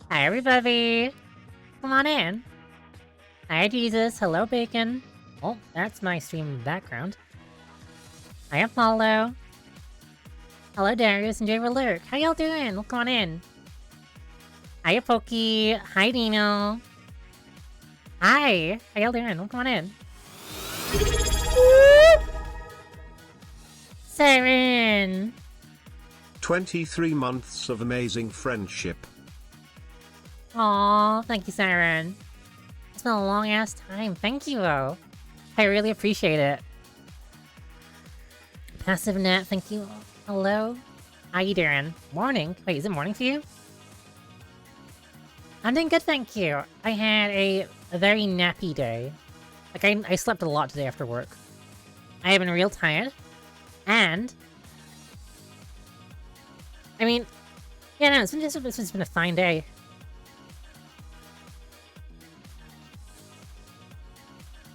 Hi, everybody. Come on in. Hi, Jesus. Hello, Bacon. Oh, that's my stream background. Hi, Apollo. Hello, Darius and Jay Lurk. How y'all doing? Well, come on in. Hi, Pokey. Hi, Dino. Hi. How y'all doing? Well, come on in. Siren. 23 months of amazing friendship. Aw, thank you, Siren. It's been a long-ass time. Thank you, though. I really appreciate it. Passive Net, thank you. Hello? How you doing? Morning? Wait, is it morning for you? I'm doing good, thank you. I had a very nappy day. Like, I slept a lot today after work. I have been real tired. And... I mean... Yeah, no, it's been a fine day.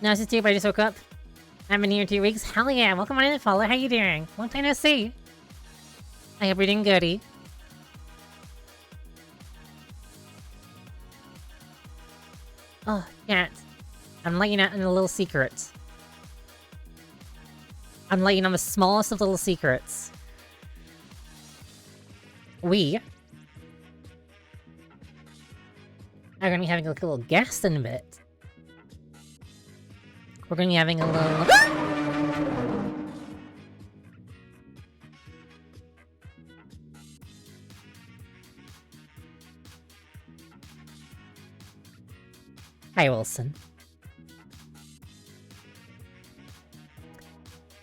No, it's just you, but I just woke up. I've been here 2 weeks. Hell yeah, welcome on in, Follow. How you doing? Long time no see. I hope you're doing goody. Oh, cat. I'm letting you out in a little secret. I'm letting you on the smallest of little secrets. We are gonna be having like a little guest in a bit. We're gonna be having a little... Hi, Wilson.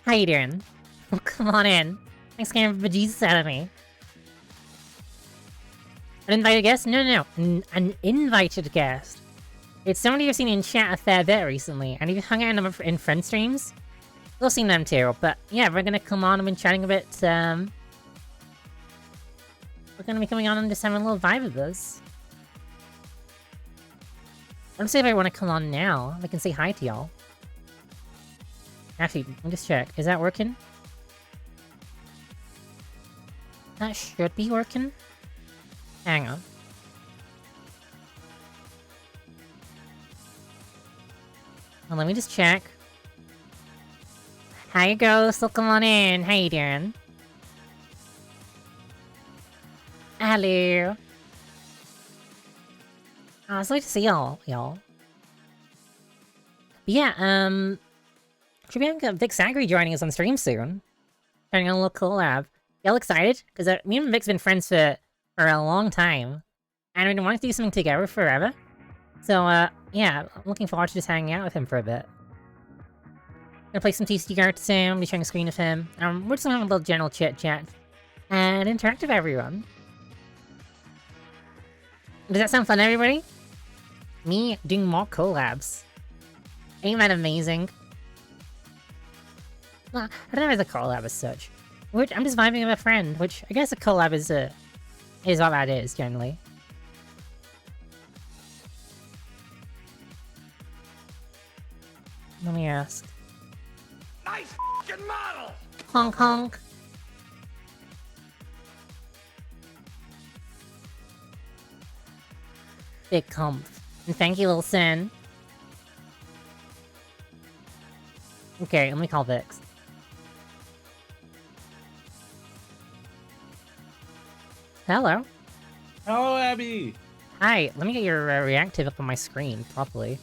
How you doing? Well, come on in. Thanks for getting the bejesus out of me. An invited guest? No. An invited guest. It's somebody you've seen in chat a fair bit recently, and you've hung out in friend streams. We've seen them too, but yeah, we're gonna come on and been chatting a bit, we're gonna be coming on and just having a little vibe of this. Let's see if I want to come on now. I can say hi to y'all. Actually, let me just check. Is that working? That should be working. Hang on. Well, let me just check. Hi, Ghost. Welcome on in. How you doing? Hello. Oh, it's nice to see y'all. Yeah, should be having Vix Agri joining us on stream soon. Starting on a little collab. Y'all excited? Because me and Vix have been friends for a long time. And we've been wanting to do something together forever. So, yeah, I'm looking forward to just hanging out with him for a bit. Gonna play some TCG cards soon, be sharing a screen of him. We're just gonna have a little general chit-chat. And interact with everyone. Does that sound fun, everybody? Me doing more collabs. Ain't that amazing? Well, I don't know if it's a collab as such. I'm just vibing with a friend, which I guess a collab is what that is, generally. Let me ask. Nice f***ing model! Honk honk. Big comp. And thank you, little Sin. Okay, let me call Vix. Hello. Hello, Abby! Hi, let me get your reactive up on my screen properly.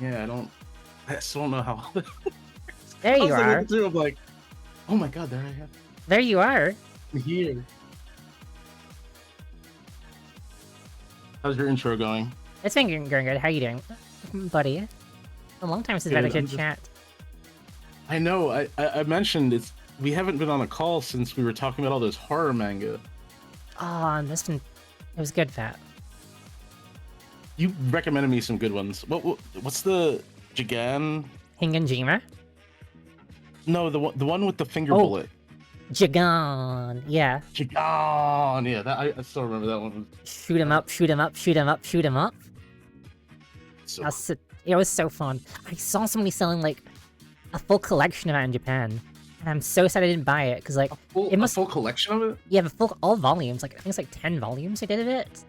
Yeah, I still don't know how. There you are. I'm like, oh my god, there I am. There you are. I'm here. How's your intro going? It's been going good. How you doing, buddy? A long time since we've had a good chat. I know, I mentioned we haven't been on a call since we were talking about all this horror manga. Oh, it was good, Fat. You recommended me some good ones. What's the Jigan? Hinganjima? No, the one with the finger bullet. Jigan, yeah. Jigan, yeah, I still remember that one. Shoot him up, shoot him up, shoot him up, shoot him up. So It was so fun. I saw somebody selling like a full collection of it in Japan. And I'm so sad I didn't buy it, because like... a full collection of it? Yeah, all volumes. Like, I think it's like 10 volumes I did of it.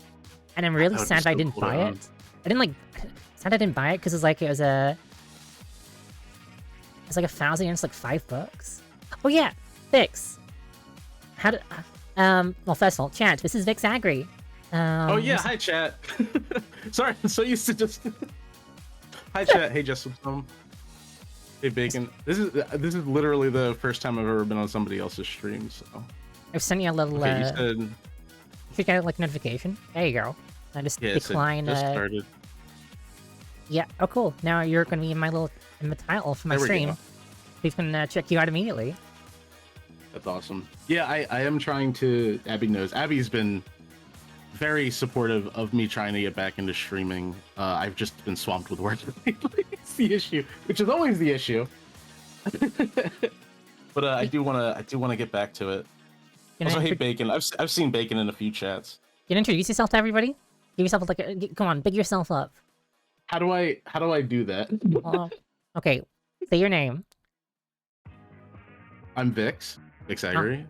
and I'm really That would be sad I so didn't cool to buy own. it. I didn't like. Sad I didn't buy it because it's like it was like 1,000 and it's like $5. Oh yeah, Vix. How did? Well, first of all, chat. This is Vix Agri. Oh yeah, hi chat. Sorry, I'm so used to just. Hi chat. Hey Justin. Hey Bacon. This is literally the first time I've ever been on somebody else's stream. So. I've sent you a little. Okay, you said. You should get like notification. There you go. I just Yeah, decline. Just started. Yeah. Oh, cool. Now you're gonna be in the title for my There we stream. go. We can check you out immediately. That's awesome. Yeah, I am trying to. Abby knows. Abby's been very supportive of me trying to get back into streaming. I've just been swamped with work lately. It's the issue, which is always the issue. But I do want to get back to it. Also, hey Bacon. I've seen Bacon in a few chats. You can introduce yourself to everybody. Give yourself like come on, big yourself up. How do I do that? Okay, say your name. I'm Vix Agri.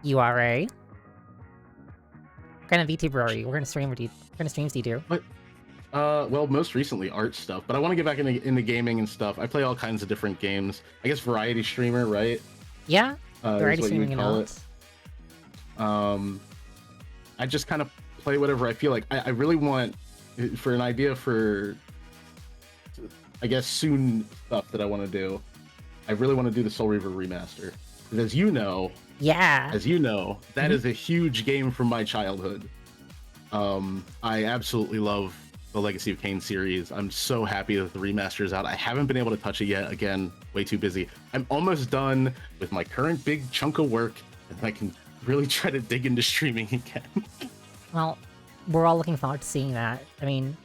You are a. What kind of VTuber are you? What kind of streams do you do? Well, most recently art stuff, but I want to get back into gaming and stuff. I play all kinds of different games. I guess variety streamer, right? Yeah, variety is what you would streaming and call all. it. I just kind of play whatever I feel like. I really want for an idea for, I guess, soon stuff that I want to do. I really want to do the Soul Reaver remaster. Because as you know, that is a huge game from my childhood. I absolutely love the Legacy of Kain series. I'm so happy that the remaster is out. I haven't been able to touch it yet. Again, way too busy. I'm almost done with my current big chunk of work, and I can really try to dig into streaming again. Well, we're all looking forward to seeing that. I mean,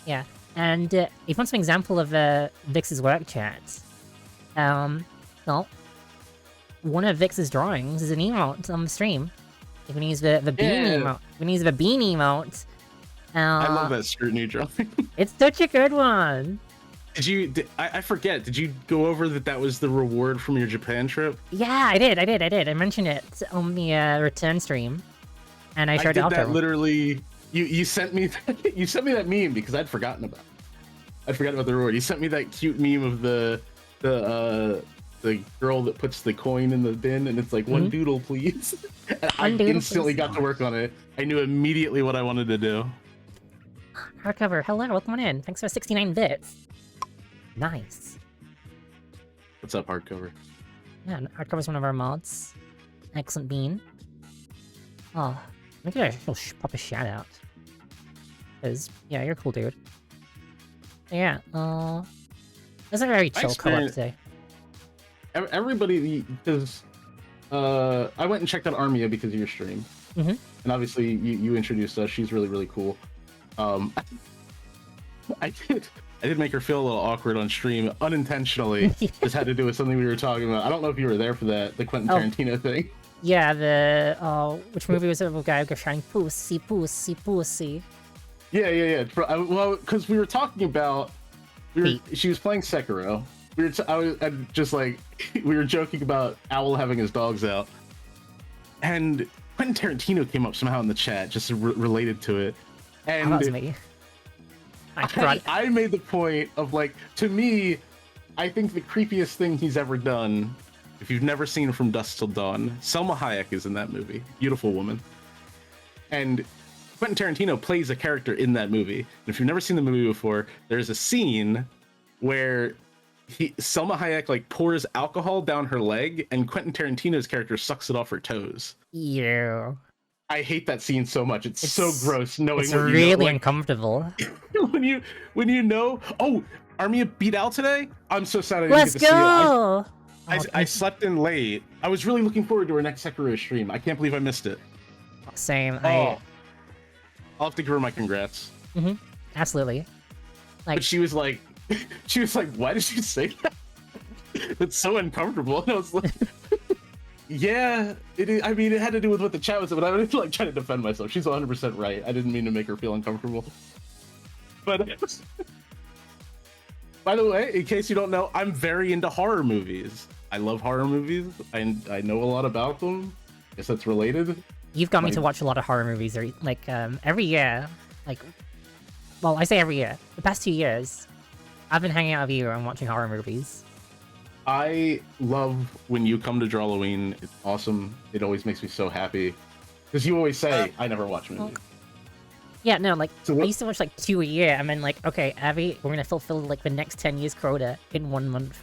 yeah. And if you want some example of Vix's work, chat, well, one of Vix's drawings is an emote on the stream. You can use the bean emote. You can use the bean emote. I love that scrutiny drawing. It's such a good one. I forget, did you go over that was the reward from your Japan trip? Yeah, I did. I mentioned it on the return stream. And I showed I did that Alto. literally. You sent me that meme because I'd forgotten about it. I'd forgotten about the reward. You sent me that cute meme of the girl that puts the coin in the bin and it's like one doodle please. And I instantly got to work on it. I knew immediately what I wanted to do. Hardcover, hello, welcome on in. Thanks for 69 bits. Nice. What's up, hardcover? Yeah, Hardcover's one of our mods. Excellent bean. Oh, I'm gonna pop a shout out. Cause yeah, you're a cool dude. Yeah, it's a very chill co-op today. Everybody, because I went and checked out Armia because of your stream, and obviously you introduced us. She's really cool. I did make her feel a little awkward on stream unintentionally. This had to do with something we were talking about. I don't know if you were there for the Quentin Tarantino thing. Yeah, which movie was it? The guy shouting pussy, pussy, pussy. Yeah. Well, because we were talking about, she was playing Sekiro. We were joking about Owl having his dogs out, and Quentin Tarantino came up somehow in the chat, just related to it. And that was me. I made the point of to me, I think the creepiest thing he's ever done. If you've never seen From Dusk Till Dawn, Selma Hayek is in that movie. Beautiful woman. And Quentin Tarantino plays a character in that movie. And if you've never seen the movie before, there's a scene where Selma Hayek pours alcohol down her leg, and Quentin Tarantino's character sucks it off her toes. Yeah. I hate that scene so much. It's so gross knowing it's what you really know. uncomfortable. when you know, oh, Armia beat out today? I'm so sad I didn't Let's get to see it. go! I slept in late. I was really looking forward to our next Sekiro stream. I can't believe I missed it. Same. I'll have to give her my congrats. Absolutely. But she was like, why did you say that? That's so uncomfortable. And I was like, yeah, it is. I mean, it had to do with what the chat was, but I was trying to defend myself. She's 100% right. I didn't mean to make her feel uncomfortable. But by the way, in case you don't know, I'm very into horror movies. I love horror movies. I know a lot about them. Guess that's related. You've got me Like- to watch a lot of horror movies, or like every year. Like, well, I say every year. The past 2 years, I've been hanging out with you and watching horror movies. I love when you come to Drawloween. It's awesome. It always makes me so happy. Because you always say, I never watch movies. Yeah, no, like, So I what- used to watch like 2 a year, and then like, okay, Abby, we're gonna fulfill like the next 10 years quota in 1 month.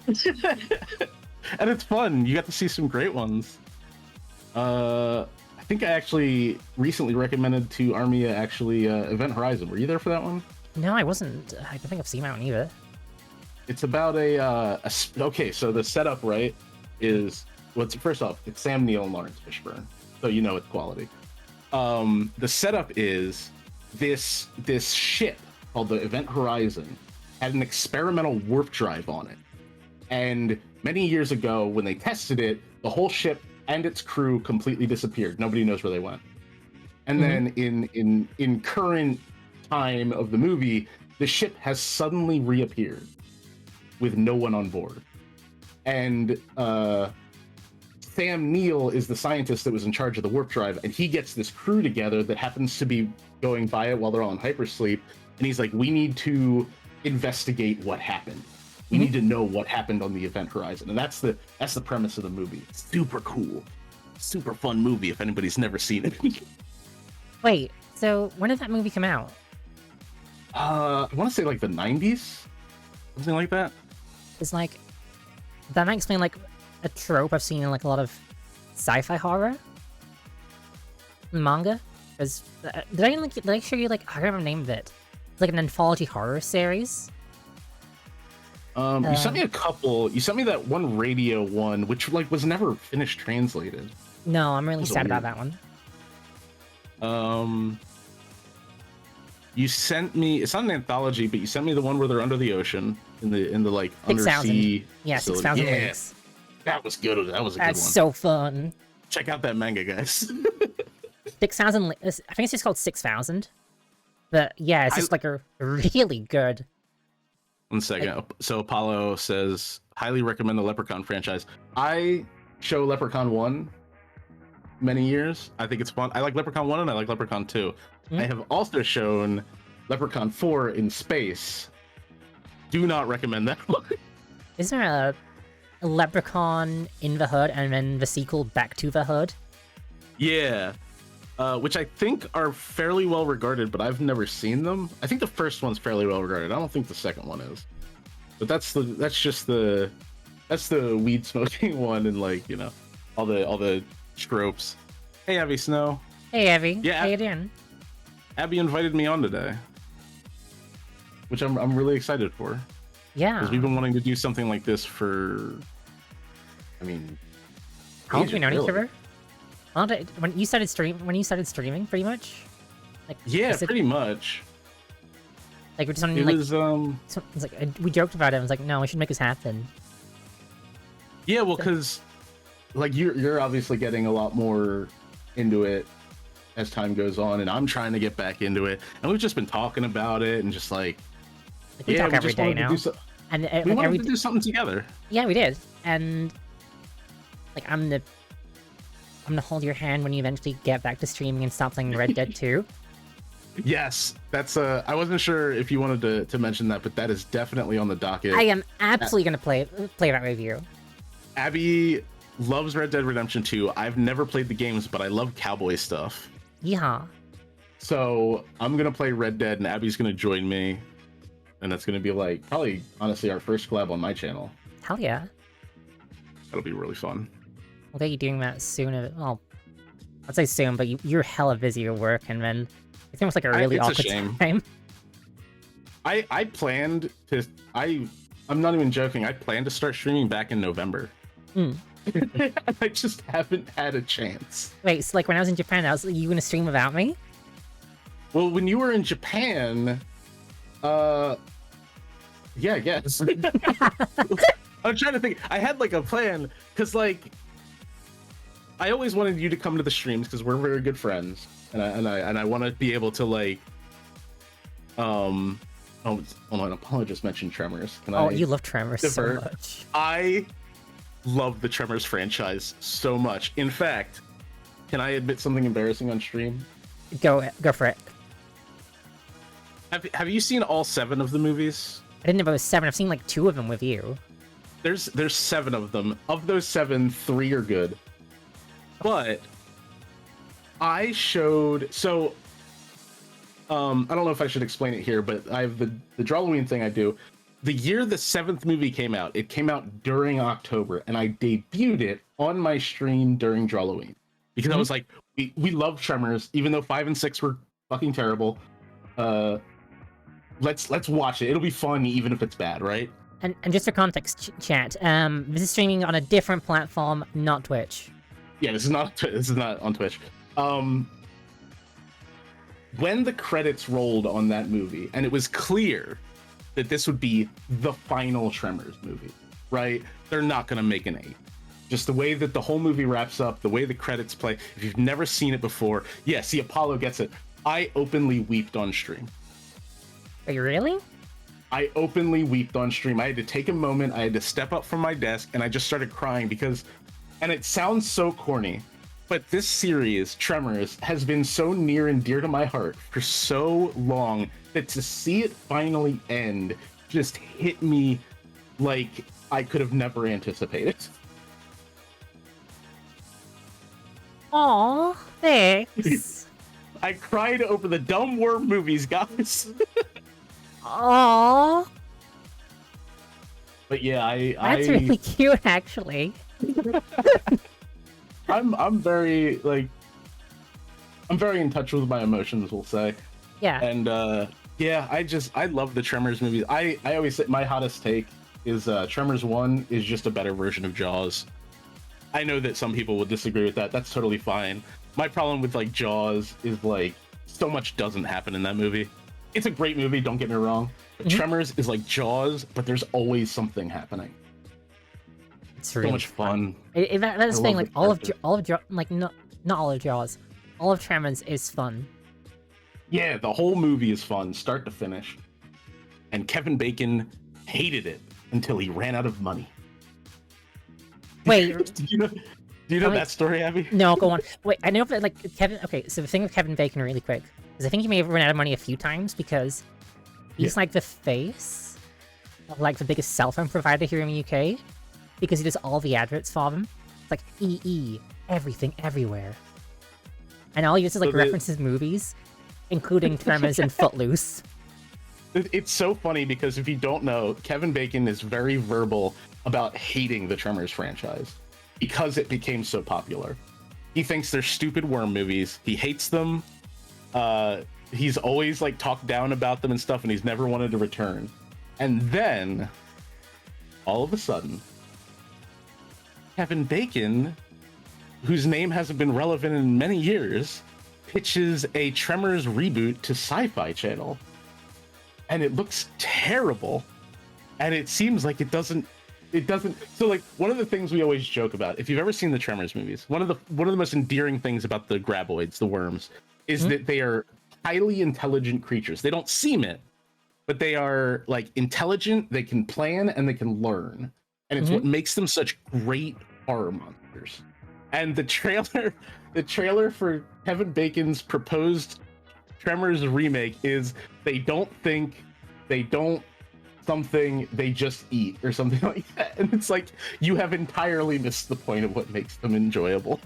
And it's fun. You got to see some great ones. I think I actually recently recommended to Armia Event Horizon. Were you there for that one? No, I wasn't. I don't think I've seen that one either. It's about okay, so the setup, right, is first off, it's Sam Neill and Lawrence Fishburne, so you know it's quality. The setup is this ship called the Event Horizon had an experimental warp drive on it, and many years ago when they tested it, the whole ship and its crew completely disappeared. Nobody knows where they went. And then in current time of the movie, the ship has suddenly reappeared with no one on board. And Sam Neill is the scientist that was in charge of the warp drive, and he gets this crew together that happens to be going by it while they're all in hypersleep. And he's like, we need to investigate what happened. We need to know what happened on the Event Horizon. And that's the premise of the movie. It's super cool. Super fun movie if anybody's never seen it. Wait, so when did that movie come out? I want to say like the 90s? Something like that. It's like, that might explain like a trope I've seen in like a lot of sci-fi horror manga. Because did I show you like, I can't remember the name of it. It's like an anthology horror series. You sent me a couple. You sent me that one radio one, which like was never finished translated. No, I'm really That's sad weird. about that one. You sent me. It's not an anthology, but you sent me the one where they're under the ocean in the like 6,000. undersea. Yeah, facility. 6,000 Yeah, links. that was good. That was a That's good one. so fun. Check out that manga, guys. 6,000. I think it's just called 6,000. But yeah, it's just like a really good. One second. So Apollo says, highly recommend the Leprechaun franchise. I show Leprechaun 1 many years. I think it's fun. I like Leprechaun 1 and I like Leprechaun 2. I have also shown Leprechaun 4 in space. Do not recommend that one. Is there a Leprechaun in the Hood and then the sequel Back to the Hood? Yeah. Which I think are fairly well regarded, but I've never seen them. I think the first one's fairly well regarded. I don't think the second one is. But that's the weed smoking one, and like, you know, all the tropes. Hey, Abby Snow. Hey, Evie. Yeah. How you doing? Abby invited me on today, which I'm really excited for, Yeah. because we've been wanting to do something like this for, I mean, How long have we known each really. other? How long when you started streaming, pretty much? Like, Yeah, was it- pretty much. Like, we're just on, It like, was it's like, we joked about it. I was like, no, we should make this happen. yeah, well, because like you're obviously getting a lot more into it as time goes on, and I'm trying to get back into it, and we've just been talking about it and just like, Like, we yeah, talk we every just day wanted to now. do so- And we like, wanted every to do something together. yeah, we did. And like, I'm gonna hold your hand when you eventually get back to streaming and stop playing Red Dead 2. Yes, that's I wasn't sure if you wanted to mention that, but that is definitely on the docket. I am absolutely gonna play that with you. Abby loves Red Dead Redemption 2. I've never played the games, but I love cowboy stuff. Yeah. So I'm gonna play Red Dead, and Abby's gonna join me, and that's gonna be like probably honestly our first collab on my channel. Hell yeah. That'll be really fun. We'll get you doing that soon. Well, I'd say soon, but you're hella busy at work, and then it's almost like a really it's a awkward shame. time. I planned to. I'm not even joking. I planned to start streaming back in November. I just haven't had a chance. Wait, so like when I was in Japan, you gonna stream without me? Well, when you were in Japan, yeah, I guess. I'm trying to think. I had like a plan because like I always wanted you to come to the streams because we're very good friends, and I want to be able to like oh, hold on. Apollo just mentioned Tremors. Can Oh, I you love Tremors so divert? much. I love the Tremors franchise so much. In fact, Can I admit something embarrassing on stream? Go for it. Have you seen all 7 of the movies? I didn't know it was 7. I've seen like 2 of them with you. There's 7 of them. Of those 7, 3 are good. But I showed I don't know if I should explain it here, but I have the Drawloween thing I do. The year the 7th movie came out, it came out during October, and I debuted it on my stream during Drawloween because I was like, we love Tremors, even though 5 and 6 were fucking terrible. Let's watch it. It'll be fun even if it's bad, right? And just for context, chat, this is streaming on a different platform, not Twitch. Yeah, this is not on Twitch. When the credits rolled on that movie, and it was clear that this would be the final Tremors movie, right? They're not going to make an 8. Just the way that the whole movie wraps up, the way the credits play. If you've never seen it before, yeah, see, Apollo gets it. I openly weeped on stream. Wait, really? I openly weeped on stream. I had to take a moment. I had to step up from my desk, and I just started crying because, and it sounds so corny, but this series, Tremors, has been so near and dear to my heart for so long that to see it finally end just hit me like I could have never anticipated. Aw, thanks. I cried over the dumb worm movies, guys. Aw, But yeah, that's really cute, actually. I'm very I'm very in touch with my emotions, we'll say. Yeah. And yeah, I love the Tremors movies. I always say my hottest take is Tremors 1 is just a better version of Jaws. I know that some people will disagree with that. That's totally fine. My problem with like Jaws is like so much doesn't happen in that movie. It's a great movie, don't get me wrong. But Tremors is like Jaws, but there's always something happening. It's really so much fun. That's the thing, like all of like not all of Jaws, all of Tremors is fun. Yeah, the whole movie is fun, start to finish. And Kevin Bacon hated it until he ran out of money. Wait, do you know that story, Abby? No, go on. Wait, I know that like Kevin. Okay, so the thing with Kevin Bacon, really quick, is I think he may have run out of money a few times because he's like the face of like the biggest cell phone provider here in the UK because he does all the adverts for them. It's like EE, everything, everywhere, and all he uses like references movies, including Tremors and Footloose. It's so funny because if you don't know, Kevin Bacon is very verbal about hating the Tremors franchise because it became so popular. He thinks they're stupid worm movies. He hates them. He's always like talked down about them and stuff, and he's never wanted to return. And then, all of a sudden, Kevin Bacon, whose name hasn't been relevant in many years, pitches a Tremors reboot to Sci-Fi Channel. And it looks terrible. And it seems like it doesn't. So like one of the things we always joke about, if you've ever seen the Tremors movies, one of the most endearing things about the graboids, the worms, is that they are highly intelligent creatures. They don't seem it, but they are like intelligent, they can plan, and they can learn. And it's what makes them such great horror monsters. And the trailer for Kevin Bacon's proposed Tremors remake is they don't think, they don't something, they just eat or something like that. And it's like, you have entirely missed the point of what makes them enjoyable.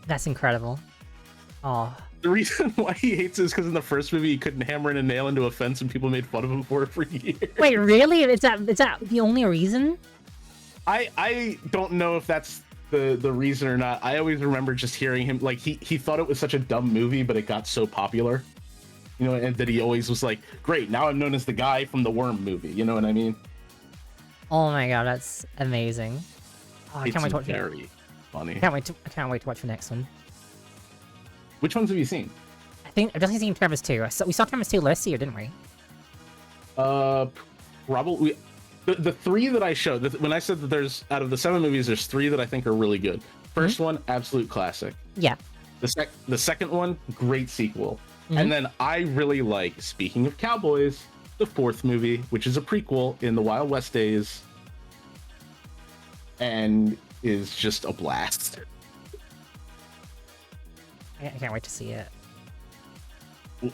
That's incredible. Oh. The reason why he hates it is because in the first movie he couldn't hammer in a nail into a fence and people made fun of him for it for years. Wait, really? Is that the only reason? I don't know if that's the reason or not. I always remember just hearing him, like, he thought it was such a dumb movie, but it got so popular, you know, and that he always was like, great, now I'm known as the guy from the Worm movie, you know what I mean? Oh my god, that's amazing. Oh, I can't wait to watch it. Very funny. I can't wait to watch the next one. Which ones have you seen? I think I've definitely seen Tremors 2. We saw Tremors 2 last year, didn't we? Probably. The 3 that I showed, when I said that there's, out of the 7 movies, there's 3 that I think are really good. First one, absolute classic. Yeah. The second one, great sequel. And then I really like, speaking of cowboys, the 4th movie, which is a prequel in the Wild West days. And is just a blast. I can't wait to see it.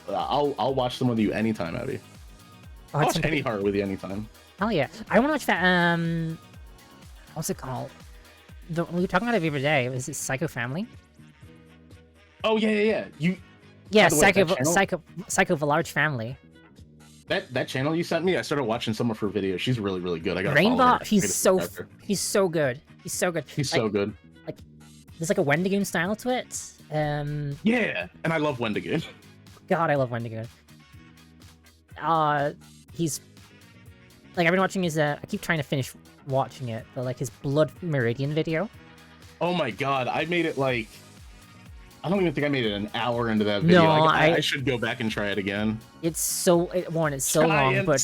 I'll watch them with you anytime, Abby. Oh, I'll it's watch any horror with you anytime. hell yeah! I want to watch that. What's it called? We were talking about it the other day. Was it Psycho Family? Oh yeah. Yeah, By the way, that channel- Psycho of a Large Family. That channel you sent me, I started watching some of her videos. She's really, really good. I got Rainbow, he's so good. He's so good. He's so good. There's like a Wendigoon style to it. Yeah, and I love Wendigoon. God, I love Wendigoon. He's like, I've been watching his. I keep trying to finish watching it, but like his Blood Meridian video. Oh my god, I made it like. I don't even think I made it an hour into that video. No, I should go back and try it again. It's so it's so long, but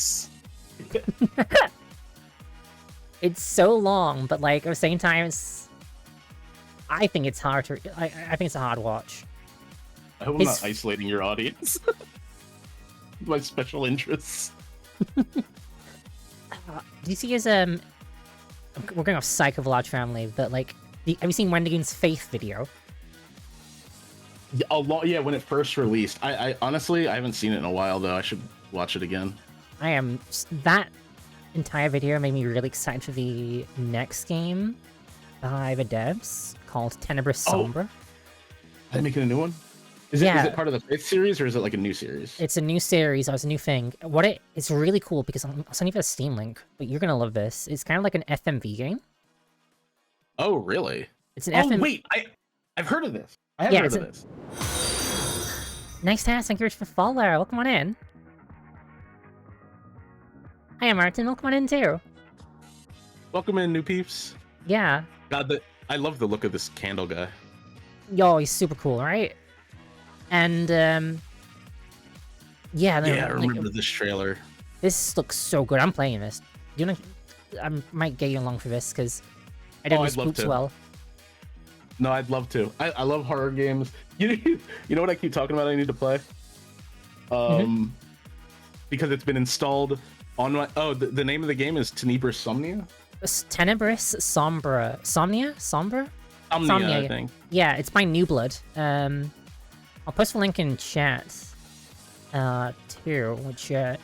it's so long. But like at the same time, I think it's hard to. I think it's a hard watch. I hope I'm not isolating your audience. My special interests. Do you see his we're going off Psycho of a Large Family, but like, have you seen Wendigoon's Faith video? Yeah, when it first released. I honestly, I haven't seen it in a while though. I should watch it again. That entire video made me really excited for the next game by the devs called Tenebris Sombra. Are they making a new one? Is it part of the Faith series or is it like a new series? It's a new series. It's a new thing. It's really cool because I'll send you a Steam link, but you're gonna love this. It's kind of like an FMV game. Oh, really? It's an FMV. Wait, I've heard of this. I have heard of this. Nice task. Thank you for the follow. Welcome on in. Hi, Martin. Welcome on in too. Welcome in, new peeps. Yeah. God, I love the look of this candle guy. Yo, he's super cool, right? And yeah, I remember this trailer. This looks so good. I'm playing this. I might get you along for this because I don't know spooks well. No, I'd love to. I love horror games. You know what I keep talking about? I need to play. Because it's been installed on my. Oh, the name of the game is Tenebris Somnia. Tenebris Sombra. Somnia, I think. Yeah, it's by New Blood. I'll post a link in chat. Too, which yeah,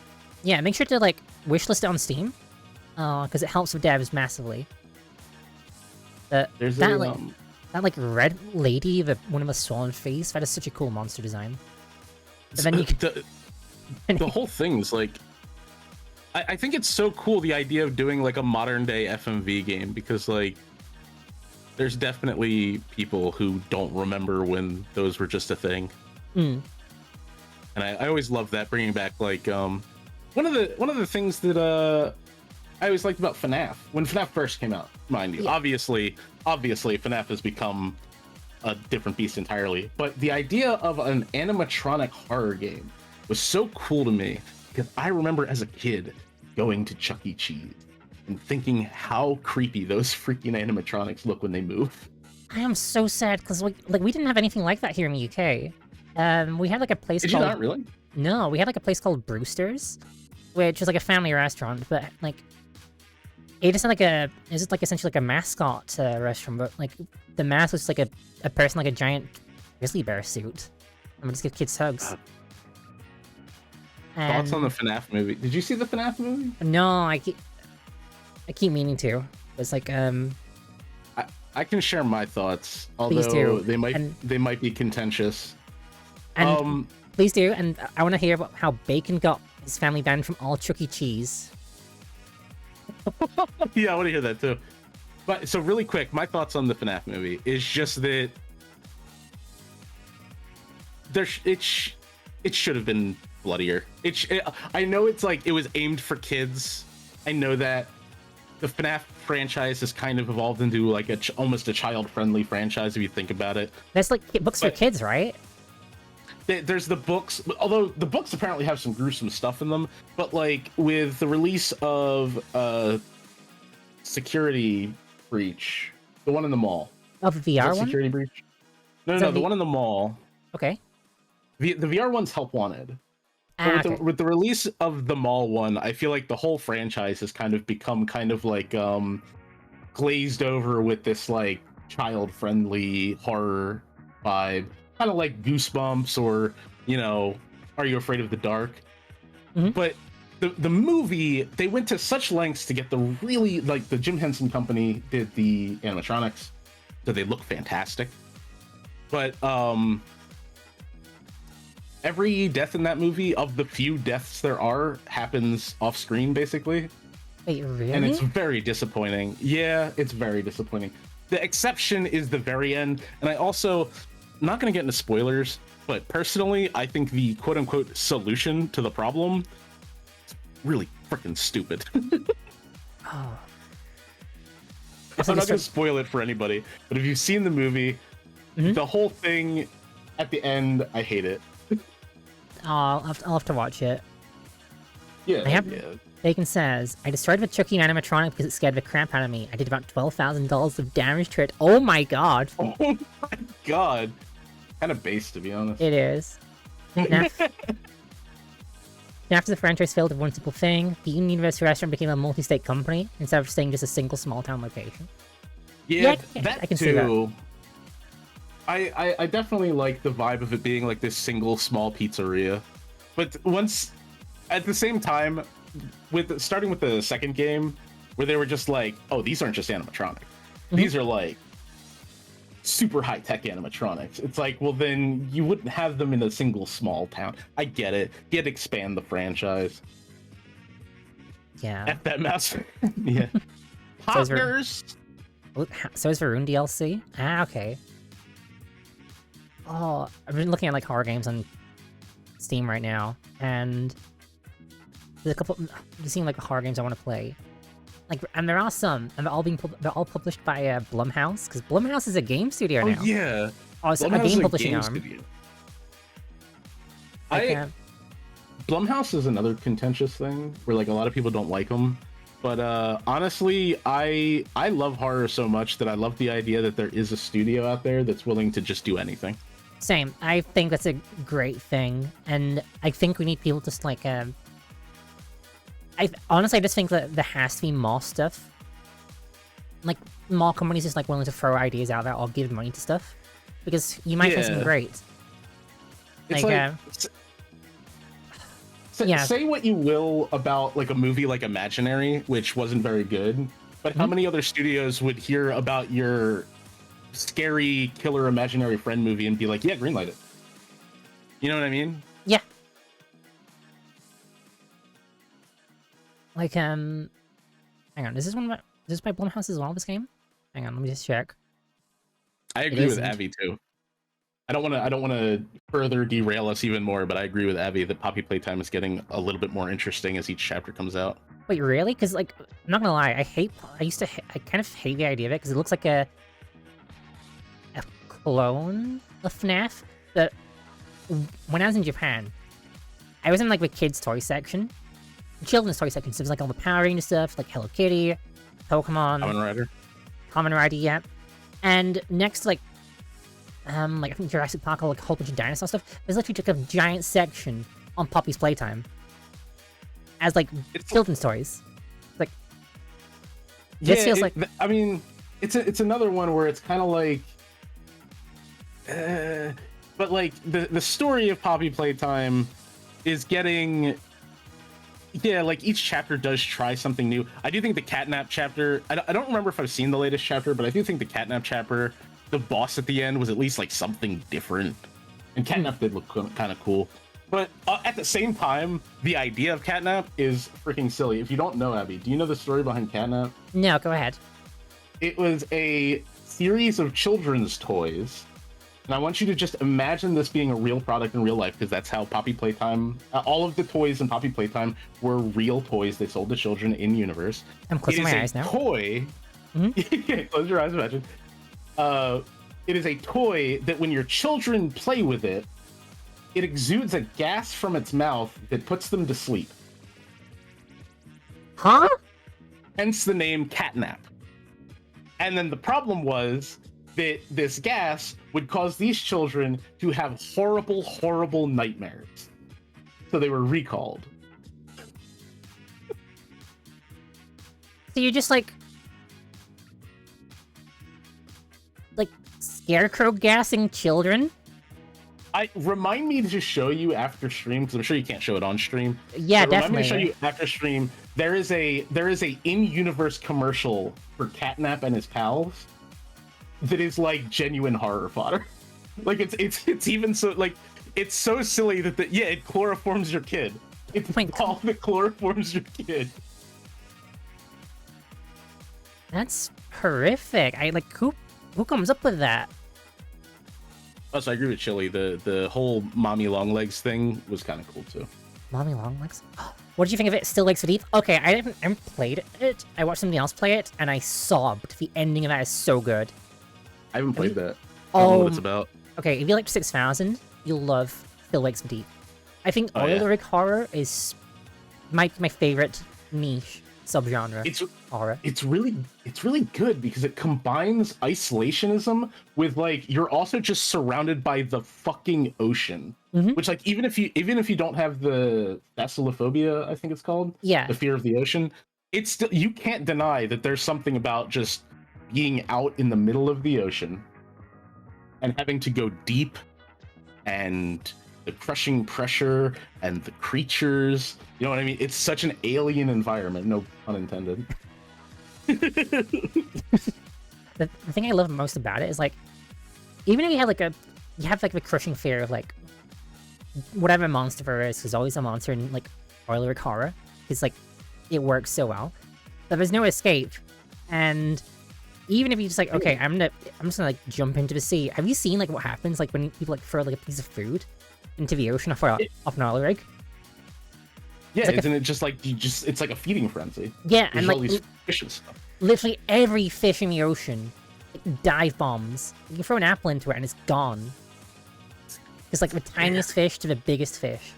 make sure to like wishlist it on Steam. Because it helps with devs massively. That red lady, one of the swollen face, that is such a cool monster design. And then you can... the whole thing's like, I think it's so cool, the idea of doing like a modern day FMV game, because like there's definitely people who don't remember when those were just a thing. And I always love that, bringing back like one of the things that I always liked about FNAF, when FNAF first came out, mind you. Yeah. Obviously FNAF has become a different beast entirely, but the idea of an animatronic horror game was so cool to me, because I remember as a kid going to Chuck E. Cheese and thinking how creepy those freaking animatronics look when they move. I am so sad, because like we didn't have anything like that here in the UK. We had like a place Did called... you not really? No, we had like a place called Brewster's, which was like a family restaurant, but like it just had like it's just like essentially like a mascot restaurant, but like the mask was just like a person like a giant grizzly bear suit. I'm gonna just give kids hugs. Thoughts on the FNAF movie? Did you see the FNAF movie? No, I keep meaning to. It's like I can share my thoughts, although they might be contentious. And please do, and I want to hear about how Bacon got his family banned from all Chuck E. Cheese. Yeah, I want to hear that too. But so really quick, my thoughts on the FNAF movie is just that it should have been bloodier. I know it's like it was aimed for kids. I know that the FNAF franchise has kind of evolved into like almost a child-friendly franchise if you think about it. That's like books for kids, right? There's the books, although the books apparently have some gruesome stuff in them, but like with the release of Security Breach, the one in the mall. Oh, the VR one? Security Breach? No, the one in the mall. Okay. The VR one's Help Wanted. Okay. With the release of the mall one, I feel like the whole franchise has kind of become kind of like glazed over with this like child-friendly horror vibe, kind of like Goosebumps or Are You Afraid of the Dark? Mhm. But the movie, they went to such lengths to get the really like the Jim Henson Company did the animatronics, so they look fantastic. But every death in that movie, of the few deaths there are, happens off screen basically. Wait, really? And it's very disappointing. Yeah, it's very disappointing. The exception is the very end. And I also, I'm not going to get into spoilers, but personally, I think the quote unquote solution to the problem is really freaking stupid. Oh. I'm not going to spoil it for anybody, but if you've seen the movie, the whole thing at the end, I hate it. I'll have to watch it. Yeah, I have. yeah. Bacon says, I destroyed the Chucky animatronic because it scared the crap out of me. I did about $12,000 of damage to it. Oh my god. Oh my god. Kind of base, to be honest. It is. After the franchise failed of one simple thing, the Union University restaurant became a multi-state company instead of staying just a single small-town location. Yeah, I can see that. I definitely like the vibe of it being like this single small pizzeria. But once, at the same time, starting with the second game, where they were just like, oh, these aren't just animatronics. These are like super high-tech animatronics. It's like, well, then you wouldn't have them in a single small town. I get it. You had to expand the franchise. Yeah. F that mouse. Yeah. Partners. So is Varun DLC? Ah, okay. Oh, I've been looking at like horror games on Steam right now, and there's a couple. I'm seeing like horror games I want to play. Like, and there are some, and they're all published by Blumhouse, because Blumhouse is a game studio now. Oh yeah. Oh, it's a game publishing arm. Studio. Blumhouse is another contentious thing where like a lot of people don't like them, but honestly, I love horror so much that I love the idea that there is a studio out there that's willing to just do anything. Same. I think that's a great thing, and I think we need people just like honestly, I just think that there has to be more stuff. Like, more companies just like willing to throw ideas out there or give money to stuff, because you might find something great. It's say what you will about like a movie like Imaginary, which wasn't very good, but how many other studios would hear about your scary killer imaginary friend movie and be like, yeah, greenlight it? You know what I mean? Yeah. Like, hang on, is this by Blumhouse as well, this game? Hang on, let me just check. I agree with Avi too. I don't want to further derail us even more, but I agree with Avi that Poppy Playtime is getting a little bit more interesting as each chapter comes out. Wait, really? Because like, I'm not gonna lie, I kind of hate the idea of it, because it looks like a clone of FNAF. That when I was in Japan, I was in like the kids' toy section, the children's toy section. So there was like all the Power Ranger stuff, like Hello Kitty, Pokemon, Kamen Rider, yeah. And next, like I think Jurassic Park, like a whole bunch of dinosaur stuff. There's literally like a giant section on Poppy's Playtime as like children's toys. Like, this feels like. I mean, it's another one where it's kind of like. But like the story of Poppy Playtime is getting, like each chapter does try something new. I do think the Catnap chapter, I don't remember if I've seen the latest chapter, but I do think the Catnap chapter, the boss at the end was at least like something different, and Catnap did look kind of cool. But at the same time, the idea of Catnap is freaking silly. If you don't know, Abby, do you know the story behind Catnap? No, go ahead. It was a series of children's toys. And I want you to just imagine this being a real product in real life, because that's how Poppy Playtime, all of the toys in Poppy Playtime were real toys they sold to children in universe. I'm closing my eyes now. Toy. Close your eyes, imagine. It is a toy that when your children play with it, it exudes a gas from its mouth that puts them to sleep. Huh? Hence the name Catnap. And then the problem was that this gas would cause these children to have horrible, horrible nightmares. So they were recalled. So you're just like... scarecrow gassing children? Remind me to show you after stream, because I'm sure you can't show it on stream. Yeah, but definitely. Remind me to show you after stream. There is a in-universe commercial for Catnap and his pals that is like genuine horror fodder. Like it's even so like it's so silly that it chloroforms your kid. It's all that chloroforms your kid. That's horrific. Who comes up with that? Also, I agree with Chili. The whole mommy long legs thing was kind of cool too. Mommy Longlegs? What did you think of it? Still Legs for Deep? Okay, I haven't played it. I watched somebody else play it, and I sobbed. The ending of that is so good. I haven't played that. I don't know what it's about. Okay, if you like 6000, you'll love Still Legs for Deep. I think oil rig horror is my favorite niche subgenre. Horror. It's really good because it combines isolationism with like you're also just surrounded by the fucking ocean. Which like even if you don't have the thalassalophobia, I think it's called, the fear of the ocean, it's still, you can't deny that there's something about just being out in the middle of the ocean and having to go deep, and the crushing pressure and the creatures, you know what I mean? It's such an alien environment, no pun intended. The thing I love most about it is like, even if you have the crushing fear of like whatever monster there is, there's always a monster in like oil rig horror. It's like it works so well, but there's no escape. And even if you just like, okay, I'm just gonna like jump into the sea. Have you seen like what happens like when people like throw like a piece of food into the ocean off an oil rig? Yeah, isn't it just like it's like a feeding frenzy? Yeah, there's and like all these fish and stuff. Literally every fish in the ocean like, dive bombs. You can throw an apple into it and it's gone. It's like the tiniest fish to the biggest fish.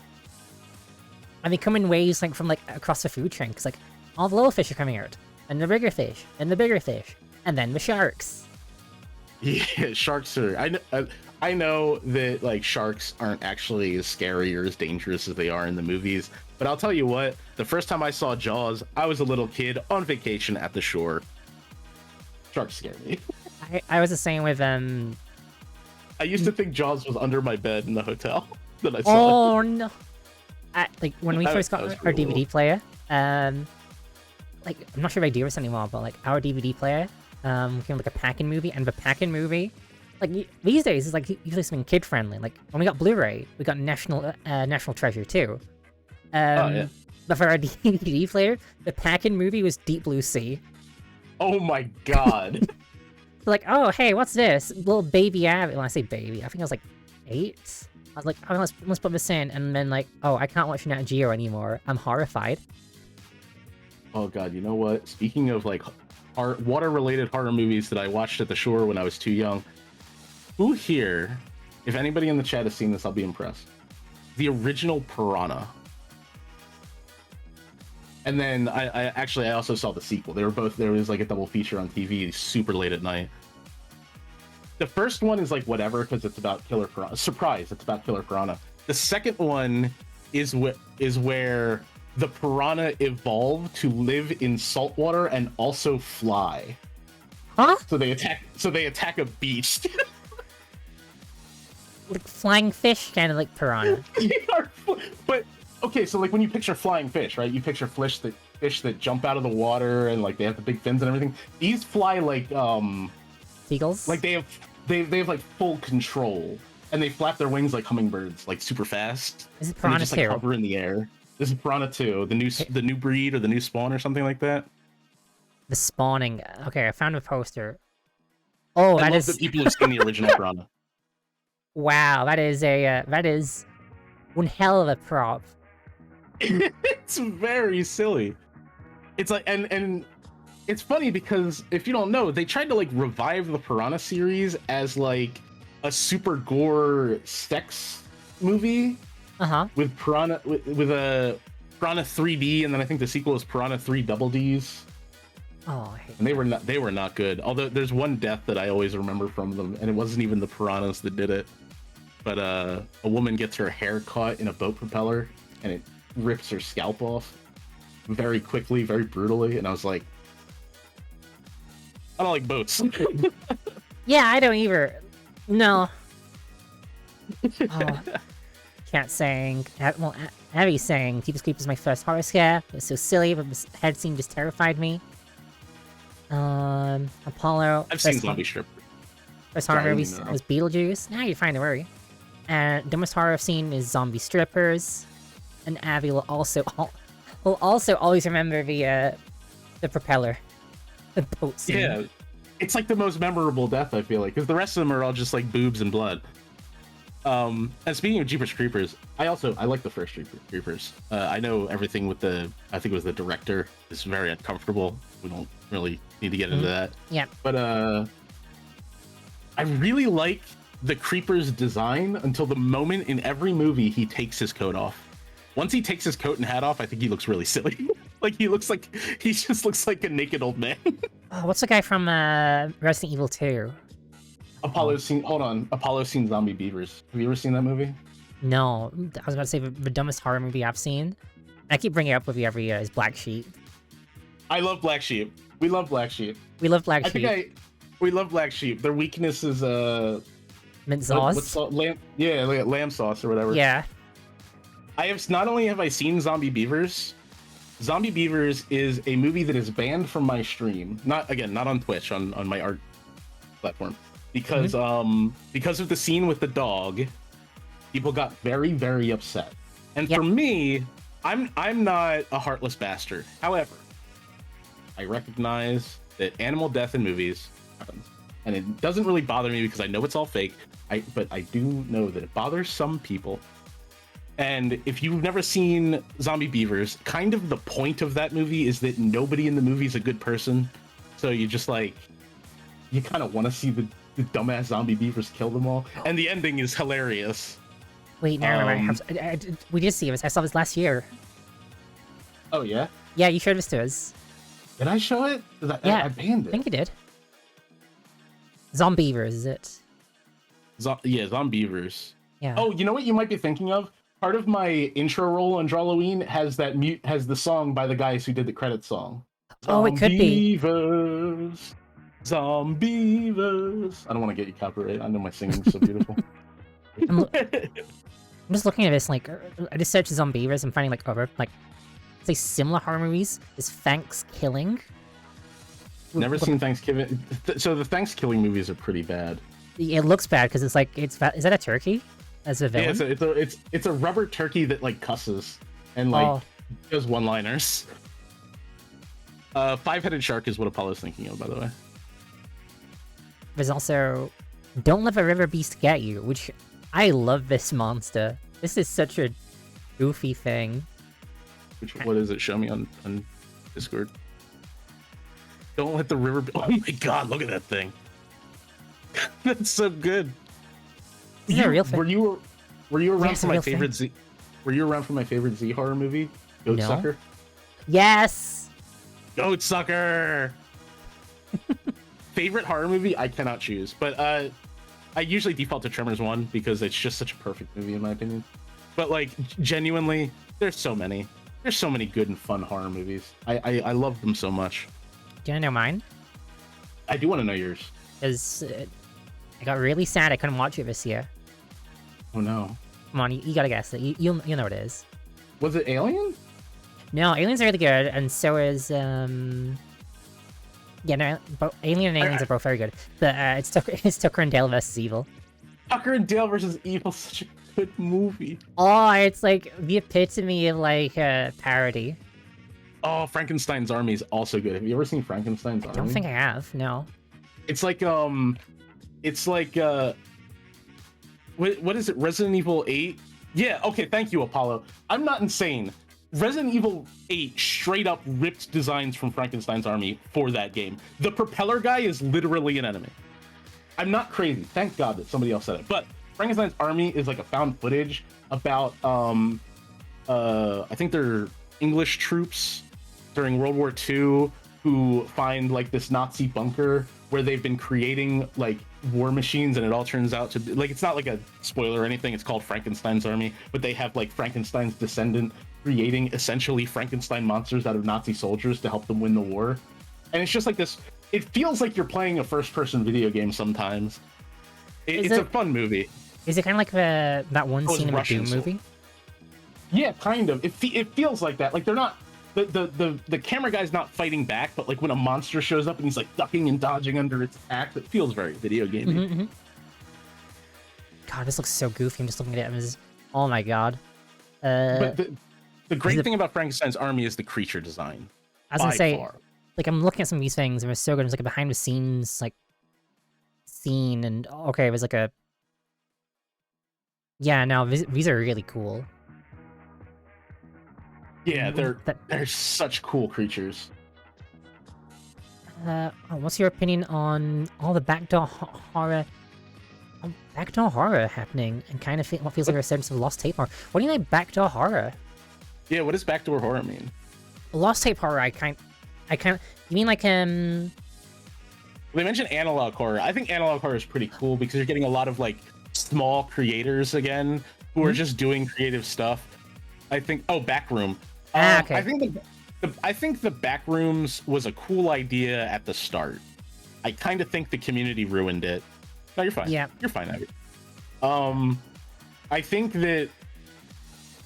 And they come in waves like from like across the food chain, because like all the little fish are coming out, and the bigger fish, and the bigger fish, and then the sharks. Yeah, sharks are. I know that like sharks aren't actually as scary or as dangerous as they are in the movies, but I'll tell you what. The first time I saw Jaws, I was a little kid on vacation at the shore. Sharks scare me. I was the same with I used to think Jaws was under my bed in the hotel that I saw. Oh no! Like when we first got our DVD player, like I'm not sure if I do this anymore, but like our DVD player came with like a pack-in movie, and the pack-in movie, like these days is like usually something kid friendly. Like when we got Blu-ray, we got National Treasure too. But for our DVD player, the pack-in movie was Deep Blue Sea. Oh my god! Like, oh hey, what's this? Little baby Abby. When I say baby, I think I was like 8. I was like, oh, let's put this in, and then like, oh, I can't watch Nat Geo anymore. I'm horrified. Oh god, you know what? Speaking of like water-related horror movies that I watched at the shore when I was too young, who here, if anybody in the chat has seen this, I'll be impressed. The original Piranha. And then I also saw the sequel. They were both, there was like a double feature on TV super late at night. The first one is like whatever, because it's about Killer Piranha. Surprise, it's about Killer Piranha. The second one is where the piranha evolved to live in saltwater and also fly. Huh? So they attack a beach. Like flying fish, kind of like piranha. But okay, so like when you picture flying fish, right? You picture fish that jump out of the water and like they have the big fins and everything. These fly like Seagulls? Like they have like full control, and they flap their wings like hummingbirds, like super fast. Is it Piranha 2? Just like hover in the air. This is Piranha 2, the new breed or the new spawn or something like that. The spawning. Okay, I found a poster. Oh, I love that people have seen the original Piranha. Wow, that is one hell of a prop. It's very silly. It's like and it's funny because if you don't know, they tried to like revive the Piranha series as like a super gore sex movie. With Piranha with a Piranha 3D, and then I think the sequel is Piranha 3 Double Ds. Oh, I hate and they were not good. Although there's one death that I always remember from them, and it wasn't even the piranhas that did it. But a woman gets her hair caught in a boat propeller, and it rips her scalp off very quickly, very brutally, and I was like, I don't like boats. Yeah, I don't either. No. Oh, Cat saying, well, Abby saying, Jeepers Creepers is my first horror scare. It was so silly, but the head scene just terrified me. Apollo. I've seen Zombie Strip. First horror Yeah, I movie didn't know. was Beetlejuice. Now you're fine, don't worry. And dumbest horror I've seen is Zombie Strippers. And Abby will also always remember the propeller, the boat scene. Yeah, it's like the most memorable death, I feel like, because the rest of them are all just like boobs and blood. And speaking of Jeepers Creepers, I like the first Jeepers Creepers. I know everything with I think it was the director is very uncomfortable. We don't really need to get into that. Yeah. But I really like the Creeper's design until the moment in every movie he takes his coat off. Once he takes his coat and hat off, I think he looks really silly. Like he just looks like a naked old man. Oh, what's the guy from Resident Evil 2? Apollo's seen Zombie Beavers. Have you ever seen that movie? No, I was about to say the dumbest horror movie I've seen. I keep bringing it up with you every year is Black Sheep. I love Black Sheep. We love Black Sheep. We love Black Sheep. We love Black Sheep. Their weakness is Mint sauce. what's lamb sauce or whatever. Yeah. Not only have I seen Zombie Beavers. Zombie Beavers is a movie that is banned from my stream. Not on Twitch, on my art platform. Because because of the scene with the dog, people got very, very upset. And for me, I'm not a heartless bastard. However, I recognize that animal death in movies happens. And it doesn't really bother me because I know it's all fake. But I do know that it bothers some people. And if you've never seen Zombie Beavers, kind of the point of that movie is that nobody in the movie is a good person. So you just like, you kind of want to see the dumbass zombie beavers kill them all. And the ending is hilarious. Wait, no, we did see it. I saw this last year. Oh, yeah? Yeah, you showed this to us. Did I show it? Yeah, I banned it. I think you did. Zombievers, is it? Yeah, Zombievers. Yeah. Oh, you know what you might be thinking of? Part of my intro roll on Drawloween has the song by the guys who did the credits song. Oh, it could be. Zombievers. I don't want to get you copyright. I know my singing's so beautiful. I'm just looking at this, like, I just searched Zombievers and finding, like, other, like, say similar horror movies. Is Thanksgiving? Never seen Thanksgiving. So the Thanksgiving movies are pretty bad. It looks bad because it's like, is that a turkey? As a villain? Yeah, it's a rubber turkey that like cusses and like does one-liners. Five-headed shark is what Apollo's thinking of, by the way. There's also Don't Let the River Beast Get You, which I love this monster. This is such a goofy thing. What is it? Show me on Discord. Don't let the river. Oh my god! Look at that thing. That's so good. Is it a real thing? Were you around for my favorite Z? Were you around for my favorite Z horror movie, Goat Sucker? Yes. Goat Sucker. Favorite horror movie? I cannot choose, but I usually default to Tremors 1 because it's just such a perfect movie in my opinion. But like genuinely, there's so many good and fun horror movies. I love them so much. Do you want to know mine? I do want to know yours. Because I got really sad I couldn't watch it this year. Oh no. Come on, you gotta guess it. You'll know what it is. Was it Alien? No, Alien's really good, and so is yeah, no, Alien and Aliens are both very good. But it's Tucker and Dale versus Evil. Tucker and Dale versus Evil, such a good movie. Oh, it's like the epitome of like a parody. Oh, Frankenstein's Army is also good. Have you ever seen Frankenstein's Army? I don't think I have. No. It's like what is it? Resident Evil 8? Yeah. Okay. Thank you, Apollo. I'm not insane. Resident Evil 8 straight up ripped designs from Frankenstein's Army for that game. The propeller guy is literally an enemy. I'm not crazy. Thank God that somebody else said it. But Frankenstein's Army is like a found footage about I think they're English troops during World War II who find like this Nazi bunker where they've been creating like war machines, and it all turns out to be like, it's not like a spoiler or anything, it's called Frankenstein's Army, but they have like Frankenstein's descendant creating essentially Frankenstein monsters out of Nazi soldiers to help them win the war. And it's just like this, it feels like you're playing a first person video game sometimes. It's a fun movie. Is it kind of like that one was scene in the Russian Doom Soul. movie? Yeah, kind of. It feels like that. Like they're not the camera guy's not fighting back, but like when a monster shows up and he's like ducking and dodging under its attack, it feels very video gamey. Mm-hmm. God, this looks so goofy. I'm just looking at it. Oh my god. But the great thing about Frankenstein's army is the creature design. I was gonna by say, far. like, I'm looking at some of these things, and it was so good. It was like a behind the scenes, like, scene, and okay, it was like a. Yeah, no, these are really cool. Yeah, they're such cool creatures. What's your opinion on all the backdoor horror? Backdoor horror happening, and kind of what feels like a sense of lost tape horror. What do you mean backdoor horror? Yeah, what does backdoor horror mean? Lost tape horror. You mean like They mentioned analog horror. I think analog horror is pretty cool because you're getting a lot of like small creators again who are just doing creative stuff. I think. Oh, Backroom. okay. I think the Backrooms was a cool idea at the start. I kind of think the community ruined it. No, you're fine. Yeah, you're fine, Abby. I think that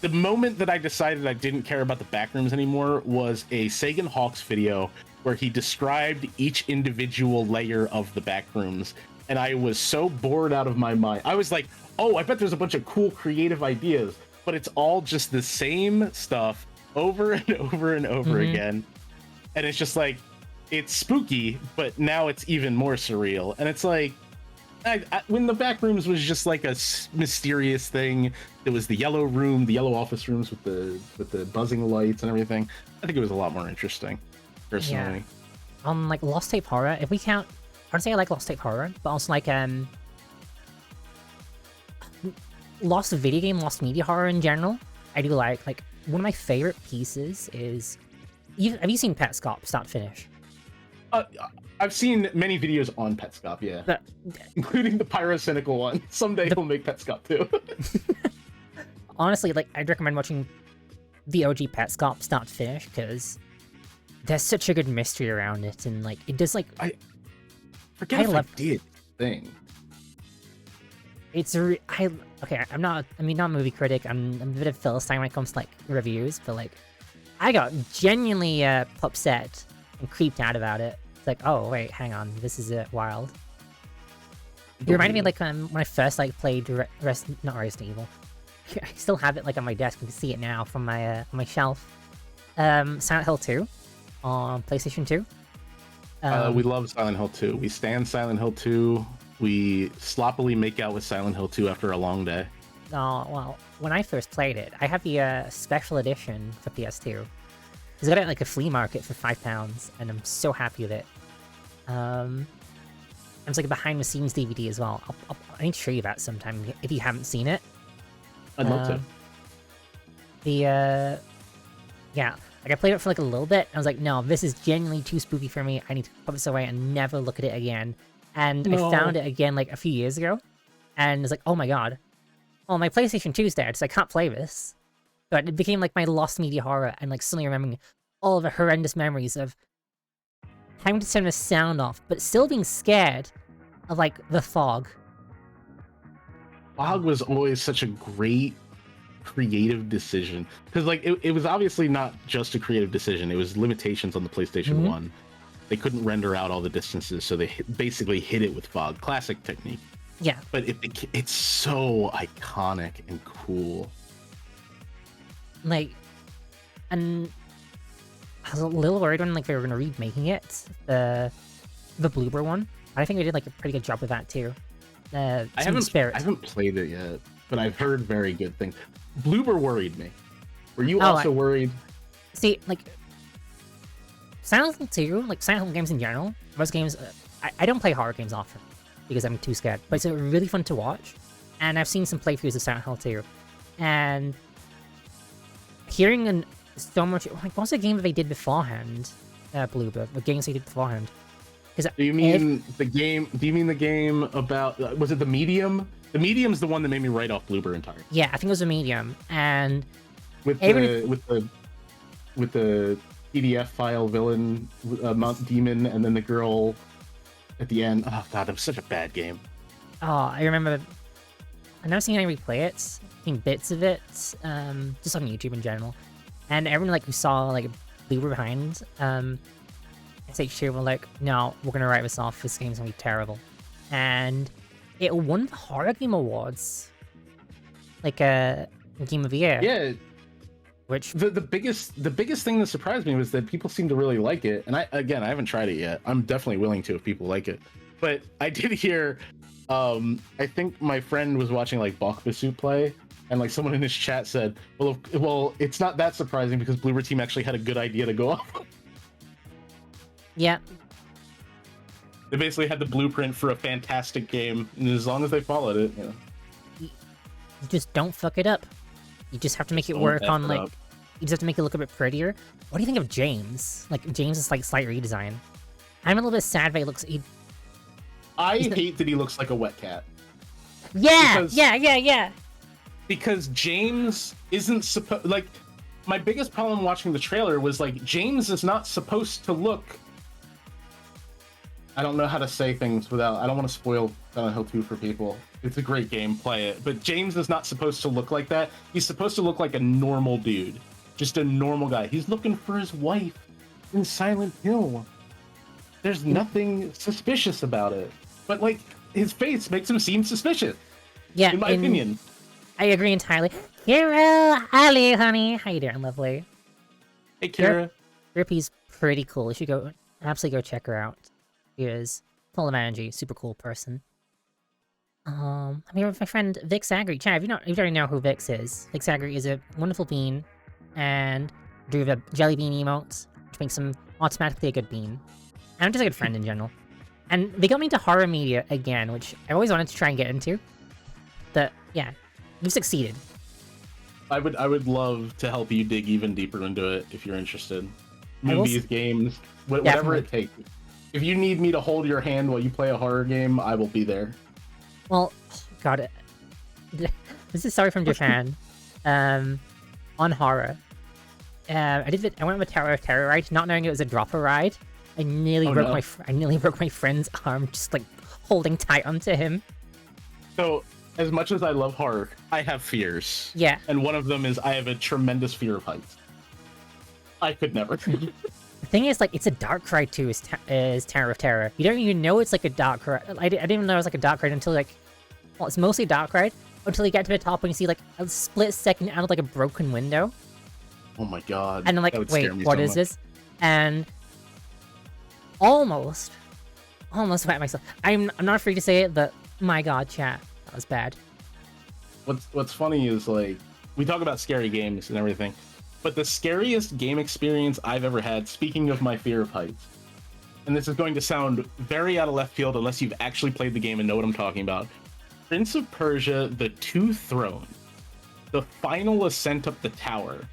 the moment that I decided I didn't care about the Backrooms anymore was a Sagan Hawks video where he described each individual layer of the Backrooms, and I was so bored out of my mind. I was like, oh, I bet there's a bunch of cool creative ideas, but it's all just the same stuff over and over and over again. And it's just like, it's spooky, but now it's even more surreal. And it's like, when the Backrooms was just like a mysterious thing, there was the yellow room, the yellow office rooms with the buzzing lights and everything. I think it was a lot more interesting, personally. Yeah. Like Lost Tape horror, if we count, I'd say I like Lost Tape horror, but also like Lost video game, Lost media horror in general. I do like one of my favorite pieces is. Have you seen Petscop start to finish? I've seen many videos on Petscop, yeah. Including the pyrocynical one. Someday he'll make Petscop too. Honestly, like, I'd recommend watching the OG Petscop start to finish, because there's such a good mystery around it, and, like, it does, like... I love the thing. It's okay, I'm not a movie critic, I'm a bit of Philistine when it comes to, like, reviews, but, like, I got genuinely upset and creeped out about it. Like, oh wait, hang on, this is wild. It reminded me of, like, when I first like played not Resident Evil. I still have it like on my desk. You can see it now from my my shelf. Silent Hill 2 on PlayStation 2. We love Silent Hill 2. We stand Silent Hill 2. We sloppily make out with Silent Hill 2 after a long day. Oh well, when I first played it, I have the special edition for PS2. Because I got it at like a flea market for £5, and I'm so happy with it. It's like a behind-the-scenes DVD as well. I need to show you that sometime if you haven't seen it. I'd love to. Yeah, like I played it for like a little bit, and I was like, no, this is genuinely too spooky for me. I need to put this away and never look at it again. And I found it again like a few years ago, and it's like, oh my god. Oh, my PlayStation 2's dead, so I can't play this. But it became like my lost media horror, and like suddenly remembering all of the horrendous memories of having to turn the sound off, but still being scared of like the fog. Fog was always such a great creative decision, because like it was obviously not just a creative decision. It was limitations on the PlayStation 1. They couldn't render out all the distances, so they basically hit it with fog. Classic technique. Yeah. But it's so iconic and cool. Like, and I was a little worried when like they were gonna remaking it, the Bloober one. I think they did like a pretty good job with that too. I haven't played it yet, but I've heard very good things. Bloober worried me. Were you also worried? See, like Silent Hill 2, like Silent Hill games in general, most games, I don't play horror games often because I'm too scared, but it's really fun to watch. And I've seen some playthroughs of Silent Hill 2, and hearing so much, like, what's the game that they did beforehand? Bloober, the games they did beforehand. Do you mean the game? Do you mean the game about? Was it the Medium? The Medium's the one that made me write off Bloober entirely. Yeah, I think it was the Medium, and with the PDF file villain, Mount Demon, and then the girl at the end. Oh god, it was such a bad game. Oh, I remember. I've never seen anybody play it. Seen bits of it, just on YouTube in general. And everyone like who saw like Bloober behind, SH2 were like, no, we're gonna write this off. This game's gonna be terrible. And it won the Horror Game Awards, like Game of the Year. Yeah. Which The biggest thing that surprised me was that people seem to really like it. And I haven't tried it yet. I'm definitely willing to if people like it. But I did hear, I think my friend was watching like Bakbasu play, and like someone in his chat said, well, it's not that surprising because Bloober Team actually had a good idea to go off. Yeah. They basically had the blueprint for a fantastic game, and as long as they followed it, you know. You just don't fuck it up. You just have to make it work on like. You just have to make it look a bit prettier. What do you think of James? Like James' like slight redesign. I'm a little bit sad that he looks. I hate that he looks like a wet cat. Yeah, yeah. Because James isn't supposed. Like, my biggest problem watching the trailer was like James is not supposed to look. I don't know how to say things without. I don't want to spoil Silent Hill 2 for people. It's a great game, play it. But James is not supposed to look like that. He's supposed to look like a normal dude. Just a normal guy. He's looking for his wife in Silent Hill. There's nothing suspicious about it. But, like, his face makes him seem suspicious. Yeah, in my opinion. I agree entirely. Kira, Ali, honey. How you doing, lovely? Hey, Kira. Grippy's pretty cool. You should absolutely go check her out. She is full of energy, super cool person. I'm here with my friend Vix Agri. Chad, you already know who Vix is. Vix Agri is a wonderful bean, and do the jelly bean emotes, which makes him automatically a good bean. And I'm just a good friend in general. And they got me into horror media again, which I always wanted to try and get into. But yeah, you've succeeded. I would love to help you dig even deeper into it if you're interested. Movies, games, whatever it takes. If you need me to hold your hand while you play a horror game, I will be there. Well, God, this is sorry from Japan. On horror, I went with Tower of Terror ride, not knowing it was a dropper ride. I nearly broke my friend's arm just like holding tight onto him. So, as much as I love horror, I have fears. Yeah. And one of them is I have a tremendous fear of heights. I could never. The thing is, like, it's a dark ride too. Is Tower of Terror? You don't even know it's like a dark ride. I didn't even know it was like a dark ride until like, well, it's mostly a dark ride until you get to the top and you see like a split second out of like a broken window. Oh my god! And I'm like, wait, what is this? And almost wet myself. I'm not afraid to say it, but my god, chat, that was bad. What's funny is like we talk about scary games and everything. But the scariest game experience I've ever had, speaking of my fear of heights, and this is going to sound very out of left field unless you've actually played the game and know what I'm talking about, Prince of Persia, The Two Thrones, the final ascent up the tower,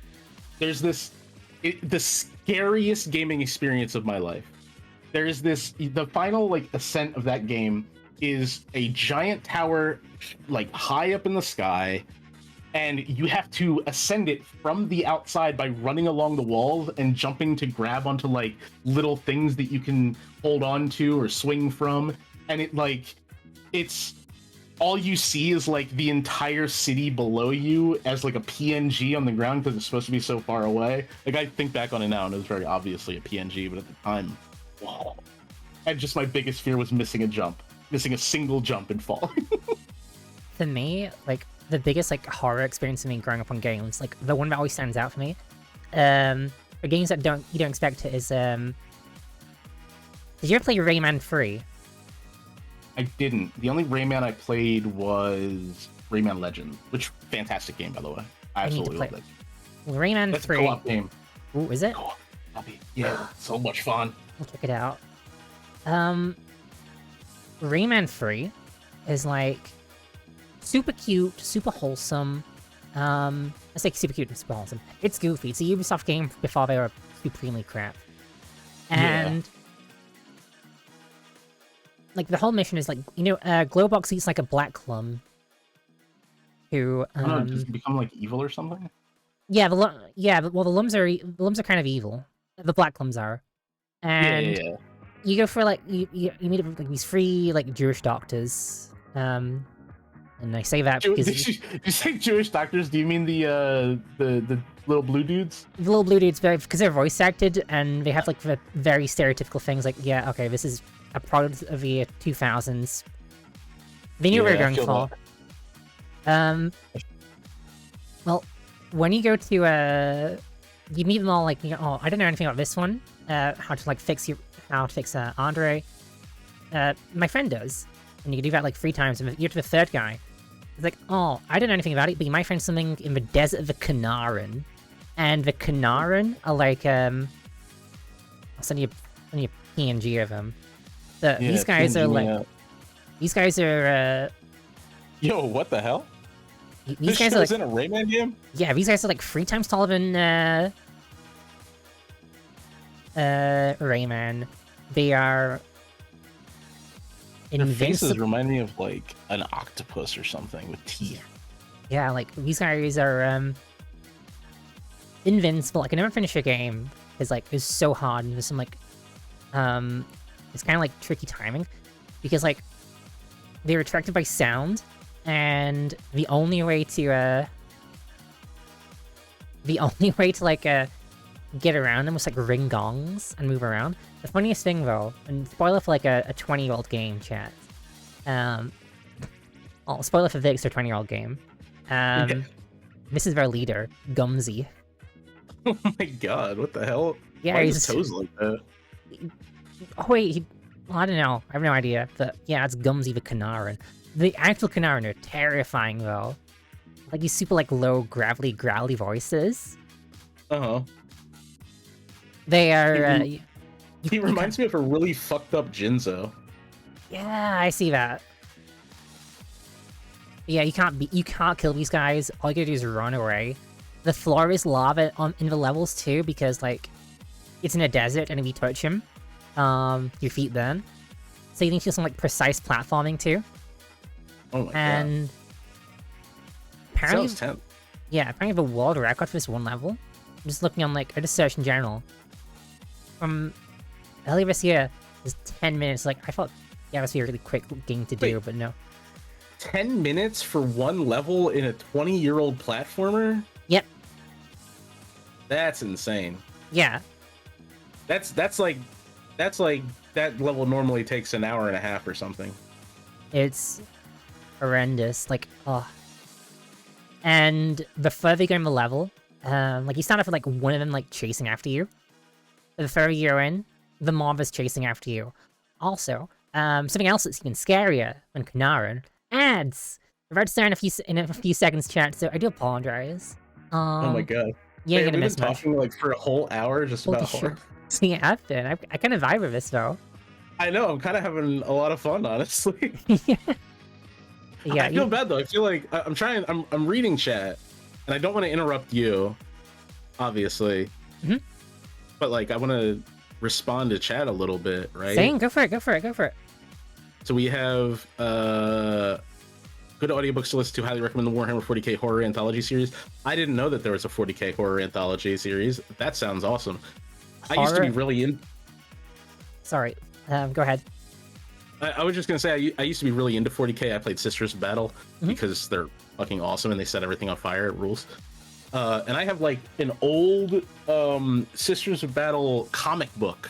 there's the scariest gaming experience of my life. The final like ascent of that game is a giant tower like high up in the sky, and you have to ascend it from the outside by running along the walls and jumping to grab onto like little things that you can hold on to or swing from. And it's all you see is like the entire city below you as like a PNG on the ground because it's supposed to be so far away. Like I think back on it now and it was very obviously a PNG, but at the time, whoa. And just my biggest fear was missing a single jump and falling. For me, like, the biggest like horror experience for me growing up on games, like the one that always stands out for me, for games that you don't expect it is did you ever play Rayman 3? I didn't. The only Rayman I played was Rayman Legends, which fantastic game by the way. I absolutely love it. Rayman 3. That's a co-op game. Ooh, is it? Co-op. Yeah, so much fun. I'll check it out. Rayman 3 is like super cute, super wholesome. I say super cute and super wholesome. It's goofy. It's a Ubisoft game before they were supremely crap. And like the whole mission is like, you know, Glowbox eats like a black clum who does it become like evil or something? Yeah, the lums are kind of evil. The black clums are. And you go for like you meet like these free like Jewish doctors And I say that Did because you say Jewish doctors? Do you mean the little blue dudes? the little blue dudes, because they're voice acted and they have like very stereotypical things. Like, yeah, okay, this is a product of the year 2000s. They knew what we were going for. Well, when you go to you meet them all like, oh, I don't know anything about this one. How to fix Andre. My friend does, and you can do that like 3 times. And you're to the third guy. It's like, oh, I don't know anything about it, but you might find something in the desert of the Kanaran. And the Kanaran are like, I'll send you a PNG of them. These guys are like, these guys are, yo, what the hell? These guys are like, in a Rayman game? Yeah, these guys are like 3 times taller than, Rayman. They are Their faces invincible. remind me of like an octopus or something with teeth. Yeah, like these guys are invincible. I can never finish a game because like it's so hard and there's some like it's kind of like tricky timing because like they're attracted by sound and the only way to like get around them was like ring gongs and move around. The funniest thing though, and spoiler for like a 20-year-old game, chat. Oh, spoiler for Vix, their 20-year-old game. This is their leader, Gumsy. Oh my god, what the hell? Yeah, Why are he's his toes like that? Oh wait, well, I don't know. I have no idea. But yeah, it's Gumsy the Kanaran. The actual Kanaran are terrifying though. Like these super like low gravelly growly voices. Uh-huh. They are. He reminds me of a really fucked up Jinzo. Yeah, I see that. Yeah, you can't kill these guys. All you gotta do is run away. The floor is lava in the levels too, because like it's in a desert, and if you touch him, your feet burn. So you need to do some like precise platforming too. Oh my And god. apparently, Sounds tense. yeah, apparently the world record for this one level. I'm just looking on like I just searched in general. From earlier this year, is 10 minutes. Like I thought, yeah, this would be a really quick game to do, Wait. but no. 10 minutes for one level in a 20-year-old platformer? Yep. That's insane. Yeah. That's like that level normally takes an hour and a half or something. It's horrendous. Like, oh. And the further you go in the level, like you start off with like one of them like chasing after you. The further you're in, the mob is chasing after you. Also, something else that's even scarier than Kanaran, ads. We're about to start in a few seconds, chat. So I do apologize. Oh my god. You ain't Hey, gonna we've miss been much. talking like for a whole hour just Holy about shit. horror. Yeah, I've been. I kind of vibe with this though. I know, I'm kind of having a lot of fun, honestly. Yeah. I feel bad though. I feel like I'm reading chat, and I don't want to interrupt you, obviously. Mhm. But like, I want to respond to chat a little bit, right? Saying, go for it, go for it, go for it. So we have good audiobooks to listen to. Highly recommend the Warhammer 40k horror anthology series. I didn't know that there was a 40k horror anthology series. That sounds awesome. I used to be really in. Sorry, go ahead. I was just gonna say I used to be really into 40k. I played Sisters of Battle because they're fucking awesome and they set everything on fire. It rules. And I have like an old Sisters of Battle comic book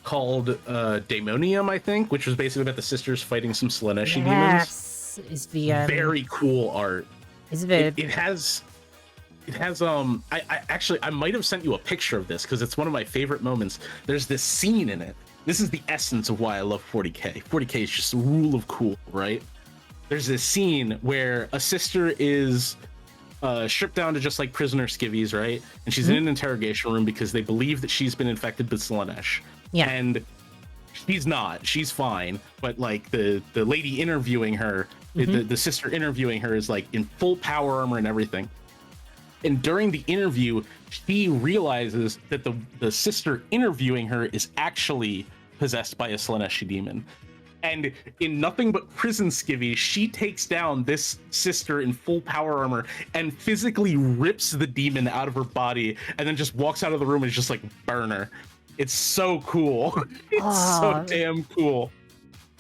called Daemonium, I think, which was basically about the sisters fighting some Slaneshi demons. Yes, is the Very cool art. Is the It has I actually I might have sent you a picture of this because it's one of my favorite moments. There's this scene in it. This is the essence of why I love 40k. 40k is just a rule of cool, right? There's this scene where a sister is stripped down to just like prisoner skivvies, right? And she's in an interrogation room because they believe that she's been infected with Slanesh. Yeah. And she's not. She's fine. But like the lady interviewing her, the sister interviewing her is like in full power armor and everything. And during the interview, she realizes that the sister interviewing her is actually possessed by a Slaneshi demon. And in nothing but prison skivvy, she takes down this sister in full power armor and physically rips the demon out of her body and then just walks out of the room and is just like, burn her. It's so cool. It's so damn cool.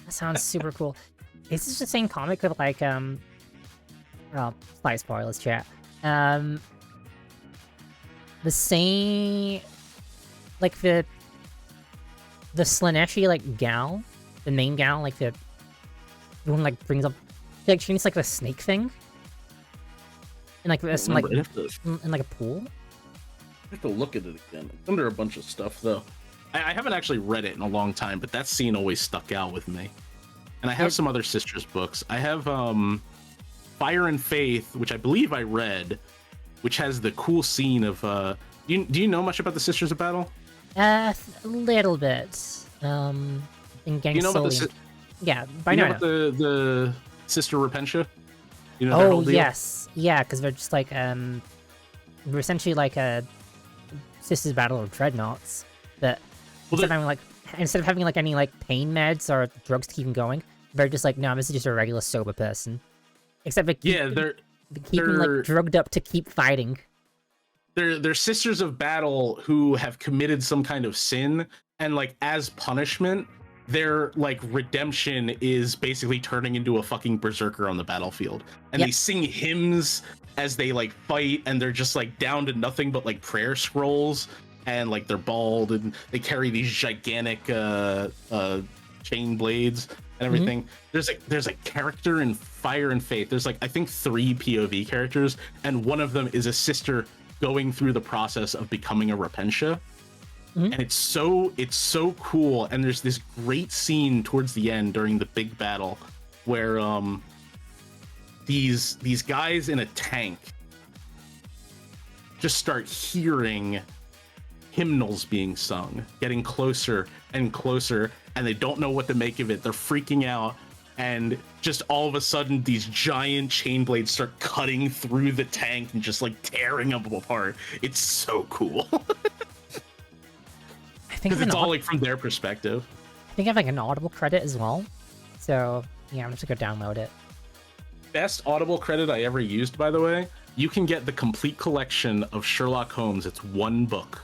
That sounds super cool. Is this the same comic with like well, slight spoilers, chat. The same, like the Slaneshi like gal, the main gal, like the one like brings up, like she needs like the snake thing, and like some like in like a pool. I have to look at it again. It's under a bunch of stuff though. I haven't actually read it in a long time, but that scene always stuck out with me. And I have some other Sisters books. I have Fire and Faith, which I believe I read, which has the cool scene of do you know much about the Sisters of Battle? A little bit. In Gang You know about yeah, by you know now. about the Sister Repentia? You know Oh yes, yeah, because they're just like we're essentially like a Sisters Battle of Dreadnoughts, but instead of having like any like pain meds or drugs to keep them going, they're just like, no, this is just a regular sober person. Except they keep, they're them like drugged up to keep fighting. They're Sisters of Battle who have committed some kind of sin, and like as punishment, their like redemption is basically turning into a fucking berserker on the battlefield. And they sing hymns as they like fight, and they're just like down to nothing but like prayer scrolls, and like they're bald, and they carry these gigantic chain blades and everything. There's a character in Fire and Faith. There's like I think 3 POV characters, and one of them is a sister going through the process of becoming a Repentia. And it's so cool. And there's this great scene towards the end during the big battle where these guys in a tank just start hearing hymnals being sung, getting closer and closer, and they don't know what to make of it. They're freaking out, and just all of a sudden these giant chain blades start cutting through the tank and just like tearing them apart. It's so cool. Because it's all like from their perspective. I think I have like an Audible credit as well, so yeah, I'm just gonna go download it. Best Audible credit I ever used, by the way. You can get the complete collection of Sherlock Holmes. It's 1 book,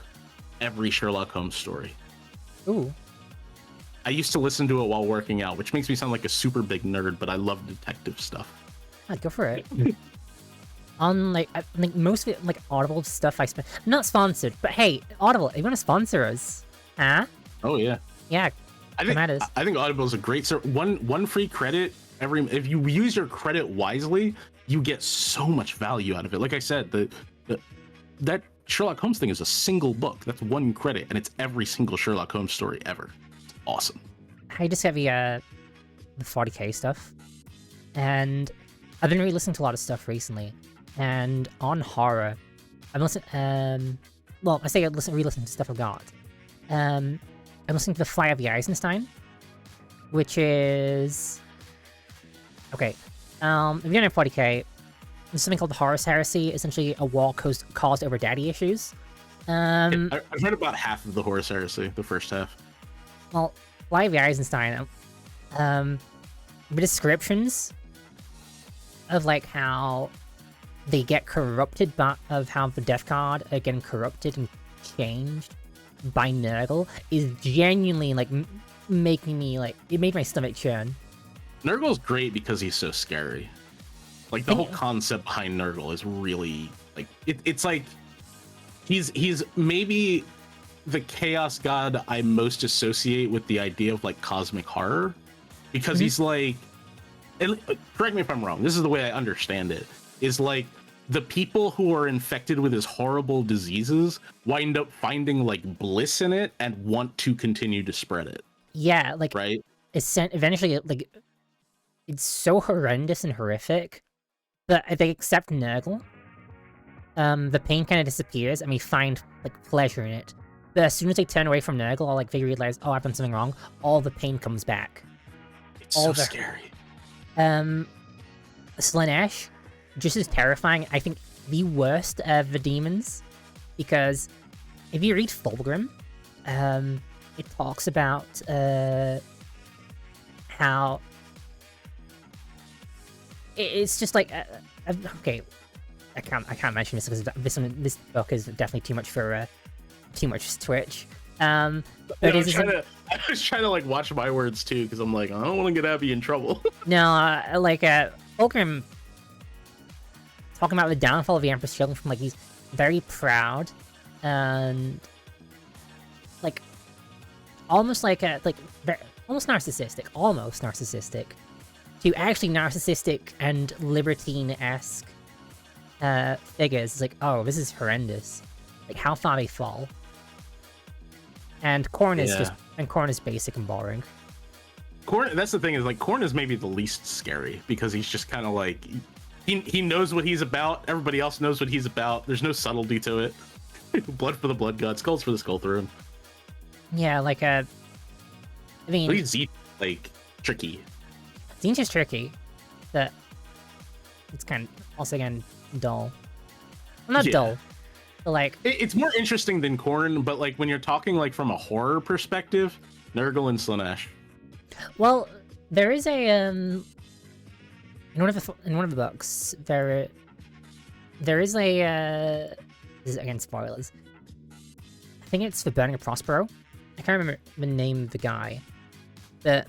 every Sherlock Holmes story. Ooh. I used to listen to it while working out, which makes me sound like a super big nerd, but I love detective stuff. Go for it. On like, I think most of it, like Audible stuff I spend, not sponsored, but hey, Audible, if you want to sponsor us, huh? Oh yeah. Yeah. I think Audible is a great one free credit if you use your credit wisely, you get so much value out of it. Like I said, that Sherlock Holmes thing is a single book. That's 1 credit, and it's every single Sherlock Holmes story ever. It's awesome. I just have the 40k stuff, and I've been re-listening to a lot of stuff recently. And on horror, I'm listening. Well, I say I re-listening to stuff I've got. I'm listening to The Fly of the Eisenstein, which is okay. If you don't know 40k, there's something called the Horus Heresy, essentially a war caused over daddy issues. I've read about half of the Horus Heresy, the first half. Well, Fly of the Eisenstein, the descriptions of like how they get corrupted, of how the Death Guard are getting corrupted and changed by Nurgle is genuinely like making me like, it made my stomach churn. Nurgle's great because he's so scary. Like the whole concept behind Nurgle is really like it's like he's maybe the chaos god I most associate with the idea of like cosmic horror, because he's like, and correct me if I'm wrong, this is the way I understand it, is like the people who are infected with his horrible diseases wind up finding like bliss in it and want to continue to spread it. Yeah, like right. Eventually, like it's so horrendous and horrific, but if they accept Nurgle, the pain kind of disappears and we find like pleasure in it. But as soon as they turn away from Nurgle, or like they realize, oh, I've done something wrong, all the pain comes back. It's so scary. Slanesh, just as terrifying, I think the worst of the demons, because if you read Fulgrim, it talks about how it's just like okay, I can't mention this because this book is definitely too much for Twitch, But I it is I was trying to like watch my words too, because I'm like, I don't want to get Abby in trouble. no, Fulgrim talking about the downfall of the Empress Children from like he's very proud and like almost like almost narcissistic to actually narcissistic and libertine-esque figures. It's like, oh, this is horrendous. Like how far they fall. And Korn is Korn is basic and boring. Korn, that's the thing, is like Korn is maybe the least scary because he's just kind of like he knows what he's about. Everybody else knows what he's about. There's no subtlety to it. Blood for the blood god, skulls for the skull throne. Yeah, like I mean, Zeke like tricky. Zinch is tricky, but it's kind of also again dull. Well, not dull, but like It's more interesting than Korn, but like when you're talking like from a horror perspective, Nurgle and Slaanesh. well, there is a in one of the books there is a this is again spoilers. I think it's the Burning of Prospero. I can't remember the name of the guy, but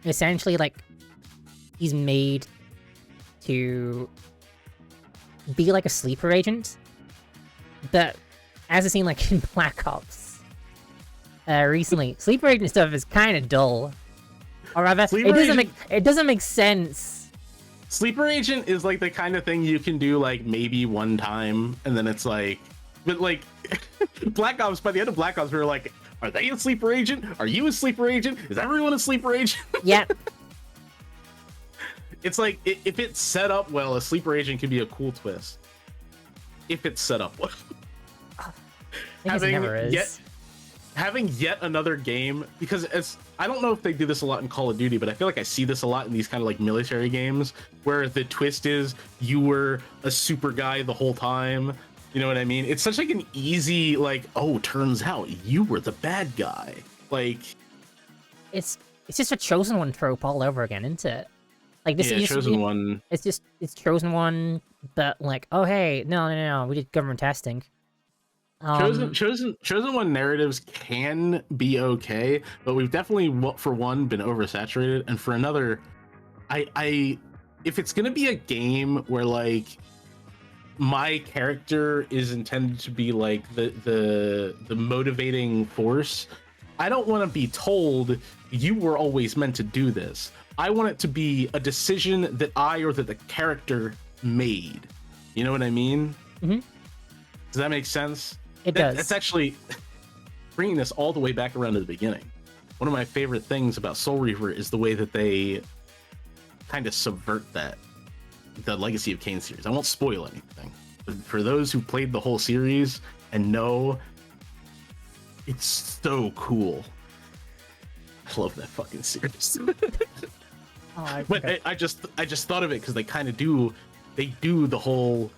essentially like he's made to be like a sleeper agent, but as I've seen like in Black Ops recently, sleeper agent stuff is kind of dull, or rather it doesn't make sense. Sleeper agent is like the kind of thing you can do like maybe one time, and then it's like, but like Black Ops, by the end of Black Ops, we were like, are they a sleeper agent? Are you a sleeper agent? Is everyone a sleeper agent? Yeah. It's like, if it's set up well, a sleeper agent can be a cool twist. If it's set up well. Having yet another game, because I don't know if they do this a lot in Call of Duty, but I feel like I see this a lot in these kind of like military games, where the twist is you were a super guy the whole time. You know what I mean? It's such like an easy, like, oh, turns out you were the bad guy. Like, it's just a Chosen One trope all over again, isn't it? Like this is Chosen One. It's Chosen One, but like, oh hey, no, we did government testing. Chosen One narratives can be okay, but we've definitely, for one, been oversaturated, and for another, I if it's gonna be a game where like my character is intended to be like the motivating force, I don't want to be told you were always meant to do this. I want it to be a decision that I or that the character made. You know what I mean? Mm-hmm. Does that make sense? It does. That's actually bringing this all the way back around to the beginning. One of my favorite things about Soul Reaver is the way that they kind of subvert the Legacy of Kain series. I won't spoil anything. But for those who played the whole series and know, it's so cool. I love that fucking series. But I just thought of it because they kind of do the whole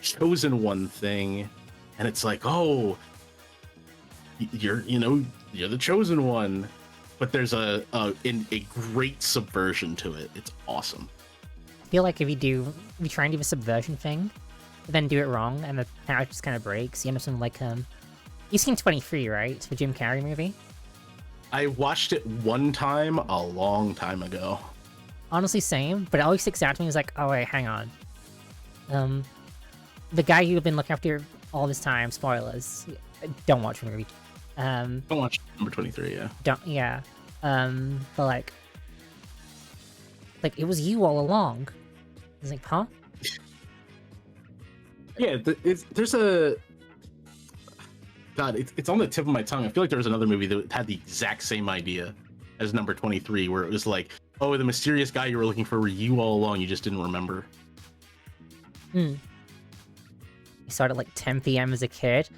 Chosen One thing, and it's like, oh, you're the Chosen One, but there's a great subversion to it. It's awesome. I feel like if you try and do the subversion thing, but then do it wrong, and the character just kind of breaks, you end up something like you've seen 23, right? The Jim Carrey movie. I watched it one time a long time ago. Honestly, same, but it always sticks out to me. Is like, oh wait, hang on. The guy you've been looking after all this time. Spoilers. Don't watch the movie. Don't watch number 23. Yeah. But like it was you all along. It's like, huh? Yeah. There's a. God, it's on the tip of my tongue. I feel like there was another movie that had the exact same idea as number 23, where it was like, oh, the mysterious guy you were looking for were you all along, you just didn't remember. You started at like 10 p.m. as a kid.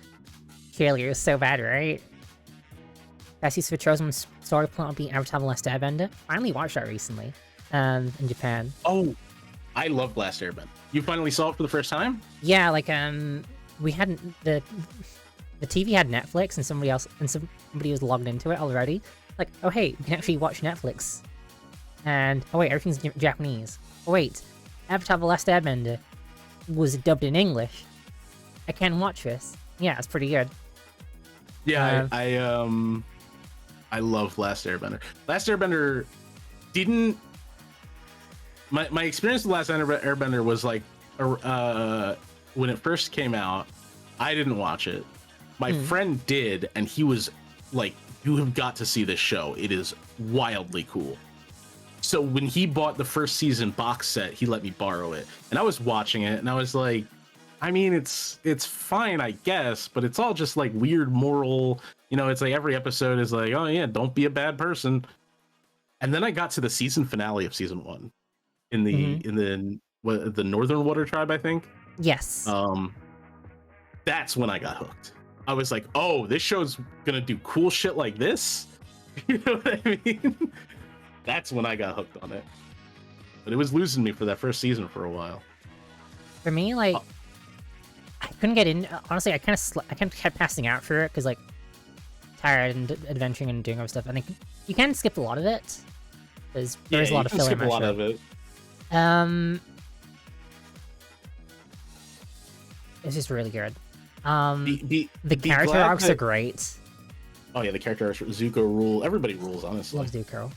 Clearly, it was so bad, right? Best use for Chosen One's story plot would be Avatar: The Last Airbender. Finally watched that recently, in Japan. Oh, I love Last Airbender. You finally saw it for the first time? Yeah, like we hadn't the TV had Netflix, and somebody was logged into it already. Like, oh hey, you can actually watch Netflix. And oh wait, everything's Japanese. Oh wait, Avatar: The Last Airbender was dubbed in English. I can watch this. Yeah, it's pretty good. Yeah, I love Last Airbender. Last Airbender didn't. My experience with Last Airbender was like, when it first came out, I didn't watch it. My friend did, and he was like, "You have got to see this show. It is wildly cool." So when he bought the first season box set, he let me borrow it, and I was watching it, and I was like, I mean, it's fine, I guess, but it's all just like weird moral. You know, it's like every episode is like, oh yeah, don't be a bad person. And then I got to the season finale of season 1 in the Northern Water Tribe, I think. Yes. That's when I got hooked. I was like, oh, this show's gonna do cool shit like this. You know what I mean? That's when I got hooked on it. But it was losing me for that first season for a while. For me, like, I couldn't get in. Honestly, I kind of kept passing out for it because, like, tired and adventuring and doing other stuff. I think you can skip a lot of it. There's a lot of filler in that show. Of it. It's just really good. The character arcs are great. Oh yeah, the character arcs. Zuko rule. Everybody rules, honestly. Love Zuko.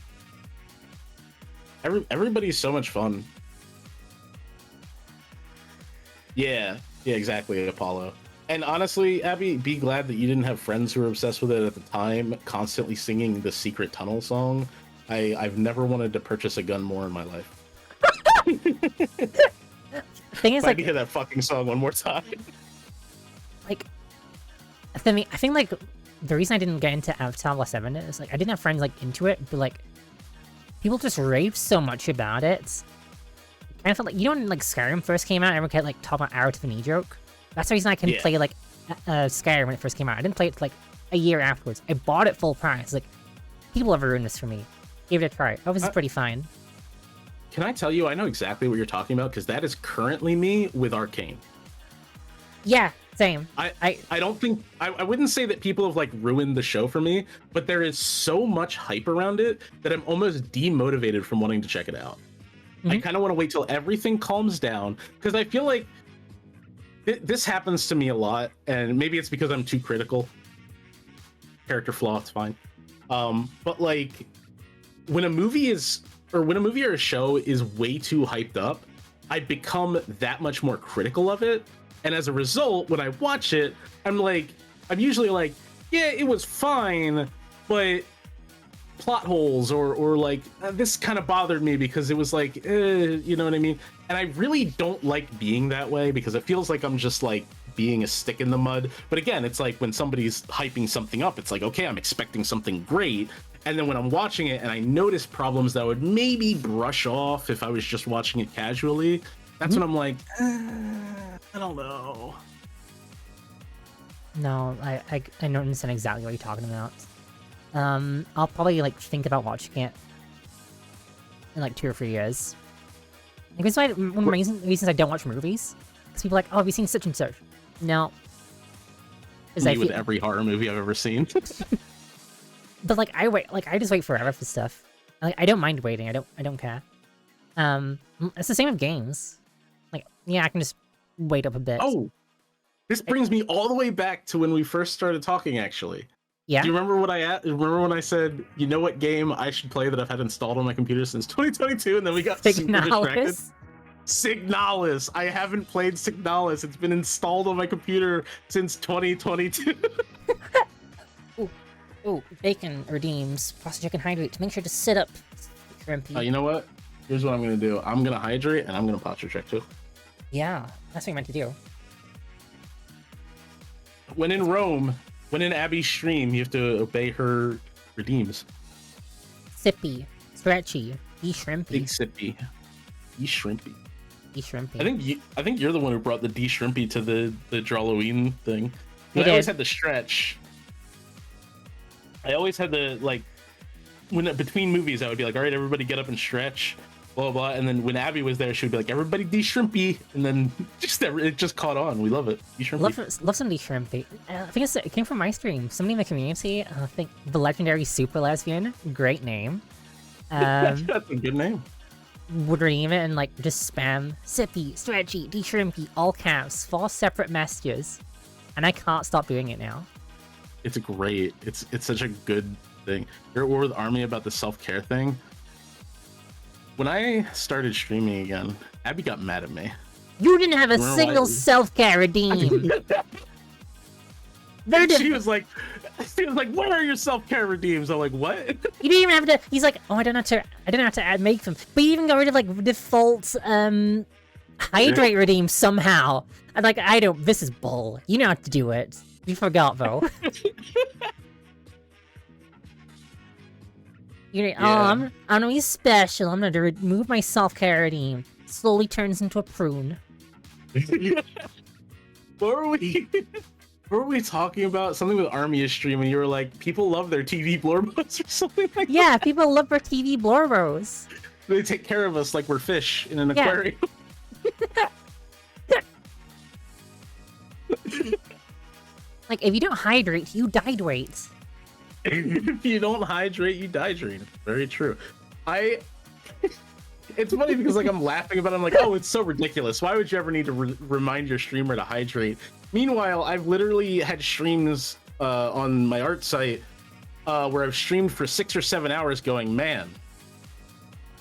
Everybody's so much fun. Yeah, exactly, Apollo. And honestly, Abby, be glad that you didn't have friends who were obsessed with it at the time, constantly singing the Secret Tunnel song. I've never wanted to purchase a gun more in my life. The thing is, like, I hear that fucking song one more time. Like, I think like the reason I didn't get into Avatar Last Airbender is like I didn't have friends like into it, but like people just raved so much about it. And I felt like, you know, when like Skyrim first came out, everyone kept like talking about arrow to the knee joke. That's the reason I couldn't play like Skyrim when it first came out. I didn't play it like a year afterwards. I bought it full price. Like, people have ruined this for me. Gave it a try. Oh, this is pretty fine. Can I tell you, I know exactly what you're talking about, because that is currently me with Arcane. Yeah, same. I don't think I wouldn't say that people have like ruined the show for me, but there is so much hype around it that I'm almost demotivated from wanting to check it out. I kind of want to wait till everything calms down, because I feel like this happens to me a lot, and maybe it's because I'm too critical. Character flaw, it's fine. But like when a movie or a show is way too hyped up, I become that much more critical of it. And as a result, when I watch it, I'm usually like, yeah, it was fine, but plot holes or like this kind of bothered me because it was like, you know what I mean? And I really don't like being that way, because it feels like I'm just like being a stick in the mud. But again, it's like when somebody's hyping something up, it's like, okay, I'm expecting something great. And then when I'm watching it and I notice problems that would maybe brush off if I was just watching it casually, that's when I'm like, I don't know. No, I don't understand exactly what you're talking about. I'll probably like think about watching it in like 2 or 3 years. Like, that's why one of the reasons I don't watch movies, because people are like, oh, have you seen such and such? No. Me with every horror movie I've ever seen. But like I just wait forever for stuff. Like, I don't mind waiting. I don't care. It's the same with games. Like, yeah, I can just wait up a bit. Oh, this brings me all the way back to when we first started talking, actually. Yeah. Do you remember remember when I said, you know what game I should play that I've had installed on my computer since 2022, and then we got super distracted? Signalis. I haven't played Signalis. It's been installed on my computer since 2022. Ooh, bacon redeems. Process chicken hydrate. Make sure to sit up. Shrimpy. You know what? Here's what I'm gonna do. I'm gonna hydrate and I'm gonna posture check too. Yeah, that's what you meant to do. When in Rome, when in Abby's stream, you have to obey her redeems. Sippy, stretchy, shrimpy. Big sippy, shrimpy. Shrimpy. I think you're the one who brought the shrimpy to the Drawloween thing. I always had the stretch. I always had the like between movies, I would be like, all right, everybody get up and stretch, blah blah. And then when Abby was there, she would be like, everybody shrimpy, and then it just caught on. We love it. Love some shrimpy. I think it came from my stream. Somebody in the community, I think the legendary Super Lesbian, great name. That's a good name. Would redeem it and like just spam sippy, stretchy, shrimpy, all caps, 4 separate messages, and I can't stop doing it now. It's great. It's such a good thing. You're at war with Army about the self-care thing. When I started streaming again, Abby got mad at me. You didn't have a Remember single why- self-care redeem. She was like, "Where are your self-care redeems?" I'm like, "What?" You didn't even have to. He's like, oh, I don't have to make them. But you even got rid of like default hydrate redeem somehow. I'm like, I don't. This is bull. You know how to do it. You forgot though. You're like, oh, I'm gonna be special. I'm gonna remove my self-care redeem. Slowly turns into a prune. What were we talking about? Something with Army stream, and you were like, people love their TV blorbos or something like that. Yeah, people love our TV blorbos. They take care of us like we're fish in an Yeah. aquarium. Like, if you don't hydrate, you dihydrate. If you don't hydrate, you dehydrate. Very true. It's funny because like I'm laughing about it. I'm like, oh, it's so ridiculous. Why would you ever need to remind your streamer to hydrate? Meanwhile, I've literally had streams on my art site where I've streamed for 6 or 7 hours going, man,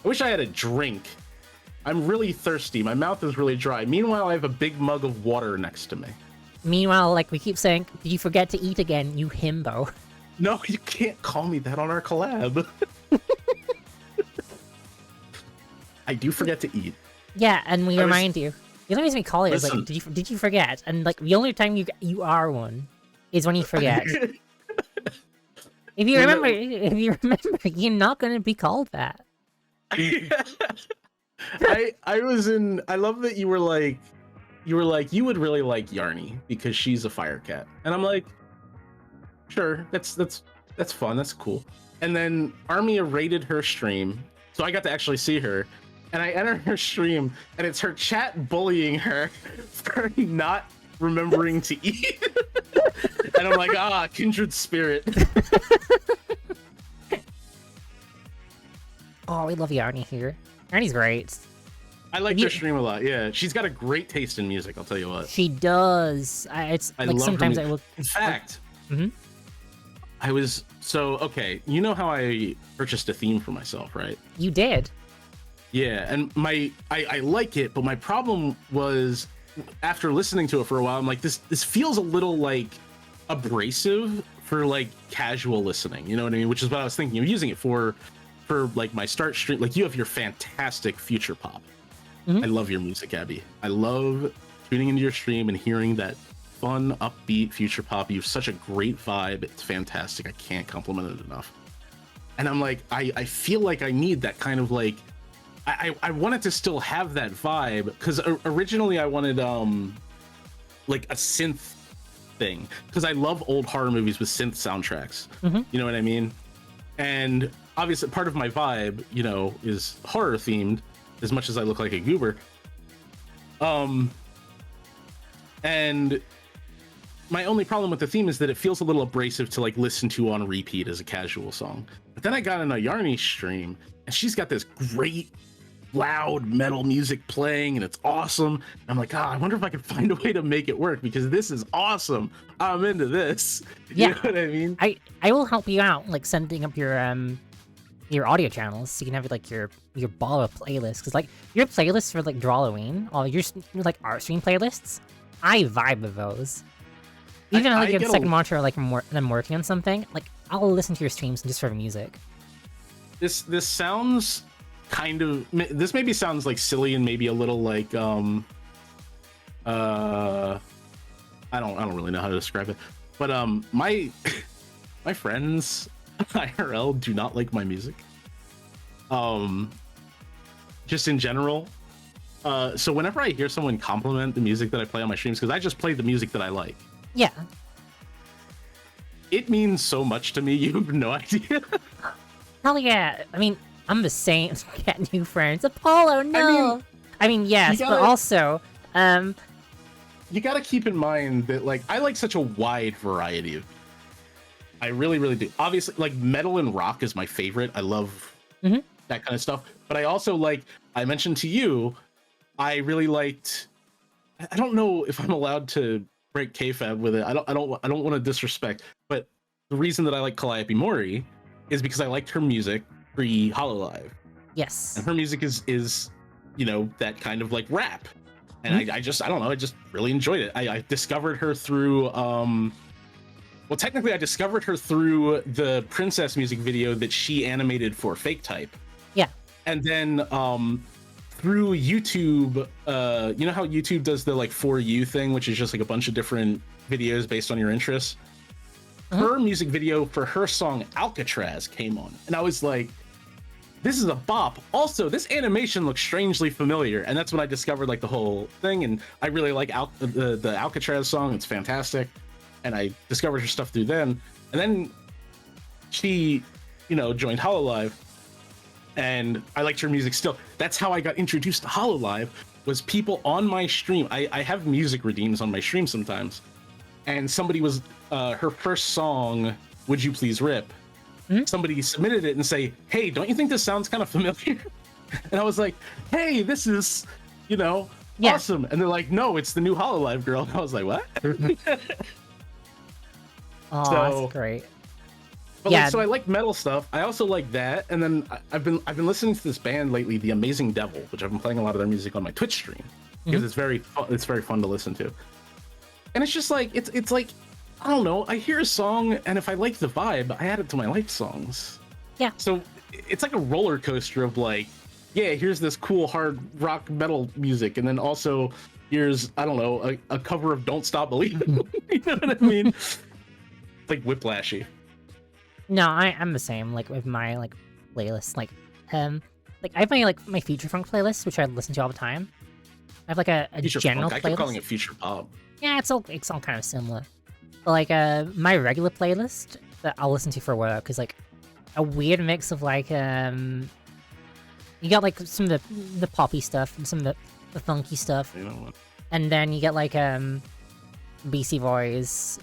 I wish I had a drink. I'm really thirsty. My mouth is really dry. Meanwhile, I have a big mug of water next to me. Meanwhile, like we keep saying, did you forget to eat again, you himbo? No, you can't call me that on our collab. I do forget to eat. Yeah, and we remind you. The only reason we call it is like, Listen. did you forget? And like the only time you are one is when you forget. If you remember, you're not gonna be called that. I love that you were like you would really like Yarny because she's a fire cat. And I'm like, sure, that's fun, that's cool. And then Armia rated her stream, so I got to actually see her. And I enter her stream, and it's her chat bullying her for not remembering to eat. And I'm like, kindred spirit. Oh, we love Yarny here. Yarny's great. I like her stream a lot. Yeah, she's got a great taste in music. I'll tell you what. She does. It's I like love her sometimes music. I will. In fact, Mhm. I was okay. You know how I purchased a theme for myself, right? You did. Yeah, and I like it, but my problem was after listening to it for a while, I'm like, this feels a little like abrasive for like casual listening. You know what I mean? Which is what I was thinking of using it for like my start stream. Like you have your fantastic future pop. Mhm. I love your music, Abby. I love tuning into your stream and hearing that fun, upbeat future pop. You have such a great vibe. It's fantastic. I can't compliment it enough. And I'm like, I feel like I need that kind of like, I wanted to still have that vibe because originally I wanted like a synth thing because I love old horror movies with synth soundtracks. Mhm. You know what I mean? And obviously part of my vibe, you know, is horror themed as much as I look like a goober. And my only problem with the theme is that it feels a little abrasive to like listen to on repeat as a casual song. But then I got in a Yarny stream and she's got this great loud metal music playing and it's awesome. And I'm like, I wonder if I can find a way to make it work because this is awesome. I'm into this. Yeah. You know what I mean? I will help you out, like setting up your audio channels so you can have like your ball of playlists. Because like your playlists for like Drawloween, or your like art stream playlists, I vibe with those. Even like your second monitor, like I'm working on something, like I'll listen to your streams just for music. This sounds kind of, this maybe sounds like silly and maybe a little like I don't really know how to describe it, but my friends IRL do not like my music, just in general. So whenever I hear someone compliment the music that I play on my streams, because I just play the music that I like, Yeah. it means so much to me. You have no idea. Hell yeah. I mean, I'm the same. Get new friends. Apollo, no. I mean yes, but also, you got to keep in mind that like I like such a wide variety of. I really, really do. Obviously, like metal and rock is my favorite. I love that kind of stuff. But I also like. I mentioned to you, I really liked. I don't know if I'm allowed to break kayfabe with it. I don't want to disrespect, but the reason that I like Calliope Mori is because I liked her music pre Hololive. Yes. And her music is that kind of like rap. And I don't know, I just really enjoyed it. I discovered her through well, technically I discovered her through the Princess music video that she animated for Fake Type. Yeah. And then through YouTube, you know how YouTube does the like For You thing, which is just like a bunch of different videos based on your interests? Her music video for her song Alcatraz came on, and I was like, this is a bop. Also, this animation looks strangely familiar, and that's when I discovered like the whole thing, and I really like the Alcatraz song. It's fantastic, and I discovered her stuff through then. And then she, joined Hololive, and I liked her music still. That's how I got introduced to Hololive, was people on my stream. I have music redeems on my stream sometimes, and somebody was her first song, Would You Please Rip? Somebody submitted it and say, hey, don't you think this sounds kind of familiar? And I was like, hey, this is, awesome. And they're like, no, it's the new Hololive girl. And I was like, what? Oh, So- that's great. But Yeah. so I like metal stuff. I also like that. And then I've been listening to this band lately, The Amazing Devil, which I've been playing a lot of their music on my Twitch stream because it's very fun to listen to. And it's just like it's like, I don't know, I hear a song and if I like the vibe, I add it to my like songs. Yeah. So it's like a roller coaster of like, yeah, here's this cool hard rock metal music, and then also here's, I don't know, a cover of Don't Stop Believing. You know what I mean? It's like whiplashy. No, I'm the same. Like with my like playlist, like I have my future funk playlist, which I listen to all the time. I have like a Future general funk. I keep playlist. calling it future pop. Yeah, it's all kind of similar. But like my regular playlist that I'll listen to for work is like a weird mix of like you got like some of the poppy stuff and some of the funky stuff, You know what? and then you get like Beastie Boys,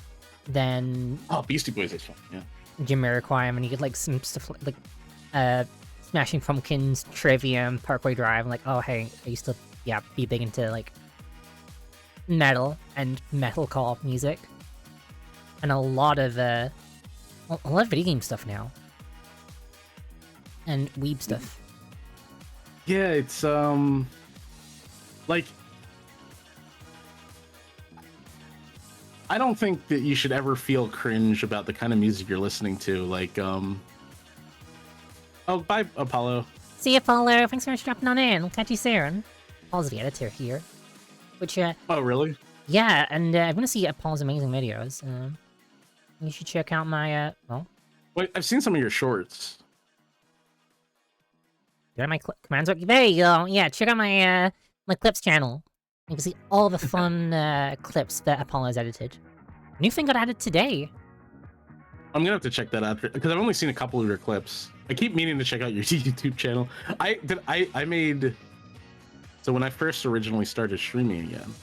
then Oh, Beastie Boys is fun. Yeah. Jamiroquai, and you get like some stuff like Smashing Pumpkins, Trivium, Parkway Drive. I'm like, oh hey, I used to be big into like metal and metalcore music, and a lot of video game stuff now, and weeb stuff. Yeah, it's like, I don't think that you should ever feel cringe about the kind of music you're listening to. Like, oh, bye, Apollo. See you, Apollo. Thanks for dropping on in. We'll catch you soon. Paul's the editor here, which Oh, really? yeah, and if you want to see Paul's amazing videos, you should check out my Wait, I've seen some of your shorts. Go to my commands. There you go. Yeah, check out my my clips channel. You can see all the fun clips that Apollo's edited. New thing got added today. I'm gonna have to check that out because I've only seen a couple of your clips. I keep meaning to check out your YouTube channel. I made, so when I first originally started streaming again,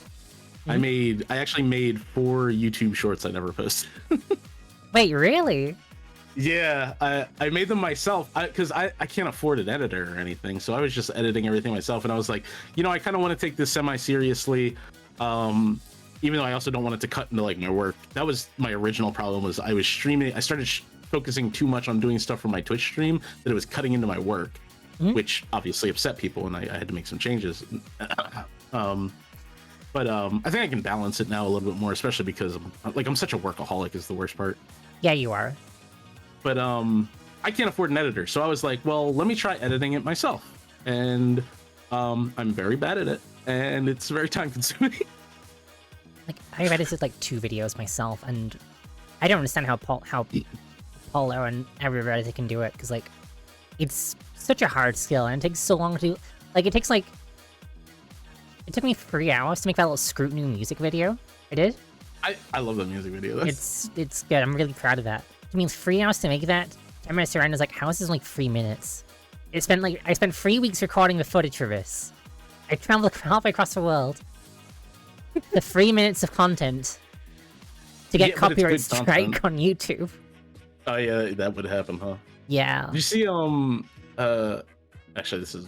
I actually made 4 YouTube shorts I never posted. Wait, really? Yeah, I made them myself because I can't afford an editor or anything, so I was just editing everything myself. And I was like, I kind of want to take this semi-seriously, even though I also don't want it to cut into like my work. That was my original problem. Was I was streaming, I started focusing too much on doing stuff for my Twitch stream that it was cutting into my work, which obviously upset people, and I had to make some changes. But I think I can balance it now a little bit more, especially because I'm such a workaholic is the worst part. Yeah, you are. But I can't afford an editor, so I was like, well, let me try editing it myself. And I'm very bad at it, and it's very time consuming. Like, I edited like 2 videos myself, and I don't understand how Paulo and every editor can do it, because like, it's such a hard skill, and it takes so long to do. Like, it took me 3 hours to make that little Scrutiny music video. I did. I love that music video. It's good. I'm really proud of that. It means 3 hours to make that. 10 minutes around is like, how is this only 3 minutes? I spent 3 weeks recording the footage for this. I traveled halfway across the world. The 3 minutes of content to get copyright strike on YouTube. Oh yeah, that would happen, huh? Yeah. Did you see actually this is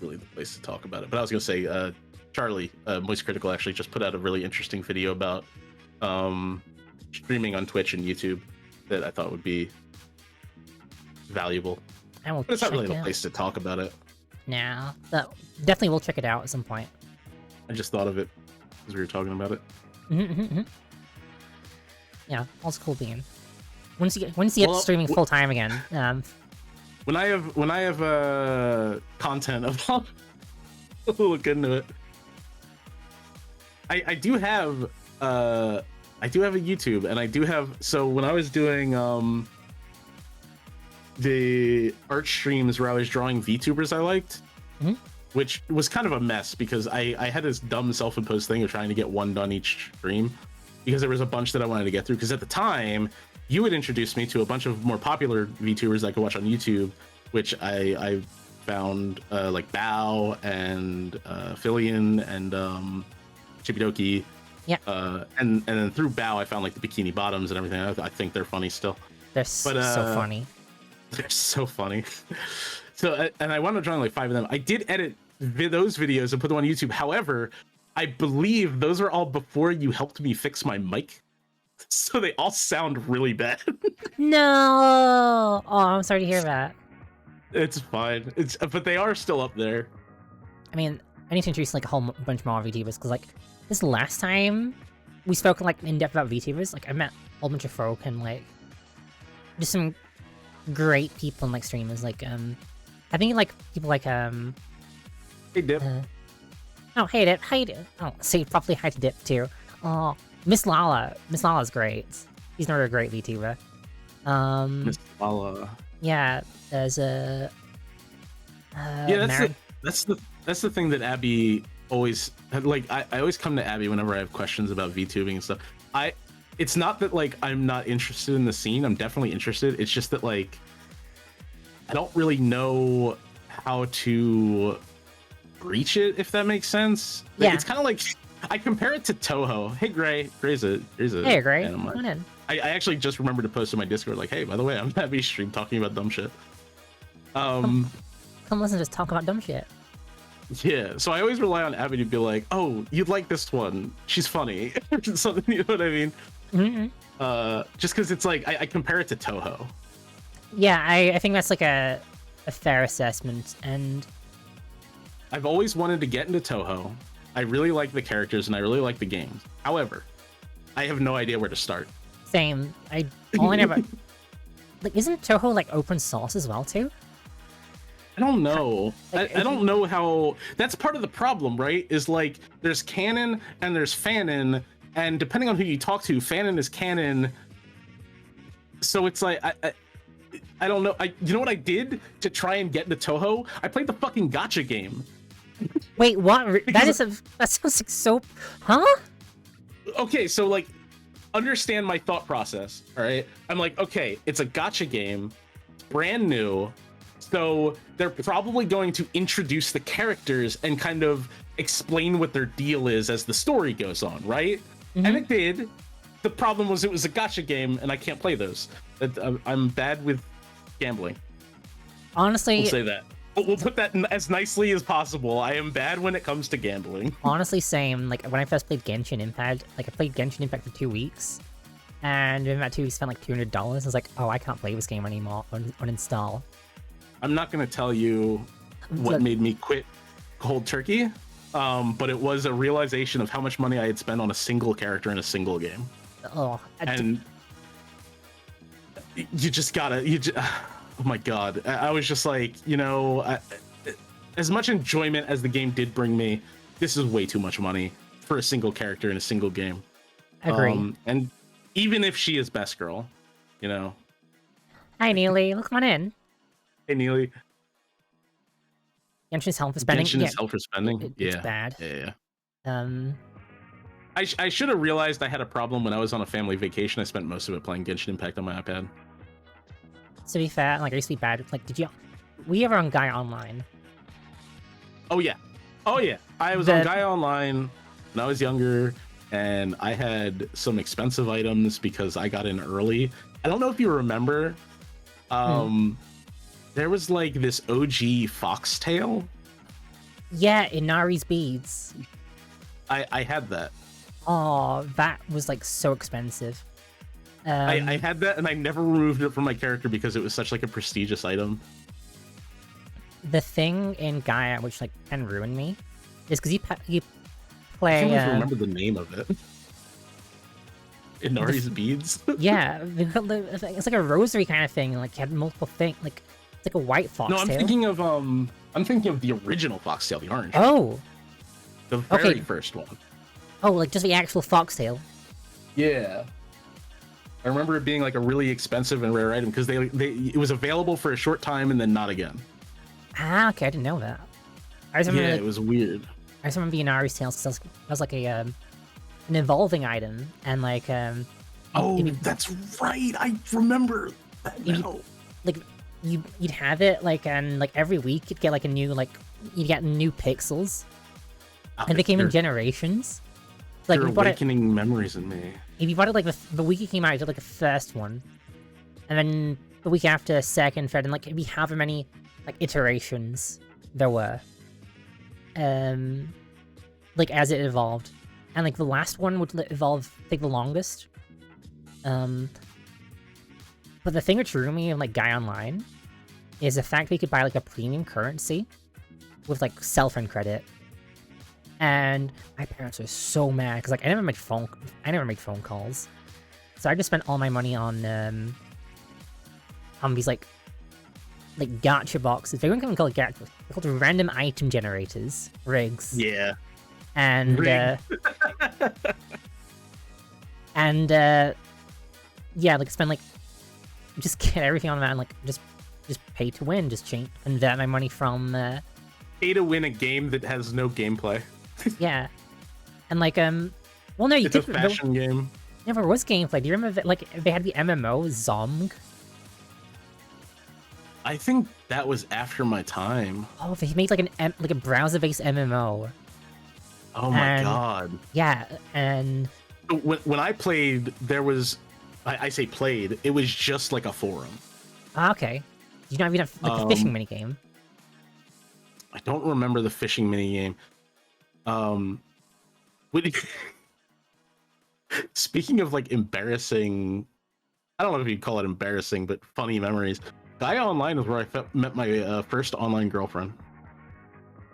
really the place to talk about it, but I was gonna say Charlie, Moist Critical, actually just put out a really interesting video about streaming on Twitch and YouTube. that I thought would be valuable. I will But it's not check really it the out. place to talk about it. Nah, but definitely we'll check it out at some point. I just thought of it as we were talking about it. Mm-hmm. Yeah, also cool being. Once you get Well, streaming full time again, When I have content about, we'll look into it. I do have a YouTube, and I do have, so when I was doing the art streams where I was drawing VTubers I liked, Mhm. which was kind of a mess because I had this dumb self-imposed thing of trying to get one done each stream because there was a bunch that I wanted to get through, because at the time you had introduced me to a bunch of more popular VTubers I could watch on YouTube, which I found like Bao and Filian and Chibidoki. Yeah. And then through Bao I found like the Bikini Bottoms and everything. I think they're funny still. they're so funny. They're so funny. So, and I wound up drawing like 5 of them. I did edit those videos and put them on YouTube. However, I believe those are all before you helped me fix my mic. So they all sound really bad. No! Oh, I'm sorry to hear that. It's fine. But they are still up there. I mean, I need to introduce like a whole bunch more VTubers, because like this last time we spoke like in depth about VTubers, like I met a whole bunch of folk and like just some great people and like streamers. Like I think like people like Hey, Dip. oh hey Dip, how you doing? Oh, say properly hi to Dip too. Oh, Miss Lala's great. He's another great VTuber. Miss Lala. Yeah, there's a Yeah, that's the thing that Abby always like. I always come to Abby whenever I have questions about VTubing and stuff. It's not that like I'm not interested in the scene. I'm definitely interested. It's just that like I don't really know how to reach it, if that makes sense. Like, Yeah. it's kind of like I compare it to Toho. Hey Gray, Gray's a hey Gray, anime. come on in. I actually just remembered to post in my Discord like, hey, by the way, I'm Abby stream talking about dumb shit. Come listen to us talk about dumb shit. Yeah, so I always rely on Abby to be like, oh, you'd like this one. She's funny. Something, you know what I mean? Mm-hmm. Just because it's like, I compare it to Toho. Yeah, I think that's like a fair assessment, and I've always wanted to get into Toho. I really like the characters and I really like the games. However, I have no idea where to start. same. All I know about like isn't Toho like open source as well too? I don't know. Like, I don't know how. That's part of the problem, right? Is like there's canon and there's fanon, and depending on who you talk to, fanon is canon. So it's like I don't know. You know what I did to try and get into Toho? I played the fucking gacha game. Wait, what? That sounds like so. Huh? Okay, so like understand my thought process. All right, I'm like, okay, it's a gacha game, brand new. So they're probably going to introduce the characters and kind of explain what their deal is as the story goes on, right? Mm-hmm. And it did. The problem was it was a gacha game and I can't play those. I'm bad with gambling. Honestly, We'll say that. We'll put that as nicely as possible. I am bad when it comes to gambling. honestly, same. Like when I first played Genshin Impact, like I played Genshin Impact for 2 weeks, and in that 2 weeks, spent like $200. I was like, oh, I can't play this game anymore. Uninstall. I'm not going to tell you what Look. made me quit cold turkey, but it was a realization of how much money I had spent on a single character in a single game. Oh, And you just gotta, oh my god. I was just like, you know, as much enjoyment as the game did bring me, this is way too much money for a single character in a single game. agree. And even if she is best girl, you know. Hi, Neely. Look on in. Hey, Neely. Genshin's hell for spending. Genshin is hell for spending. It's Yeah. bad. Yeah. I should have realized I had a problem when I was on a family vacation. I spent most of it playing Genshin Impact on my iPad. To be fair, like I used to be bad. Like, were you ever on Gaia Online? Oh yeah. I was on Gaia Online when I was younger, and I had some expensive items because I got in early. I don't know if you remember. There was like this OG foxtail. Yeah, Inari's beads. I had that. Oh, that was like so expensive. I had that, and I never removed it from my character because it was such like a prestigious item. The thing in Gaia which like can ruin me is because you I play. can't even remember the name of it. Inari's beads. Yeah, it's like a rosary kind of thing. Like you had multiple things. Like it's like a white foxtail. No, I'm thinking of the original foxtail, the orange. Oh, the very okay. first one. Oh, like just the actual foxtail. Yeah. I remember it being like a really expensive and rare item because it was available for a short time and then not again. Ah, okay, I didn't know that. I just remember, Yeah, like, it was weird. I just remember the Inari's tails because that was like a an evolving item, and like Oh, that's right. I remember that now. Like you'd have it like, and like every week you'd get like a new you'd get new pixels, and they came in generations. Like you're you bought awakening memories in me. If you bought it like the week it came out, you did like the first one, and then the week after, second, third, and like it'd be however many like iterations there were, like as it evolved, and like the last one would evolve take the longest. But the thing which drew me in like Gaia Online is the fact that you could buy like a premium currency with like cell phone credit. And my parents were so mad because like I never made phone calls, so I just spent all my money on these like gacha boxes. They weren't even called gacha; they're called random item generators, rigs. Yeah. And yeah, like spend like just get everything on that and like just pay to win, just convert my money from pay to win a game that has no gameplay. Yeah, and like well, no, it's a fashion game. Never was gameplay. Do you remember that, like they had the MMO Zomg? I think that was after my time. Oh, they made like a browser-based MMO. Oh my god. Yeah, and when I played, there was, I say played, it was just like a forum. Okay. Do you not even have like the fishing minigame? I don't remember the fishing minigame. Speaking of like embarrassing, I don't know if you'd call it embarrassing, but funny memories. Gaia Online is where I met my first online girlfriend.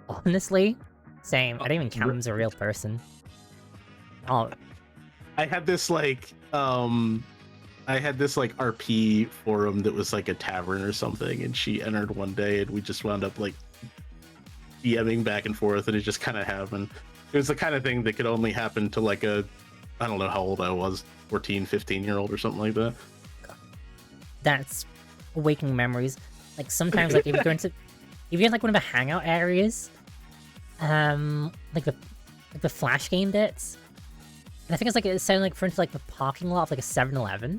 Honestly, same. I didn't even count him as a real person. Oh, I had this like RP forum that was like a tavern or something, and she entered one day, and we just wound up like DMing back and forth, and it just kind of happened. It was the kind of thing that could only happen to like I don't know how old I was, 14, 15-year-old or something like that. That's awakening memories. Like sometimes, like if you're in like one of the hangout areas, like the flash game bits, and I think it's sounding like for instance like the parking lot of like a 7-Eleven.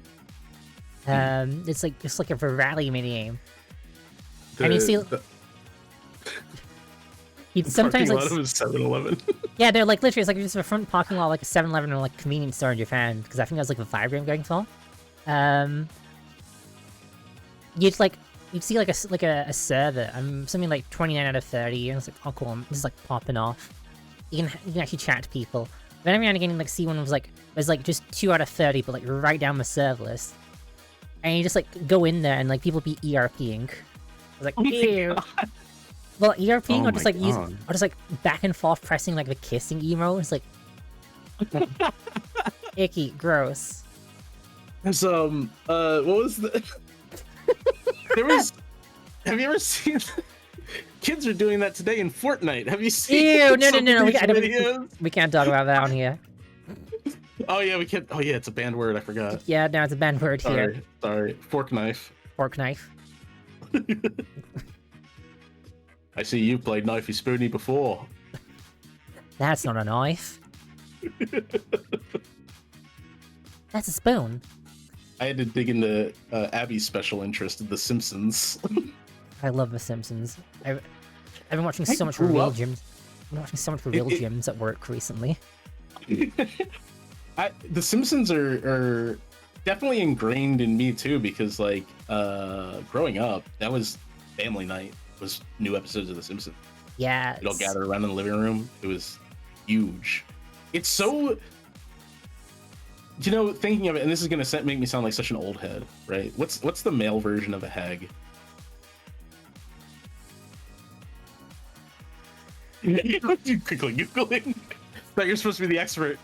It's like just like a rally mini game, and you see. You'd sometimes like 7-Eleven. Yeah, they're like literally it's like just a front parking lot like a 7-Eleven or like convenience store in Japan, because I think that's like the vibe I'm going for. You'd see like a server. I'm something like 29 out of 30, and it's like, oh cool, I'm just like popping off. You can actually chat to people. Then every now and again, you like see one was like just 2 out of 30, but like right down the server list, and you just like go in there and like people be ERPing. I was like, ew. Well, ERPing or just like back and forth pressing like the kissing emo. It's like icky, gross. There's what was the there was have you ever seen kids are doing that today in Fortnite? Have you seen Ew, no. We can't talk about that on here. Oh yeah, we can't. Oh yeah, it's a banned word, I forgot. Yeah, no, it's a banned word here. Sorry. Fork knife. Fork knife. I see you played Knifey Spoony before. That's not a knife. That's a spoon. I had to dig into Abby's special interest, The Simpsons. I love The Simpsons. I've been watching so much real gyms. I'm watching so much real gyms at work recently. The Simpsons are definitely ingrained in me too, because like growing up, that was family night. Was new episodes of The Simpsons. Yeah. You'd all gather around in the living room. It was huge. It's so You know, thinking of it, and this is gonna make me sound like such an old head, right? What's the male version of a hag? You quickly googling. That you're supposed to be the expert.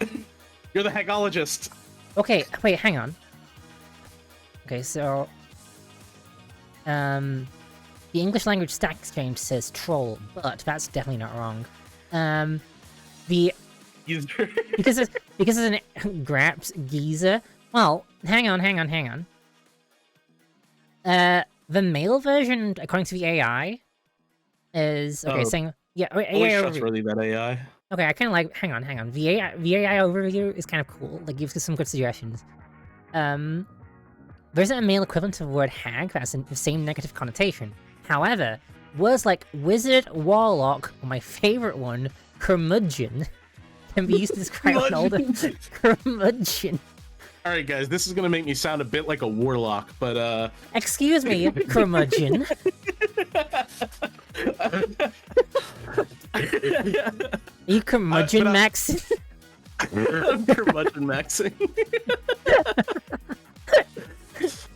You're the hagologist. Okay, wait, hang on. Okay, so the English language stack exchange says troll, but that's definitely not wrong. The because it's an Graps geezer. Well, hang on. The male version, according to the AI, is okay. Saying yeah, AI trustworthy, that AI. Okay, I kind of like. Hang on. The AI overview is kind of cool. Like, gives us some good suggestions. There isn't a male equivalent to the word hag that has the same negative connotation. However, words like wizard, warlock, or my favorite one, curmudgeon, can be used to describe an older curmudgeon. All right, guys, this is gonna make me sound a bit like a warlock, but Excuse me, curmudgeon. Are you curmudgeon maxing? I'm curmudgeon maxing.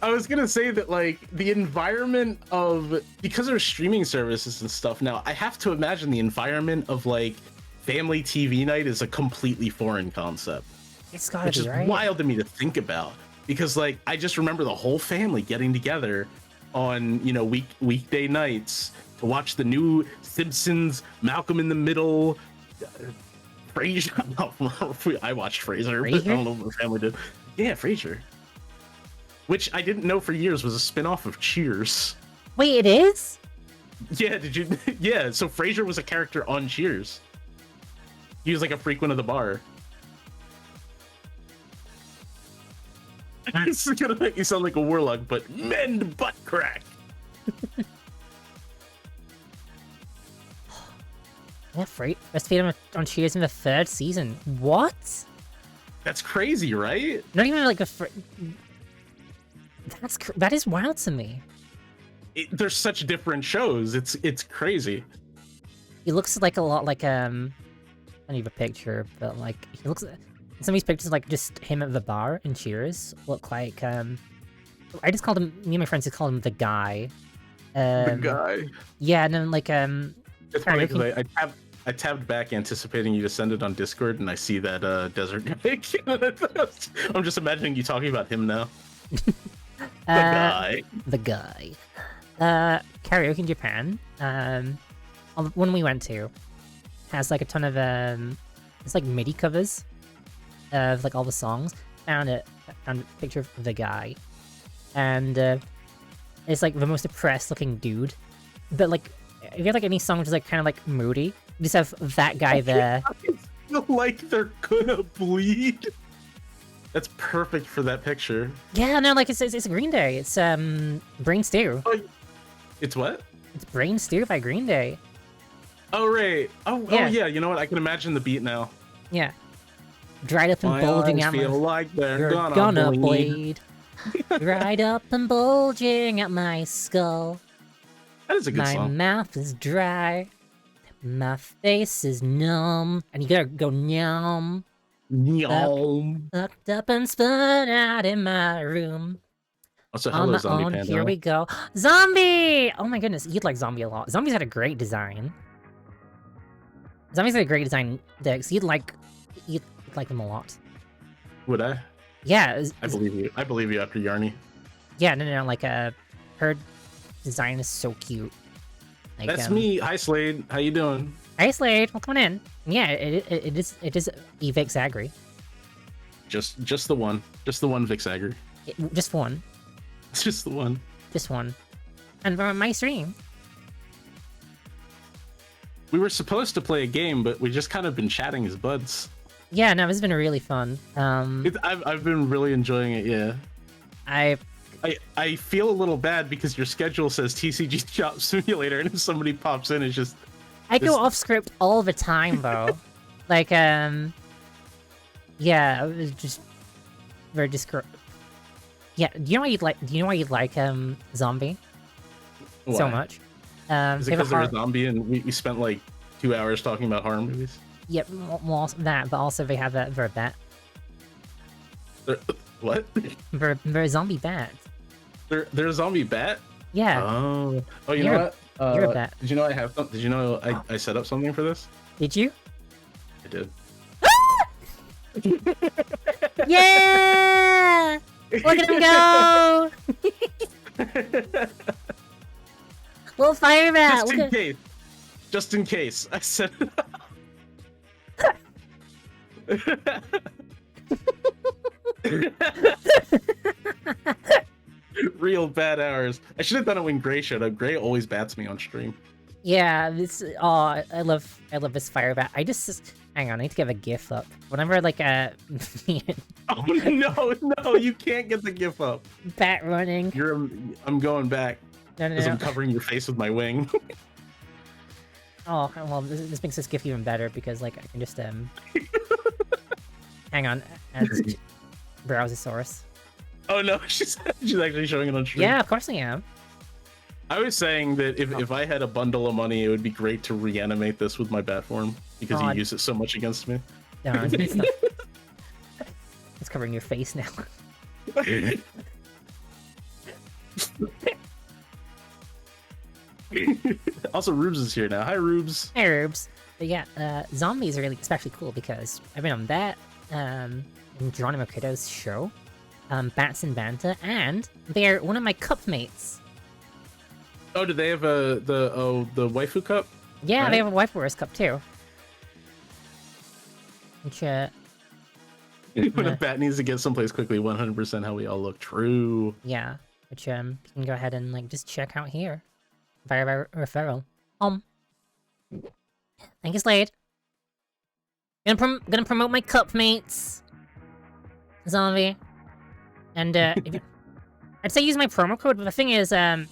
I was gonna say that, like, the environment of, because there's streaming services and stuff now, I have to imagine the environment of, like, family TV night is a completely foreign concept. It's gotta which be, is right? wild to me to think about, because, like, I just remember the whole family getting together on, you know, weekday nights to watch the new Simpsons, Malcolm in the Middle, Frasier. I watched Frasier, but I don't know what the family did. Yeah, Frasier. Which I didn't know for years was a spin-off of Cheers. Wait, it is? Yeah, did you? Yeah, so Frasier was a character on Cheers. He was like a frequent of the bar. This is gonna make you sound like a warlock, but mend butt crack. Yeah, breastfeed him on Cheers in the 3rd season. What? That's crazy, right? Not even like that is wild to me. There's such different shows. It's crazy. He looks like a lot like I don't have a picture, but like he looks. Some of these pictures, like just him at the bar in Cheers, look like I just called him. Me and my friends just called him the guy. The guy. Yeah, and then like It's funny because I tabbed back anticipating you to send it on Discord, and I see that desert guy. I'm just imagining you talking about him now. The guy. Karaoke in Japan. One we went to has like a ton of it's like MIDI covers of like all the songs. Found a picture of the guy, and it's like the most depressed looking dude. But like, if you have like any song which is like kind of like moody, you just have that guy there. I feel like they're gonna bleed. That's perfect for that picture. Yeah, no, like it's Green Day. It's Brain Stew. Oh, it's what? It's Brain Stew by Green Day. Oh right. Oh yeah. You know what? I can imagine the beat now. Yeah. Dried up and My bulging eyes out feel my. like they're You're gonna bleed. Dried up and bulging at my skull. That is a good my song. mouth is dry. My face is numb. And you gotta go numb. Yum. Locked up and spun out in my room. Also, On hello, my Zombie own, Panda. here we go. Zombie! Oh my goodness, you'd like Zombie a lot. Zombie's had a great design. Zombie's had a great design, Dex. You'd like them a lot. Would I? Yeah. I believe you. I believe you after Yarny. Yeah, no, like, her design is so cute. Like, That's me. Hi, Slade. How you doing? Hi, Slade. Welcome in. Yeah, it is Vix Agri. Just the one. Just the one Vix Agri. Just one. It's just the one. Just one. And from my stream. We were supposed to play a game, but we just kind of been chatting as buds. Yeah, no, this has been really fun. I've been really enjoying it. Yeah. I feel a little bad because your schedule says TCG Shop Simulator, and if somebody pops in, it's just. I go off script all the time, though. Like, yeah, it was just very Yeah, do you know why you'd like? Do you know why you'd like Zombie so Why? much? Is it because they're a zombie and we spent like 2 hours talking about horror movies? Yep, well, that, but also they have a Verbet. What? They're a zombie bat. They're a zombie bat? Yeah, Oh, you You're know what? you're a bat. Did you know I have some? Did you know I set up something for this? Did you? I did. Yeah! Look at him go! Little fire bat! Just in case. Just in case. I said. Real bad hours. I should have done it when Gray showed up. Gray always bats me on stream. Yeah, I love this fire bat. I just hang on, I need to get a GIF up. Whenever like Oh no, you can't get the GIF up. bat running. I'm going back No, because I'm covering your face with my wing. Oh well, this makes this GIF even better because like I can just hang on, Browsersaurus. Oh no, she's actually showing it on stream. Yeah, of course I am. I was saying that if I had a bundle of money, it would be great to reanimate this with my bat form because you use it so much against me. No, it's not. It's covering your face now. Also, Rubes is here now. Hi, Rubes. Hey, Rubes. But yeah, zombies are really especially cool because I've been on that, Geronimo Kiddo's show, Bats and Banta, and they're one of my cup mates. Oh, do they have the waifu cup? Yeah, Right. they have a Wife Wars cup too. Which, When a bat needs to get someplace quickly, 100% how we all look. True. yeah, which, you can go ahead and, like, just check out here. Via referral. Thank you, Slade. Gonna promote my cup mates. Zombie. And, I'd say use my promo code, but the thing is, they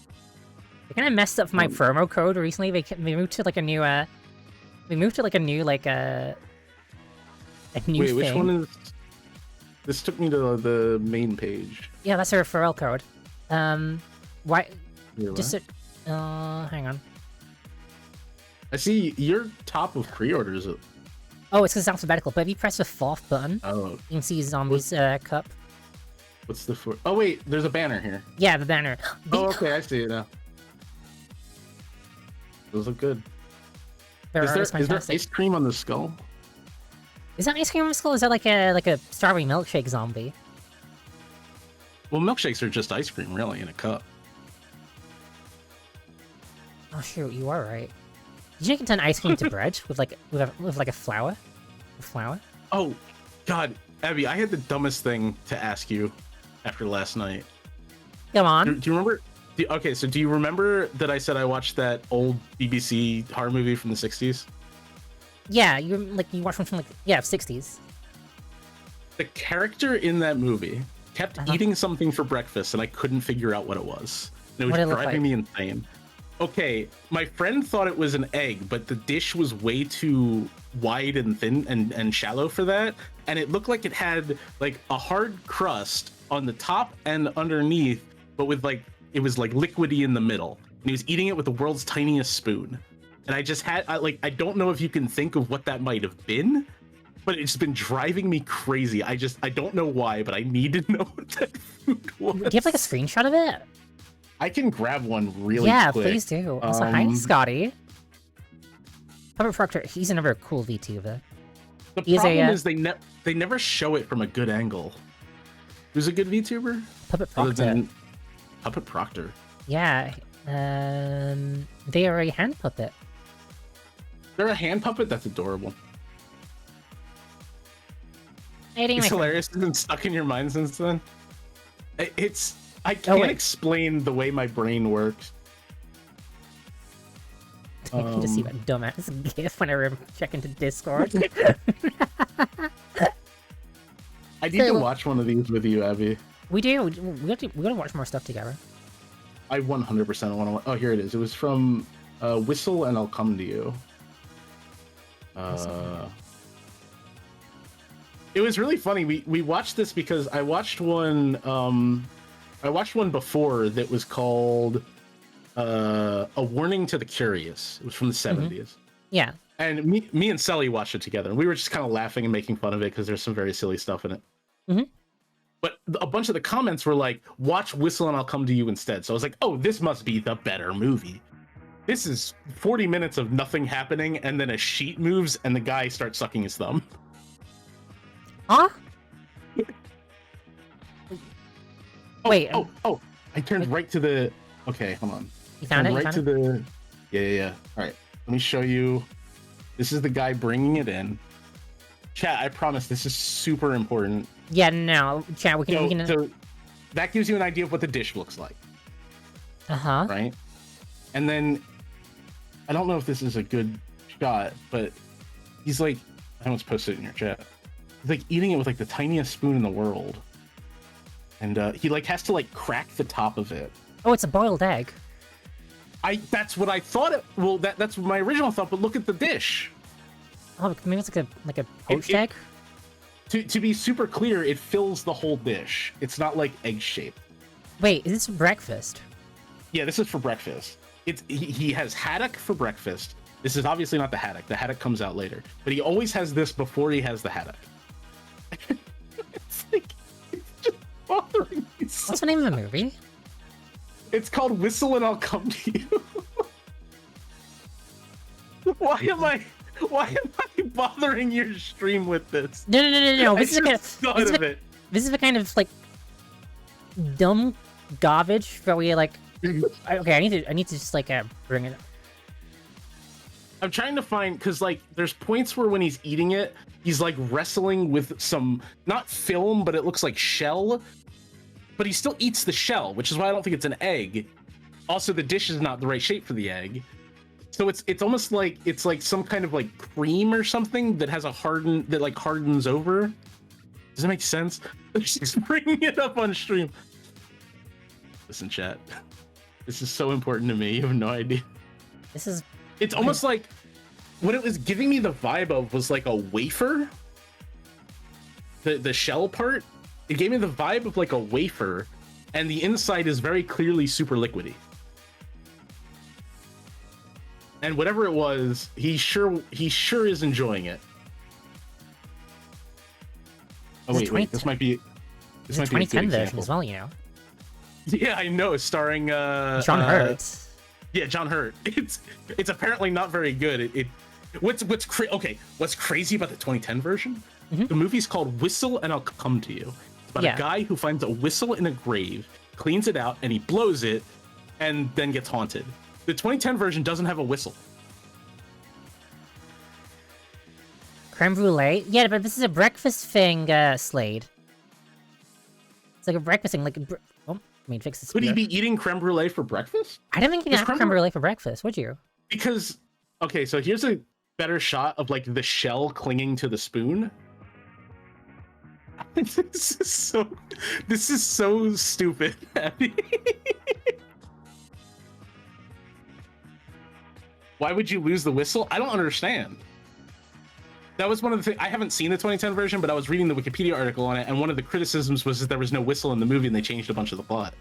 kind of messed up my promo code recently. They moved to, like, a new, a new Wait, thing. which one is... This took me to the main page. Yeah, that's a referral code. Why? Wait, Just, what? hang on. I see you're top of pre-orders. Oh, it's because it's alphabetical, but if you press the fourth button, Oh, you can see Zombie's, cup. what's the for? Oh wait, there's a banner here. Yeah, the banner. Oh, okay, I see it now. Those look good. Is there ice cream on the skull? Is that ice cream on the skull? Or is that like a strawberry milkshake zombie? Well, milkshakes are just ice cream, really, in a cup. Oh shoot, you are right. Did you turn ice cream to bread with like a flour? Flour? Oh, God, Abby, I had the dumbest thing to ask you after last night. Come on. Do you remember? Okay, so do you remember that I said I watched that old BBC horror movie from the 60s? Yeah, you watched one from like 60s. The character in that movie kept eating something for breakfast, and I couldn't figure out what it was. And it was driving me insane. Okay, my friend thought it was an egg, but the dish was way too wide and thin and shallow for that, and it looked like it had like a hard crust on the top and underneath, but with like it was like liquidy in the middle. And he was eating it with the world's tiniest spoon. And I just had I don't know if you can think of what that might have been, but it's been driving me crazy. I don't know why, but I need to know what that food was. Do you have like a screenshot of it? I can grab one really yeah, quick. please do. Also, hi, Scotty. Puppet Proctor, he's another cool VTuber. The problem is they never show it from a good angle. Who's a good VTuber? Puppet Other Proctor. than Puppet Proctor. Yeah, they are a hand puppet. They're a hand puppet? That's adorable. It's hilarious. It's been stuck in your mind since then. I can't explain the way my brain works. I can just see that dumbass gif whenever I'm checking to Discord. I need to watch one of these with you, Abby. We do. We gotta watch more stuff together. I 100% want to. Oh, here it is. It was from Whistle and I'll Come to You. It was really funny. We watched this because I watched one. I watched one before that was called A Warning to the Curious. It was from the 70s. Yeah. And me and Sully watched it together, and we were just kind of laughing and making fun of it because there's some very silly stuff in it. But a bunch of the comments were like, watch Whistle and I'll Come to You instead. So I was like, oh, this must be the better movie. This is 40 minutes of nothing happening, and then a sheet moves and the guy starts sucking his thumb. Huh? Wait. Oh. I turned right to the... Okay, hold on. You found it? Right to the... Yeah. All right, let me show you. This is the guy bringing it in. Chat, I promise this is super important. Yeah, no. Chat, we can... So that gives you an idea of what the dish looks like. Uh-huh. Right? And then, I don't know if this is a good shot, but he's like... I almost posted it in your chat. He's like eating it with like the tiniest spoon in the world. And he like has to like crack the top of it. Oh, it's a boiled egg. That's what I thought it... Well, that's my original thought, but look at the dish. Oh, maybe it's like a poached egg? To be super clear, it fills the whole dish. It's not like egg shaped. Wait, is this for breakfast? Yeah, this is for breakfast. He has haddock for breakfast. This is obviously not the haddock. The haddock comes out later. But he always has this before he has the haddock. It's like... It's just bothering me so. What's the name of the movie? It's called Whistle and I'll Come to You. Why am I bothering your stream with this? No. This is the kind of like dumb garbage where we like. Okay, I need to just like bring it up. I'm trying to find, because like there's points where when he's eating it, he's like wrestling with some not film, but it looks like shell. But he still eats the shell, which is why I don't think it's an egg. Also, the dish is not the right shape for the egg. So it's almost like it's like some kind of like cream or something that has a hardens over. Does that make sense? She's bringing it up on stream. Listen, chat. This is so important to me. You have no idea. It's almost like what it was giving me the vibe of was like a wafer. The shell part. It gave me the vibe of like a wafer, and the inside is very clearly super liquidy. And whatever it was, he sure is enjoying it. Oh wait, this might be This might be a 2010 version as well, you know. Yeah, I know, starring John Hurt. Yeah, John Hurt. It's apparently not very good. What's crazy about the 2010 version? Mm-hmm. The movie's called Whistle and I'll Come to You. It's about a guy who finds a whistle in a grave, cleans it out, and he blows it, and then gets haunted. The 2010 version doesn't have a whistle. Creme brulee? Yeah, but this is a breakfast thing, Slade. It's like a breakfast thing, like... Vix is... Could he be eating creme brulee for breakfast? I don't think you'd have creme brulee for breakfast, would you? Because... Okay, so here's a better shot of, like, the shell clinging to the spoon. This is so stupid. Why would you lose the whistle? I don't understand. That was one of the things. I haven't seen the 2010 version, but I was reading the Wikipedia article on it, and one of the criticisms was that there was no whistle in the movie, and they changed a bunch of the plot.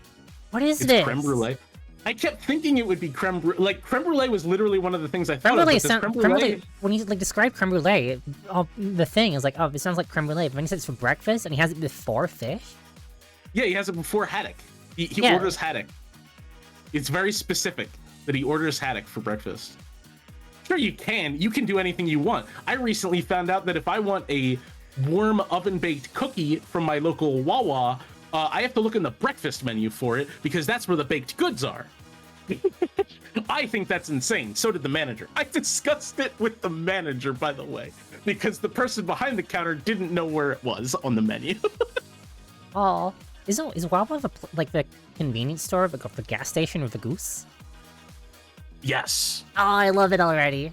What is this? Creme brulee. I kept thinking it would be creme brulee. Like, creme brulee was literally one of the things I thought creme brulee, when you like describe creme brulee, the thing is like, oh, it sounds like creme brulee. But when he says it's for breakfast and he has it before fish. Yeah, he has it before haddock. He orders haddock. It's very specific that he orders haddock for breakfast. Sure, you can do anything you want. I recently found out that if I want a warm oven-baked cookie from my local Wawa, I have to look in the breakfast menu for it because that's where the baked goods are. I think that's insane. So did the manager. I discussed it with the manager, by the way, because the person behind the counter didn't know where it was on the menu. Oh, is Wawa like the convenience store, like the gas station with the goose? Yes. Oh, I love it already.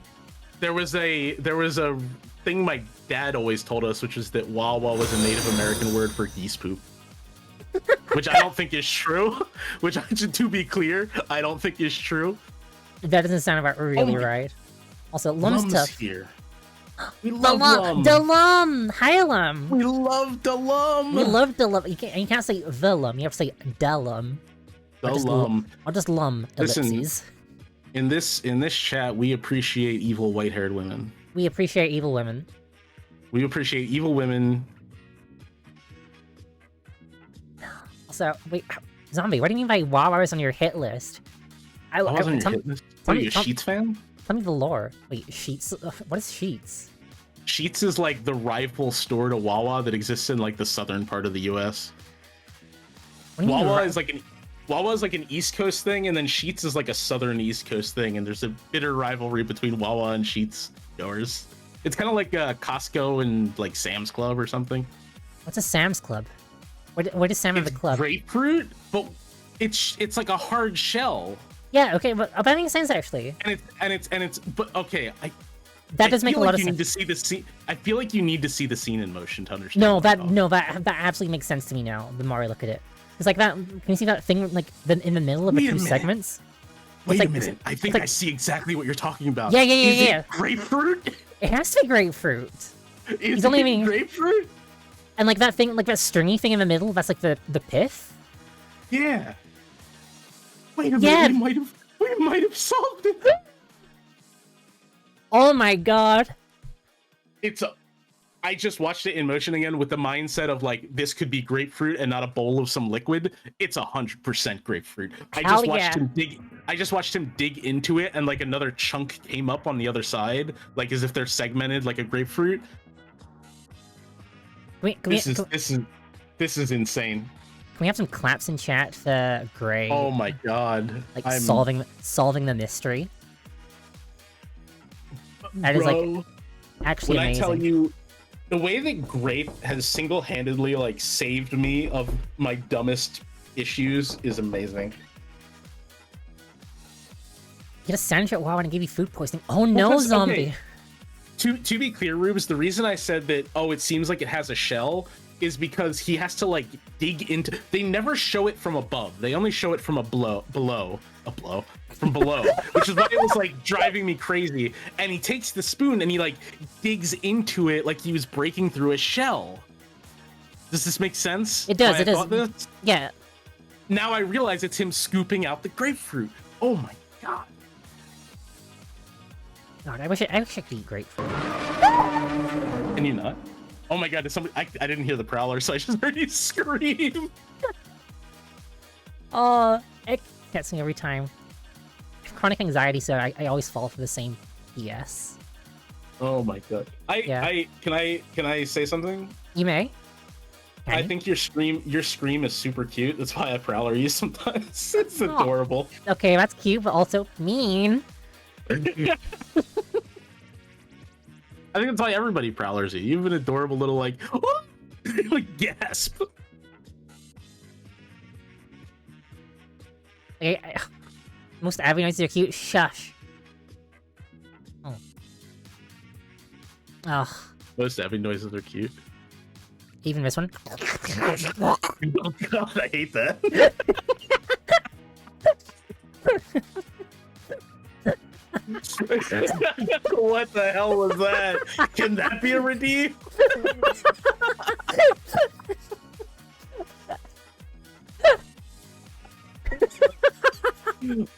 There was a thing my dad always told us, which was that Wawa was a Native American word for geese poop. Which I don't think is true. Which, to be clear, I don't think is true. That doesn't sound about really right. Also, Lum's tough. Here. We love Lum. Lum. Hi, Lum. We love the Lum. We love the Lum. You can't say the Lum. You have to say da Lum. The Lum. Or just Lum. Ellipses. Listen, in this chat, we appreciate evil white-haired women. We appreciate evil women. We appreciate evil women Also, wait, Zombie, what do you mean by Wawa is on your hit list? I was on your tell, hit list. tell Are me- you a tell- Sheets fan? Tell me the lore. Wait, Sheets? What is Sheets? Sheets is like the rival store to Wawa that exists in like the southern part of the U.S. What do you mean Wawa is like an East Coast thing, and then Sheets is like a southern East Coast thing, and there's a bitter rivalry between Wawa and Sheets goers. It's kind of like Costco and like Sam's Club or something. What's a Sam's Club? What is Sam of the club? Grapefruit, but it's like a hard shell. Yeah, okay, but that makes sense actually. And it's but okay, That does make a lot of you sense. need to see the scene. I feel like you need to see the scene in motion to understand. That absolutely makes sense to me now. The more I look at it, it's like that. Can you see that thing like in the middle of the Wait a two minute. segments? Wait like- a minute. I think like- I see exactly what you're talking about. Yeah, Is yeah. it grapefruit? It has to be grapefruit. Is only it being- grapefruit? And like that thing, like that stringy thing in the middle, that's like the pith. Yeah. Wait a Yeah. minute. We might have solved it. Oh my god. I just watched it in motion again with the mindset of like this could be grapefruit and not a bowl of some liquid. It's 100% grapefruit. I Hell just watched him dig into it, and like another chunk came up on the other side, like as if they're segmented like a grapefruit. This is insane. Can we have some claps in chat for Gray? Oh my god. Like solving the mystery. That is like actually when amazing. I tell you the way that Grape has single-handedly like saved me of my dumbest issues is amazing. Get a sandwich at Wawa and give you food poisoning. Oh no, Because, Zombie. okay, to be clear, Rubes, the reason I said that it seems like it has a shell is because he has to like dig into. They never show it from above. They only show it from below, which is why it was like driving me crazy. And he takes the spoon and he like digs into it like he was breaking through a shell. Does this make sense? It does. Why It I does. thought this? Yeah. Now I realize it's him scooping out the grapefruit. Oh my god. God, I wish I could eat grapefruit. Can you not? Oh my god, did somebody I didn't hear the prowler, so I just heard you scream. Oh, it gets me every time. I have chronic anxiety, so I always fall for the same BS. Oh my god. Can I say something? You may. I think your scream is super cute. That's why I prowler you sometimes. It's adorable. Okay, that's cute, but also mean. I think that's why everybody prowlers you. You have an adorable little like, like gasp. Okay, most Abby noises are cute. Shush. Oh. Ugh. Most having noises are cute. Even this one. Oh god, I hate that. What the hell was that? Can that be a redeem?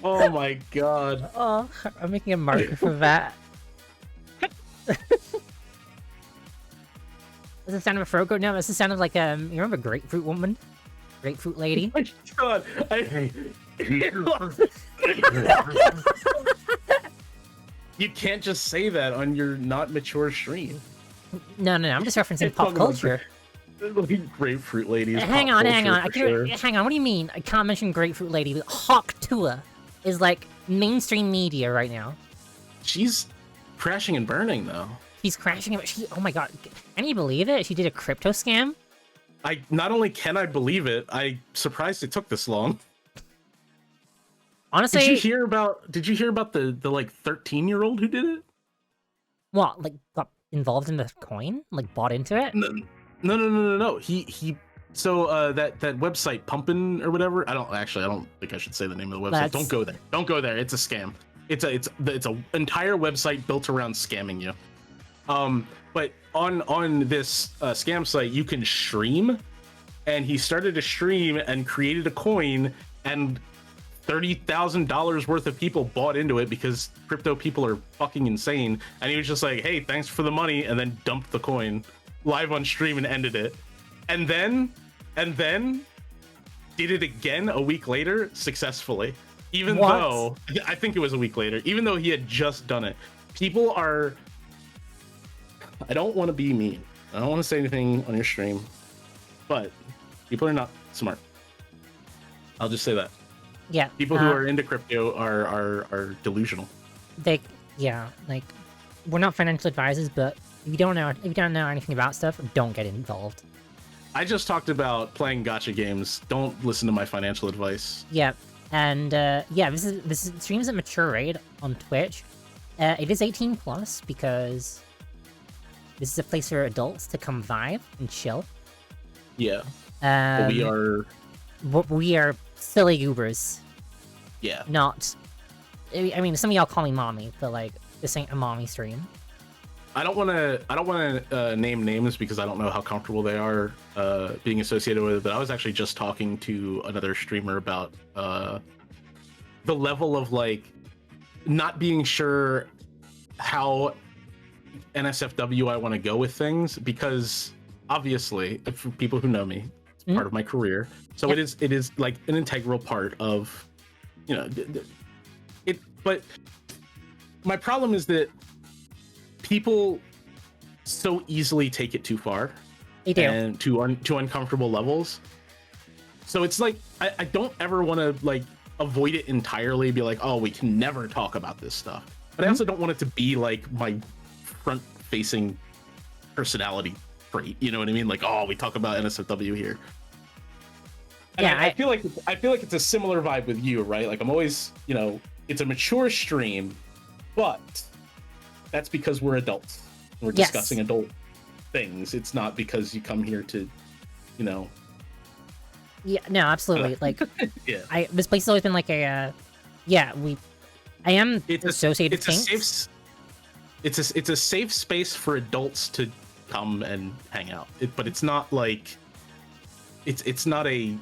Oh my god. Oh, I'm making a marker for that. Does it sound of a throat goat? No, this is the sound of like you remember Grapefruit Woman? Grapefruit Lady? Oh my god. You can't just say that on your not mature stream. No, I'm just referencing It's pop talking about culture. Grapefruit Lady is Hang pop on. culture I for sure. hang on. What do you mean? I can't mention Grapefruit Lady. Hawk Tua is like mainstream media right now. She's crashing and burning though. She's crashing it. Oh my god. Can you believe it? She did a crypto scam? I not only can I believe it, I'm surprised it took this long. Honestly, Did you hear about the like 13-year-old who did it? what? Like got involved in the coin? Like bought into it? No. He so that website Pumpin' or whatever. I don't think I should say the name of the website. Don't go there. Don't go there. It's a scam. It's a entire website built around scamming you. But on this scam site you can stream, and he started a stream and created a coin, and $30,000 worth of people bought into it because crypto people are fucking insane. And he was just like, hey, thanks for the money, and then dumped the coin live on stream and ended it. And then did it again a week later successfully. Even What? though I think it was a week later, even though he had just done it. People are. I don't want to be mean. I don't want to say anything on your stream, but people are not smart. I'll just say that. Yeah. People who are into crypto are delusional. Like, we're not financial advisors, but if you don't know anything about stuff, don't get involved. I just talked about playing gacha games. Don't listen to my financial advice. Yep. And this is streams at mature rate on Twitch. It is 18 plus because this is a place for adults to come vibe and chill. Yeah. But we are silly goobers. Yeah. Not. I mean, some of y'all call me mommy, but like this ain't a mommy stream. I don't want to name names because I don't know how comfortable they are being associated with it. But I was actually just talking to another streamer about the level of like not being sure how NSFW I want to go with things, because obviously, for people who know me, it's part of my career. So Yep. it is like an integral part of, you know, it. But my problem is that people so easily take it too far. They do. And to uncomfortable levels. So it's like I don't ever want to like avoid it entirely, be like, oh, we can never talk about this stuff. But I also don't want it to be like my front facing personality trait. You know what I mean? Like, oh, we talk about NSFW here. And Yeah, I feel like it's a similar vibe with you, right? Like I'm always, you know, it's a mature stream, but that's because we're adults. We're Yes. discussing adult things. It's not because you come here to, you know. Yeah, no, absolutely. Like, Yeah. this place has always been like a, I am associated with kinks. It's a safe space for adults to come and hang out. But it's not like, it's not a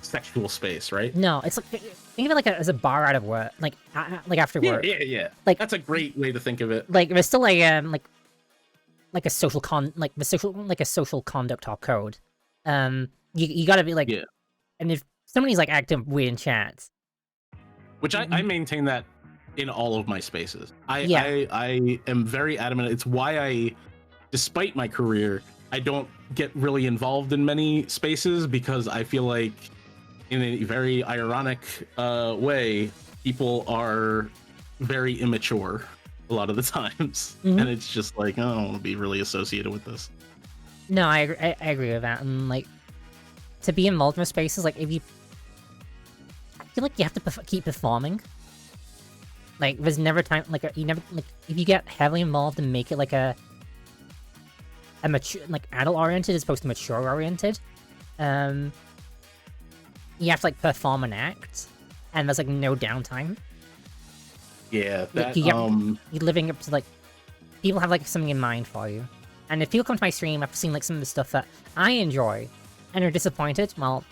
sexual space, right? No, it's like, think of it like as a bar out of work, like after work. Yeah. Like, That's a great way to think of it. like there's still a like a social social conduct or code. You gotta be like, Yeah. and if somebody's like acting weird in chats, Which I maintain that in all of my spaces. I am very adamant. It's why despite my career, I don't get really involved in many spaces, because I feel like in a very ironic way, people are very immature a lot of the times. Mhm. And it's just like, I don't want to be really associated with this. no, I agree with that. And like, to be involved in spaces, like I feel like you have to keep performing. Like, there's never time, like, if you get heavily involved and make it like a mature, like, adult-oriented as opposed to mature-oriented, you have to, like, perform an act, and there's, like, no downtime. Yeah, that, You're living up to, like, people have, like, something in mind for you. And if people come to my stream after seeing, like, some of the stuff that I enjoy, and are disappointed, well,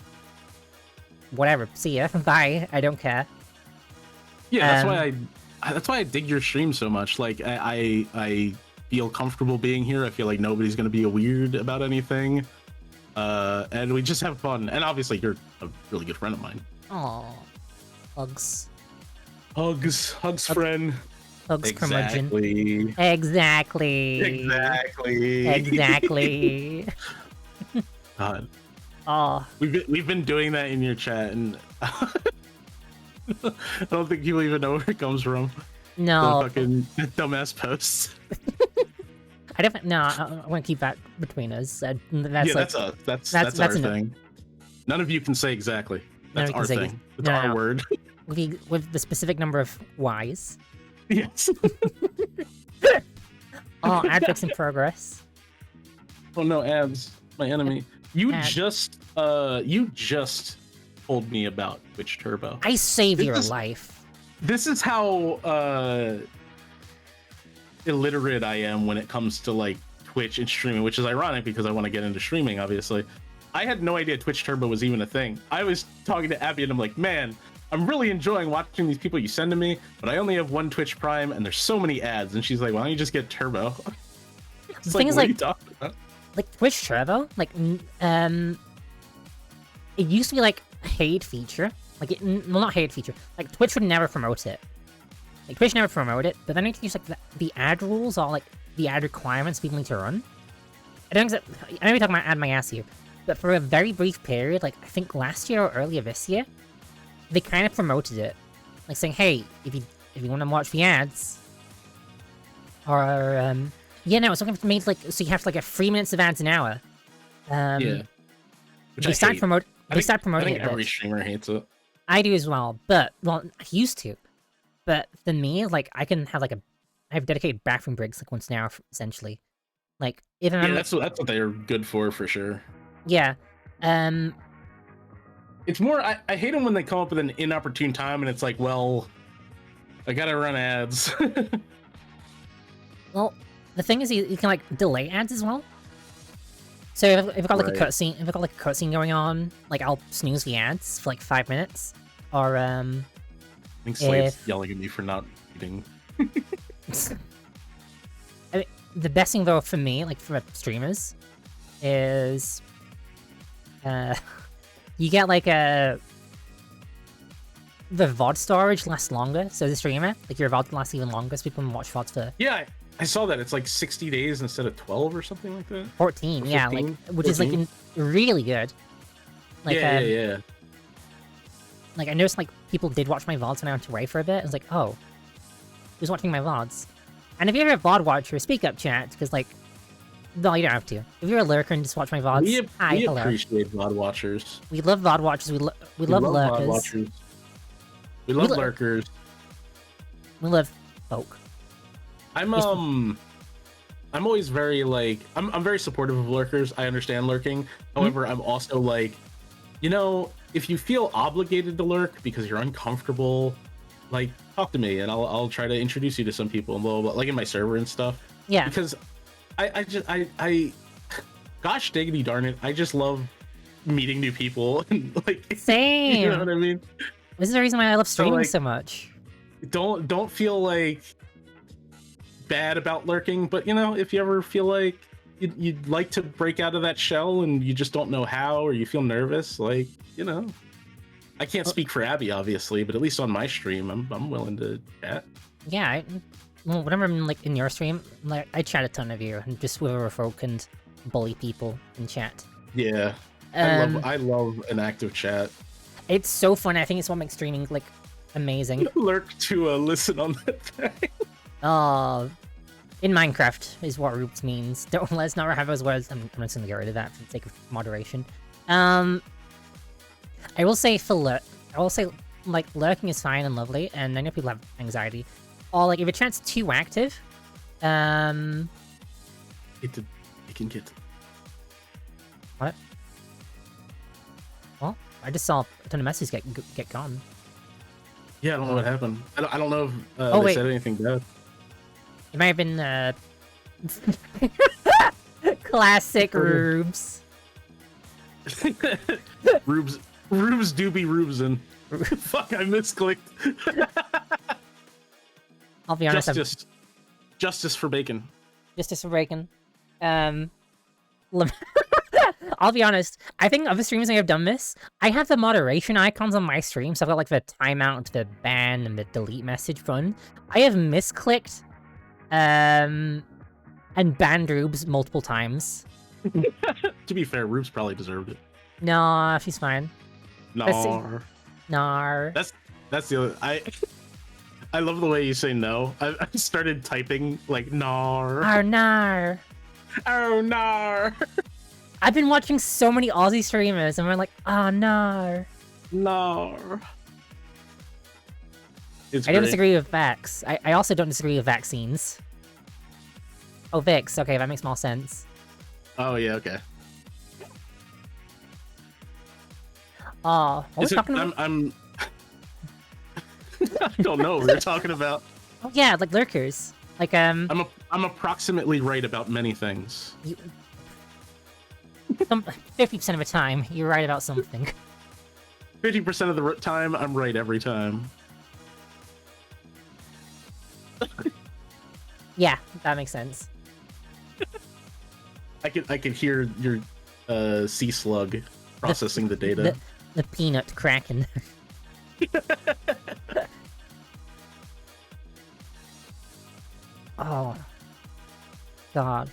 whatever, see ya, bye, I don't care. Yeah, that's why I dig your stream so much. Like I feel comfortable being here. I feel like nobody's gonna be weird about anything, and we just have fun. And obviously, you're a really good friend of mine. Aw, hugs, Hugs, friend. hugs, curmudgeon. Exactly. Exactly. God, Oh, we've been doing that in your chat, and I don't think people even know where it comes from. no. The fucking dumbass posts. I definitely, no, I want to keep that between us. That's Yeah, like, that's that's our a no. thing. None of you can say exactly. That's None our of you can say thing. It's no, our no. word. with the specific number of Ys. Yes. Oh, adverts in progress. Oh no, abs, my enemy. You Ab- just told me about Twitch Turbo. I save This your is- life. This is how illiterate I am when it comes to like Twitch and streaming, which is ironic because I want to get into streaming, obviously. I had no idea Twitch Turbo was even a thing. I was talking to Abby and I'm like, man, I'm really enjoying watching these people you send to me, but I only have one Twitch Prime and there's so many ads. And she's like, why don't you just get Turbo? It's thing is, what are like- you talking about? Like, Twitch Turbo, like, it used to be like, hate feature. Like, well, not hate feature. Like, Twitch would never promote it. Like, Twitch never promote it, but then I use, like, the ad rules or, like, the ad requirements people need to run. I know we're talking about ad my ass here, but for a very brief period, like, I think last year or earlier this year, they kind of promoted it. Like, saying, hey, if you want to watch the ads, or, yeah, no, it's something made, like, so you have, like, a 3 minutes of ads an hour. Yeah. Which They I start hate. promoting I it. think every streamer hates it. I do as well, but, well, I used to. But for me, like, I can have, like, I have dedicated bathroom breaks, like, once an hour, essentially. Like, even Yeah, that's what they're good for sure. yeah. It's more, I hate them when they come up with an inopportune time and it's like, well, I gotta run ads. Well, the thing is, you can, like, delay ads as well. So if I've got, like, Right. a cutscene going on, like, I'll snooze the ads for, like, 5 minutes. Or, I think Slade's If- yelling at me for not reading. I mean, the best thing, though, for me, like, for streamers, is, you get, like, the VOD storage lasts longer, so as a streamer, like, your VOD lasts even longer, so people can watch VODs for Yeah, I saw that. It's like 60 days instead of 12 or something like that. 14, Or yeah, like, 15? which is, like, 14? really good. Like, yeah. Like, I noticed, like, people did watch my VODs when I went away for a bit. I was like, oh, who's watching my VODs? And if you're a VOD watcher, speak up, chat, because, like, no, you don't have to. If you're a lurker and just watch my VODs, We hello. appreciate VOD watchers. We love VOD watchers, we love VOD lurkers, watchers. We love lo- lurkers. we love folk. I'm always very, like, I'm very supportive of lurkers. I understand lurking. However, I'm also like, you know, if you feel obligated to lurk because you're uncomfortable, like, talk to me and I'll try to introduce you to some people and blah, blah, blah, like in my server and stuff. Yeah, Because I gosh diggity darn it, I just love meeting new people and, like, same. you know what I mean? This is the reason why I love streaming like- so much. Don't feel like bad about lurking, but, you know, if you ever feel like you'd like to break out of that shell and you just don't know how, or you feel nervous, like, you know, I can't speak for Abby, obviously, but at least on my stream, I'm willing to chat. Yeah, well, whenever I'm, like, in your stream, like, I chat a ton of you, and just with other folk and bully people in chat. Yeah, Um, I love an active chat. It's so fun. I think it's what makes streaming, like, amazing. Lurk to listen on that thing. In Minecraft is what roots means. Let's not have those words. I'm just gonna get rid of that for the sake of moderation. I will say like, lurking is fine and lovely, and I know people have anxiety. Or, like, if a chat's too active, It can get. what? Well, I just saw a ton of messages get gone. Yeah, I don't know what happened. I don't know if Oh, they wait. said anything bad. It might have been, classic Rubes. Rubes do be Rubesin. Fuck, I misclicked. I'll be honest, Justice for bacon. Justice for Bacon. I'll be honest, I think other streams I have done this. I have the moderation icons on my stream, so I've got, like, the timeout, the ban, and the delete message button. I have misclicked, and banned Rubes multiple times. To be fair, Rubes probably deserved it. No, she's fine. No. Nar. That's the other. I love the way you say no. I started typing like nar. Nar. Oh nar. I've been watching so many Aussie streamers, and we're like, oh, nar. Nar. It's I don't great. disagree with Vax. I also don't disagree with vaccines. Oh, Vix. Okay, that makes more sense. Oh yeah, okay. Oh, what was talking about? I'm I don't know what we were talking about. Oh yeah, like lurkers. Like I'm approximately right about many things. 50% of the time, you're right about something. 50% of the time, I'm right every time. Yeah, that makes sense. I could hear your sea slug processing the data. the peanut kraken. Oh. God.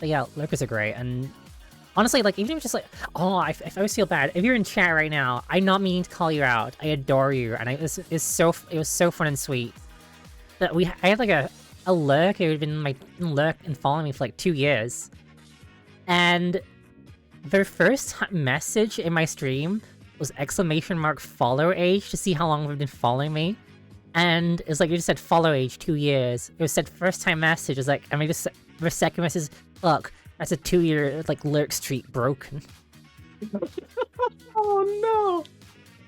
But yeah, lurkers are great, and honestly, like, even if it's just like, oh, I always feel bad. If you're in chat right now, I'm not meaning to call you out. I adore you, and it was so fun and sweet. That I had like a lurk who had been lurk and following me for like 2 years, and their first message in my stream was !follow age to see how long they've been following me, and it's like, you just said follow age 2 years. It was said first time message. It was like, I mean, just the second message, look. That's a 2-year, like, lurk streak broken. Oh, no!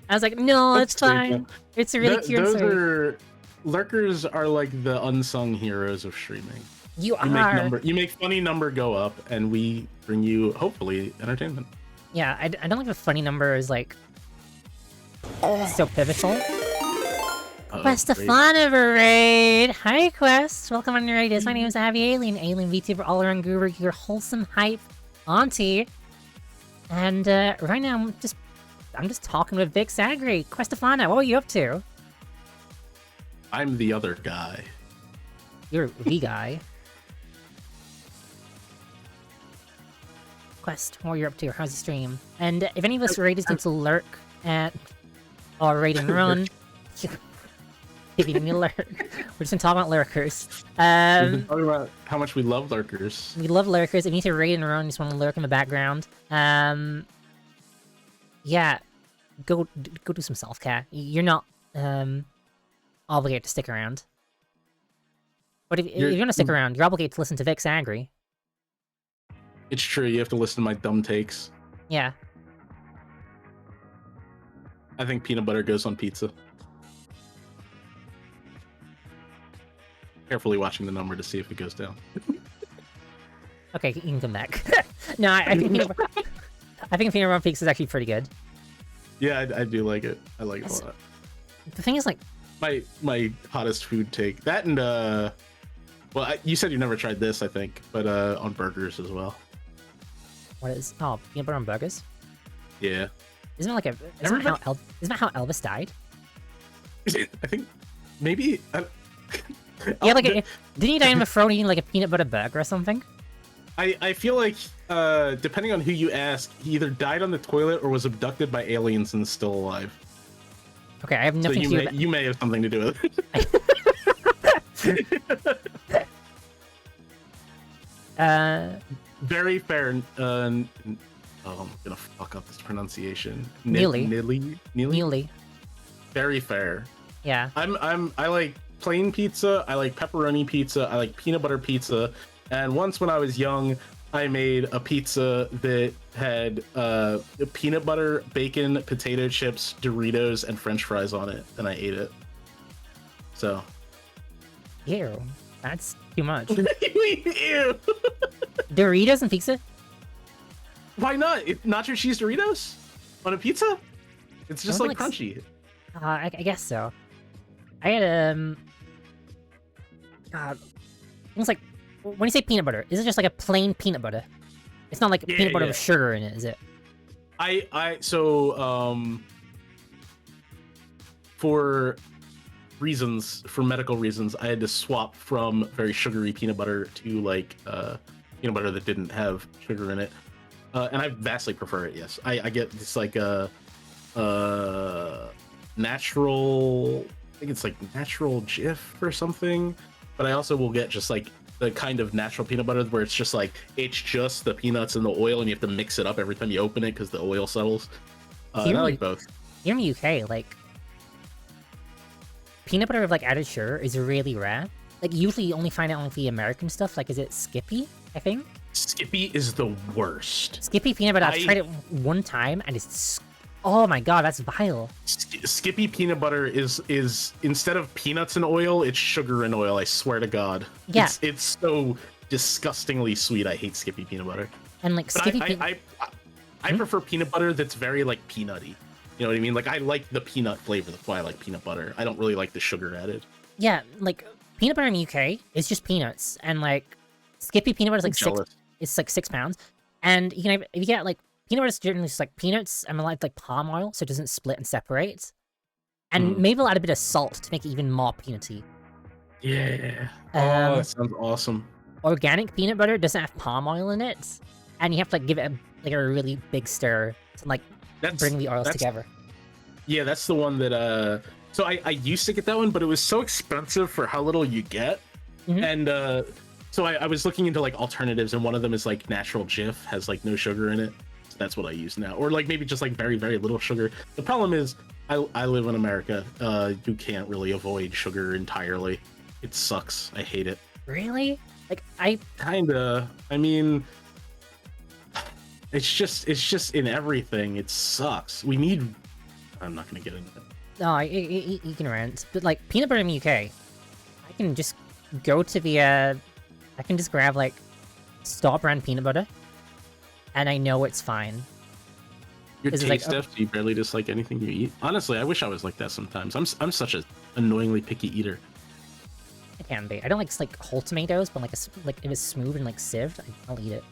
I was like, no, That's it's fine. It's really cute and sweet. Lurkers are like the unsung heroes of streaming. You are. You make funny number go up, and we bring you, hopefully, entertainment. Yeah, I don't think the funny number is, like, so pivotal. Questafana raid! Hi, Quest! Welcome on your raid. My name is Abby Alien VTuber, all-around guru, your wholesome hype auntie. And right now, I'm just talking with Vix Agri. Questafana, what were you up to? I'm the other guy. You're the guy. Quest, what were you up to? How's the stream? And if any of us raiders need to lurk at or raid and run, if you need to lurk, we're just gonna talk about lurkers. We've been talking about how much we love lurkers. We love lurkers. If you need to raid and run, you just want to lurk in the background. Yeah, go do some self-care. You're not obligated to stick around. But if you're gonna stick around, you're obligated to listen to Vix Agri. It's true, you have to listen to my dumb takes. Yeah. I think peanut butter goes on pizza. Carefully watching the number to see if it goes down. Okay, you can come back. No, I think peanut butter pizza is actually pretty good. Yeah, I do like it. I like it a lot. The thing is, like, my hottest food take, that and well, you said you never tried this, I think, but on burgers as well. What is? Oh, peanut butter on burgers? Yeah. Isn't it like isn't that how Elvis died? I think maybe. Yeah, like didn't he die in the throat eating like a peanut butter burger or something? I feel like depending on who you ask, he either died on the toilet or was abducted by aliens and is still alive. Okay, I have nothing to do with that. You may have something to do with it. Very fair. Oh, I'm gonna fuck up this pronunciation. Neely. Very fair. Yeah. I like plain pizza. I like pepperoni pizza. I like peanut butter pizza. And once when I was young, I made a pizza that had peanut butter, bacon, potato chips, Doritos, and French fries on it, and I ate it. So. Ew, that's too much. Ew. Doritos and pizza? Why not? Nacho cheese Doritos on a pizza? It's just like crunchy. I guess so. I had God, things like, when you say peanut butter, is it just like a plain peanut butter? It's not like peanut butter with sugar in it, is it? For medical reasons, I had to swap from very sugary peanut butter to like peanut butter that didn't have sugar in it, and I vastly prefer it. Yes, I get this like natural. I think it's like natural Jif or something, but I also will get just like the kind of natural peanut butter where it's just like it's just the peanuts and the oil, and you have to mix it up every time you open it because the oil settles. And I like both. Here in the UK, like peanut butter with like added sugar is really rare. Like usually you only find it on the American stuff. Like, is it Skippy? I think Skippy is the worst. Skippy peanut butter. I've tried it one time and it's oh my god, that's vile. Skippy peanut butter is instead of peanuts and oil, it's sugar and oil. I swear to God. Yeah, it's so disgustingly sweet. I hate Skippy peanut butter. And like but Skippy, I prefer peanut butter that's very like peanutty. You know what I mean? Like I like the peanut flavor. That's why I like peanut butter. I don't really like the sugar added. Yeah, like peanut butter in the UK is just peanuts, and like Skippy peanut butter is like £6. And you can if you get like peanut butter is generally just like peanuts and like palm oil, so it doesn't split and separate. And Mhm. maybe we'll add a bit of salt to make it even more peanutty. Yeah. Um, That sounds awesome. Organic peanut butter doesn't have palm oil in it, and you have to like give it a really big stir to like bring the oils together. Yeah, that's the one that so I used to get that one, but it was so expensive for how little you get. Mhm. And so I was looking into like alternatives, and one of them is like natural Jif, has like no sugar in it. So that's what I use now. Or like maybe just like very, very little sugar. The problem is I live in America. You can't really avoid sugar entirely. It sucks. I hate it. Really? Like Kinda. I mean, it's just in everything. It sucks. We need. I'm not gonna get into it. no, you can rant, but like peanut butter in the UK, I can just go to the I can just grab like store brand peanut butter, and I know it's fine. Your Is it taste like, stuff, do you barely dislike anything you eat? Honestly, I wish I was like that sometimes. I'm such a annoyingly picky eater. It can be. I don't like whole tomatoes, but like if it's smooth and like sieved, I'll eat it.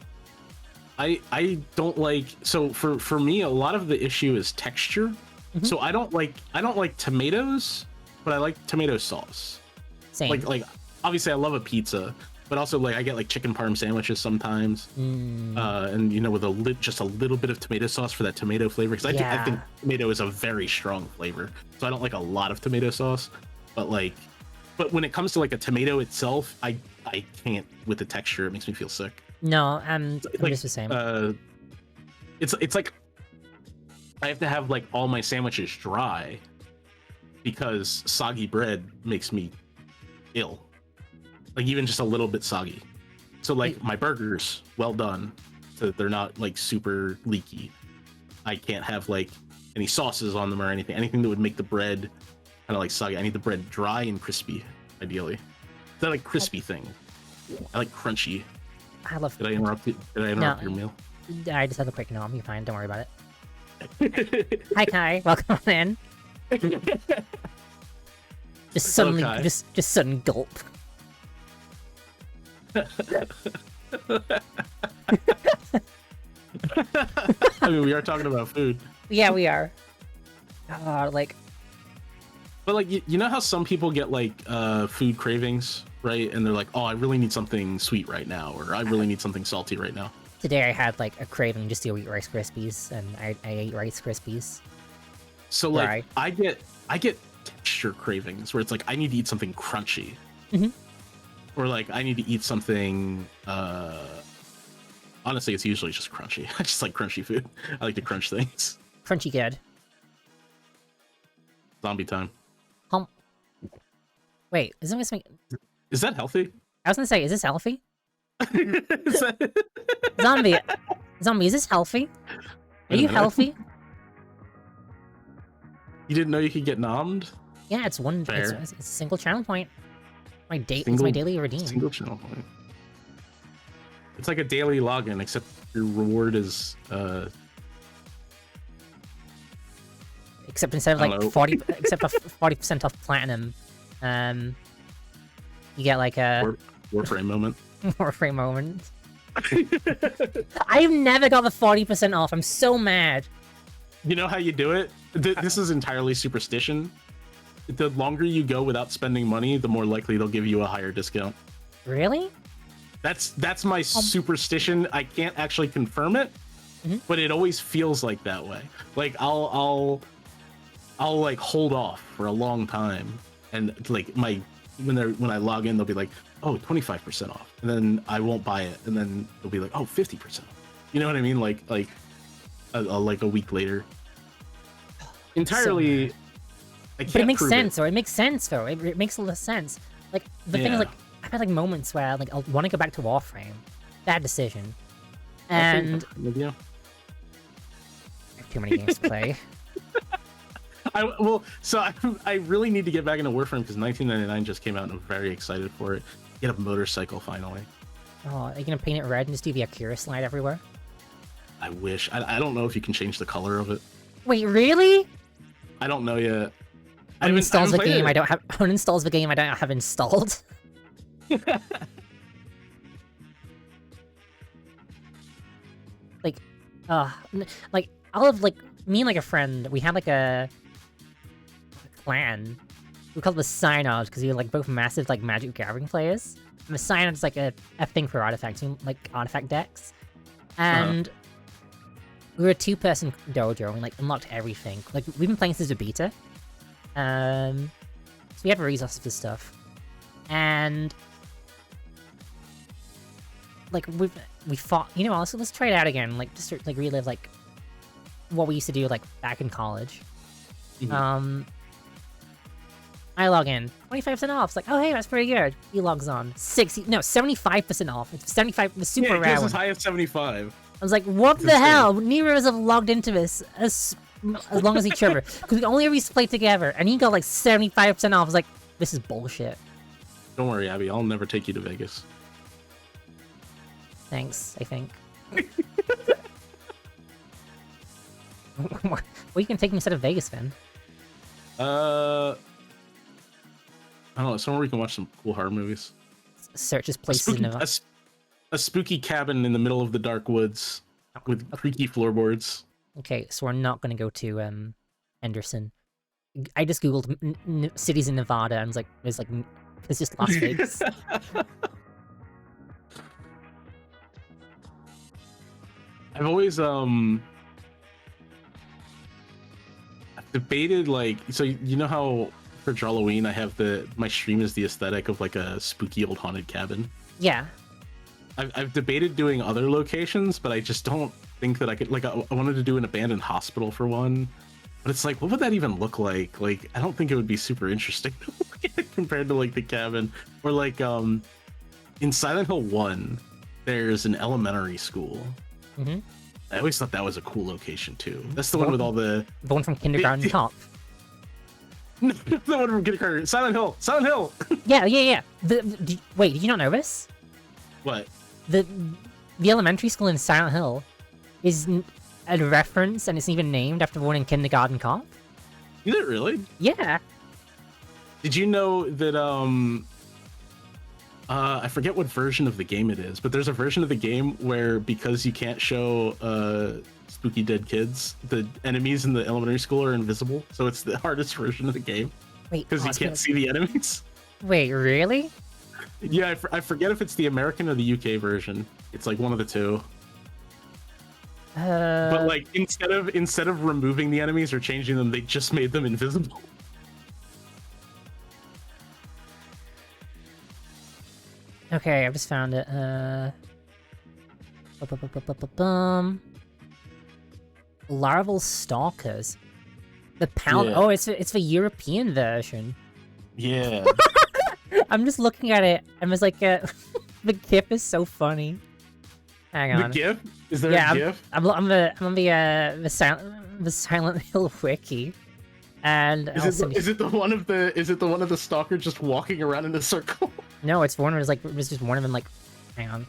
I don't like, so for me a lot of the issue is texture. Mhm. So I don't like tomatoes, but I like tomato sauce. Same. Like obviously I love a pizza, but also like I get like chicken parm sandwiches sometimes. And you know, with just a little bit of tomato sauce for that tomato flavor, because I Yeah. think tomato is a very strong flavor. So I don't like a lot of tomato sauce, but when it comes to like a tomato itself, I can't with the texture. It makes me feel sick. No, I'm Like, just the same. It's like I have to have like all my sandwiches dry because soggy bread makes me ill. Like even just a little bit soggy. So like my burgers, well done, so they're not like super leaky. I can't have like any sauces on them or anything that would make the bread kind of like soggy. I need the bread dry and crispy, ideally. It's that like crispy thing. I like crunchy. I love. Did I interrupt you? Did I interrupt your meal? I just had a quick nom. You're fine. Don't worry about it. Hi Kai, welcome on in. Just suddenly, Kai. just sudden gulp. I mean, we are talking about food. Yeah, we are. Like, But like, you know how some people get like food cravings, right? And they're like, oh, I really need something sweet right now, or I really need something salty right now. today I had like a craving just to eat Rice Krispies, and I ate Rice Krispies. So like, Right. I get texture cravings where it's like I need to eat something crunchy, Mhm. or like I need to eat something. Honestly, it's usually just crunchy. I just like crunchy food. I like to crunch things. Crunchy good. Zombie time. Wait, isn't this make... Is that healthy? I was gonna say, is this healthy? Is that- Zombie, is this healthy? Are Wait a you minute. healthy? You didn't know you could get nommed? Yeah, it's one. Fair. It's a single channel point. It's my Single- daily redeem. Single channel point. It's like a daily login, except your reward is Except instead of I like don't know. 40% off platinum, you get like a Warframe moment. Warframe moment. I've never got the 40% off. I'm so mad. You know how you do it? This is entirely superstition. The longer you go without spending money, the more likely they'll give you a higher discount. Really? That's my superstition. I can't actually confirm it, Mhm. but it always feels like that way. Like I'll like hold off for a long time, and like when I log in, they'll be like, oh, 25% off, and then I won't buy it, and then they'll be like, oh, 50% off. You know what I mean? Like a week later. Entirely. mad. I can't But it makes prove sense, though. It makes sense, though. It makes a lot of sense. Like, the thing Yeah. is, like, I've had, like, moments where, like, I'll want to go back to Warframe. Bad decision. I think And with you. I have too many games to play. I really need to get back into Warframe because 1999 just came out and I'm very excited for it. Get a motorcycle finally. Oh, are you gonna paint it red and just do the Akira slide everywhere? I wish. I don't know if you can change the color of it. Wait, really? I don't know yet. I haven't Uninstalls the played game it. I don't have. Uninstalls the game I don't have installed. Like, Like, all of, like, me and, like, a friend, we had, like, a clan. We called it the Synods, because we were, like, both massive, like, Magic the Gathering players. And the Synod's, like, a thing for artifacts, like, artifact decks. And we were a 2-person dojo, and we, like, unlocked everything. Like, we've been playing since the beta. So we had resources for stuff. And... like, we fought... You know what, let's try it out again. Like, just to, like, relive, like, what we used to do, like, back in college. I log in. 25% off. It's like, oh, hey, that's pretty good. He logs on. 75% off. It's 75, the super it rare goes one. as high as 75. I was like, what the hell? Neither of us have logged into this as long as each other. Because we only ever used to play together. And he got, like, 75% off. I was like, this is bullshit. Don't worry, Abby. I'll never take you to Vegas. Thanks, I think. Well, you can take me instead of Vegas, then. I don't know, somewhere we can watch some cool horror movies. Search his places in Nevada. A spooky cabin in the middle of the dark woods with creaky floorboards. Okay, so we're not gonna go to Henderson. I just googled cities in Nevada and was like, it's just Las Vegas. I've always I've debated, like, so you know how for Halloween I have my stream is the aesthetic of like a spooky old haunted cabin. Yeah. I've debated doing other locations, but I just don't think that I could. Like, I wanted to do an abandoned hospital for one, but it's like, what would that even look like? Like, I don't think it would be super interesting compared to like the cabin. Or like in Silent Hill 1, there's an elementary school. Mm-hmm. I always thought that was a cool location too. That's the one with all the one from Kindergarten Cop. No, the one from Kindergarten. Silent Hill. Silent Hill. Yeah. Wait, did you not know this? What? The elementary school in Silent Hill is a reference, and it's even named after the one in Kindergarten Cop. Is it really? Yeah. Did you know that I forget what version of the game it is, but there's a version of the game where, because you can't show spooky dead kids, the enemies in the elementary school are invisible, so it's the hardest version of the game. Wait, because you can't see the enemies. Wait, really? Yeah, I forget if it's the American or the UK version. It's like one of the two. But like, instead of removing the enemies or changing them, they just made them invisible. Okay, I just found it. Larval Stalkers. The pound. Yeah. Oh, it's the European version. Yeah. I'm just looking at it. I was like, the GIF is so funny. Hang on. The GIF? Is there a GIF? I'm on the Silent Hill wiki, and is it the one of the stalker just walking around in a circle? No, it's one where it was just one of them, like, hang on,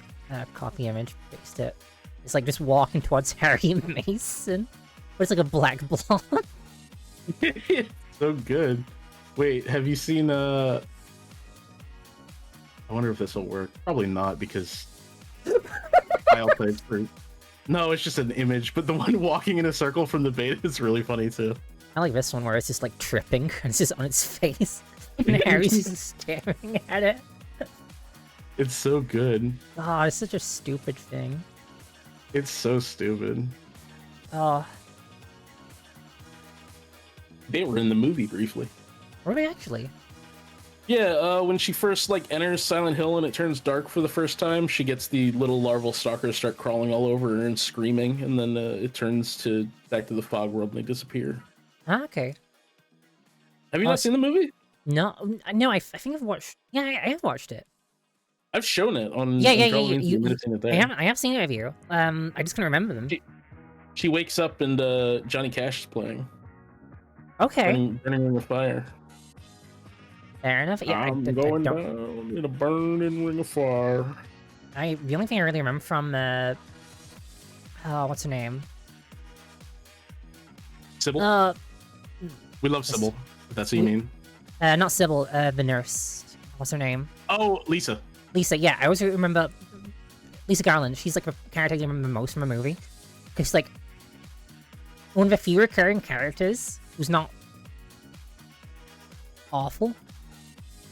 copy image, paste it. It's like just walking towards Harry Mason, but it's like a black blonde. So good. Wait, have you seen I wonder if this will work. Probably not, because file types for... No, it's just an image, but the one walking in a circle from the beta is really funny too. I like this one where it's just like tripping and it's just on its face and Harry's just staring at it. It's so good. Oh, it's such a stupid thing. It's so stupid. Oh. They were in the movie briefly. Were they actually? Yeah, when she first like enters Silent Hill and it turns dark for the first time, she gets the little larval stalkers start crawling all over her and screaming, and then it turns back to the fog world and they disappear. Ah, okay. Have you not seen the movie? No, I think I've watched. Yeah, I have watched it. I've shown it on. Yeah. I have seen it with you. I just can't remember them. She wakes up and Johnny Cash is playing. Okay. Burning Ring of Fire. Fair enough. Yeah, I'm going down in a burning ring of fire. The only thing I really remember from what's her name? Sybil. We love Sybil. If that's what you mean. Not Sybil. The nurse. What's her name? Oh, Lisa. Lisa. Yeah, I always remember Lisa Garland. She's like a character I remember most from a movie. Because, like, one of the few recurring characters who's not awful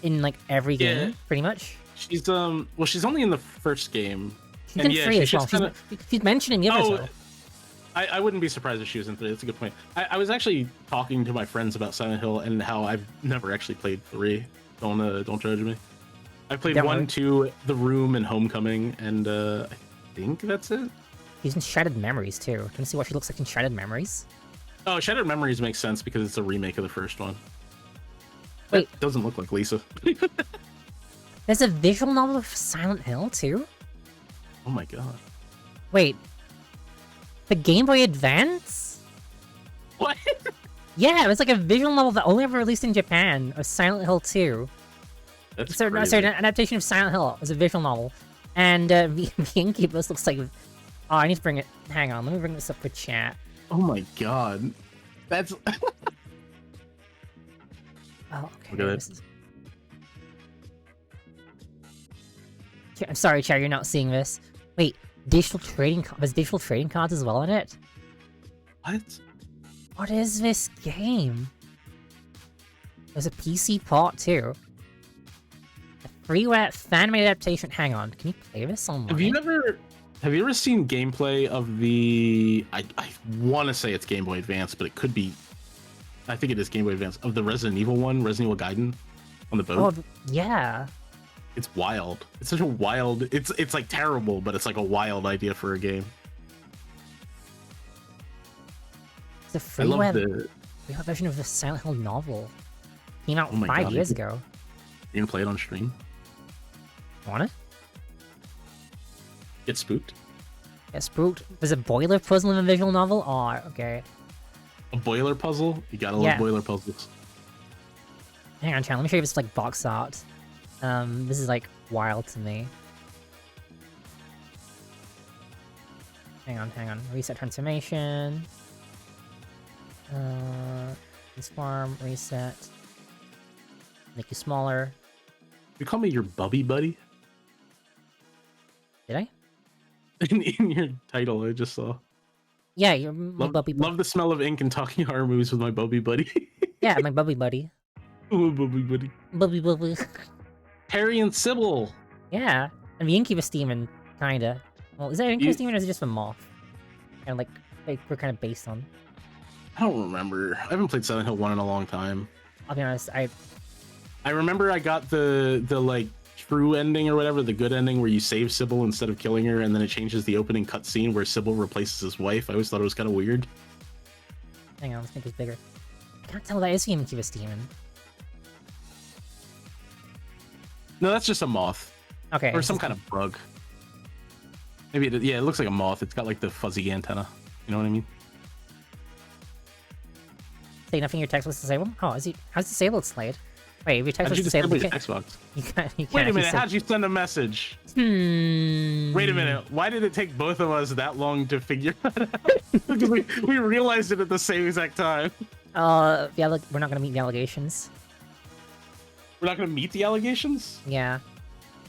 in, like, every game, pretty much. She's, well, she's only in the first game. She's in 3 as well. She's mentioned in the others, though. I wouldn't be surprised if she was in 3. That's a good point. I was actually talking to my friends about Silent Hill and how I've never actually played 3. Don't judge me. I played 1, 2, The Room, and Homecoming, and I think that's it. She's in Shattered Memories, too. Do you want to see what she looks like in Shattered Memories? Oh, Shattered Memories makes sense because it's a remake of the first one. Wait. That doesn't look like Lisa. There's a visual novel of Silent Hill, too? Oh my god. Wait. The Game Boy Advance? What? Yeah, it was like a visual novel that only ever released in Japan of Silent Hill 2. That's sorry, an adaptation of Silent Hill. It was a visual novel. And the Incubus looks like... Oh, I need to bring it... Hang on, let me bring this up for chat. Oh my god. That's... Oh, okay. Look at it. I'm sorry, chat, you're not seeing this. Wait, digital trading... There's digital trading cards as well in it? What? What is this game? There's a PC port, too. A freeware fan-made adaptation. Hang on, can you play this online? Have you ever seen gameplay of the... I want to say it's Game Boy Advance, but it could be... I think it is Game Boy Advance. Of the Resident Evil one, Resident Evil Gaiden, on the boat. Oh, yeah. It's wild. It's such a wild... It's like terrible, but it's like a wild idea for a game. It's a freeware version of the Silent Hill novel. Came out 5 years ago. You gonna play it on stream? Want it? Get spooked? Get spooked? There's a boiler puzzle in the visual novel? Oh, okay. A boiler puzzle? You gotta love boiler puzzles. Hang on, chat. Let me show you this, like, box art. This is, like, wild to me. Hang on. Reset transformation. Transform, reset. Make you smaller. You call me your bubby buddy? Did I? In your title, I just saw. Yeah, you're my bubby buddy. Love the smell of ink and talking horror movies with my bubby buddy. Yeah, my bubby buddy. Ooh, bubby buddy. Bubby. Harry and Sybil. Yeah, and the Incubus demon, kinda. Well, is that an Incubus demon or is it just a moth? And like we're kind of based on. I don't remember. I haven't played Silent Hill 1 in a long time. I'll be honest, I remember I got the like true ending or whatever, the good ending where you save Sybil instead of killing her, and then it changes the opening cutscene where Sybil replaces his wife. I always thought it was kind of weird. Hang on, let's make this bigger. I can't tell that is the Incubus demon. No, that's just a moth. Okay. Or some kind of bug. Maybe it looks like a moth. It's got like the fuzzy antenna. You know what I mean? Say nothing. Your text was disabled. Oh, how's disabled, Slade? Wait, if your text was disabled, your Xbox? You can't. Wait a minute. How'd you send a message? Wait a minute. Why did it take both of us that long to figure that out? Because we realized it at the same exact time. We're not gonna meet the allegations. We're not gonna meet the allegations? Yeah.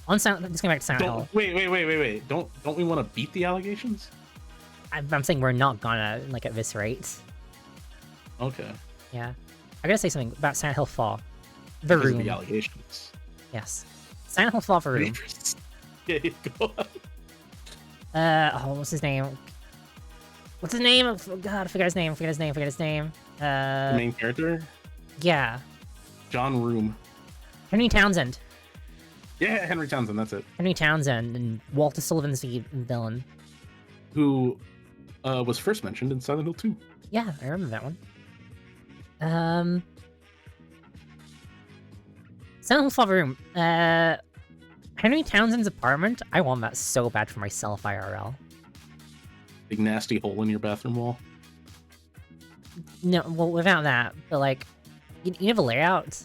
On Silent, let's go back to Silent Hill. Wait. Don't we want to beat the allegations? I'm saying we're not gonna, like, at this rate. Okay. Yeah. I gotta say something about Silent Hill 4. The Because room. of the allegations. Yes. Silent Hill 4 for room. Yeah, go on. What's his name? What's his name? Oh, God, I forgot his name. The main character? Yeah. John Room. Henry Townsend. Yeah, Henry Townsend, that's it. Henry Townsend and Walter Sullivan's the villain. Who was first mentioned in Silent Hill 2. Yeah, I remember that one. Silent Hill 4 room. Henry Townsend's apartment. I want that so bad for myself, IRL. Big nasty hole in your bathroom wall. No, well, without that, but like, you have a layout.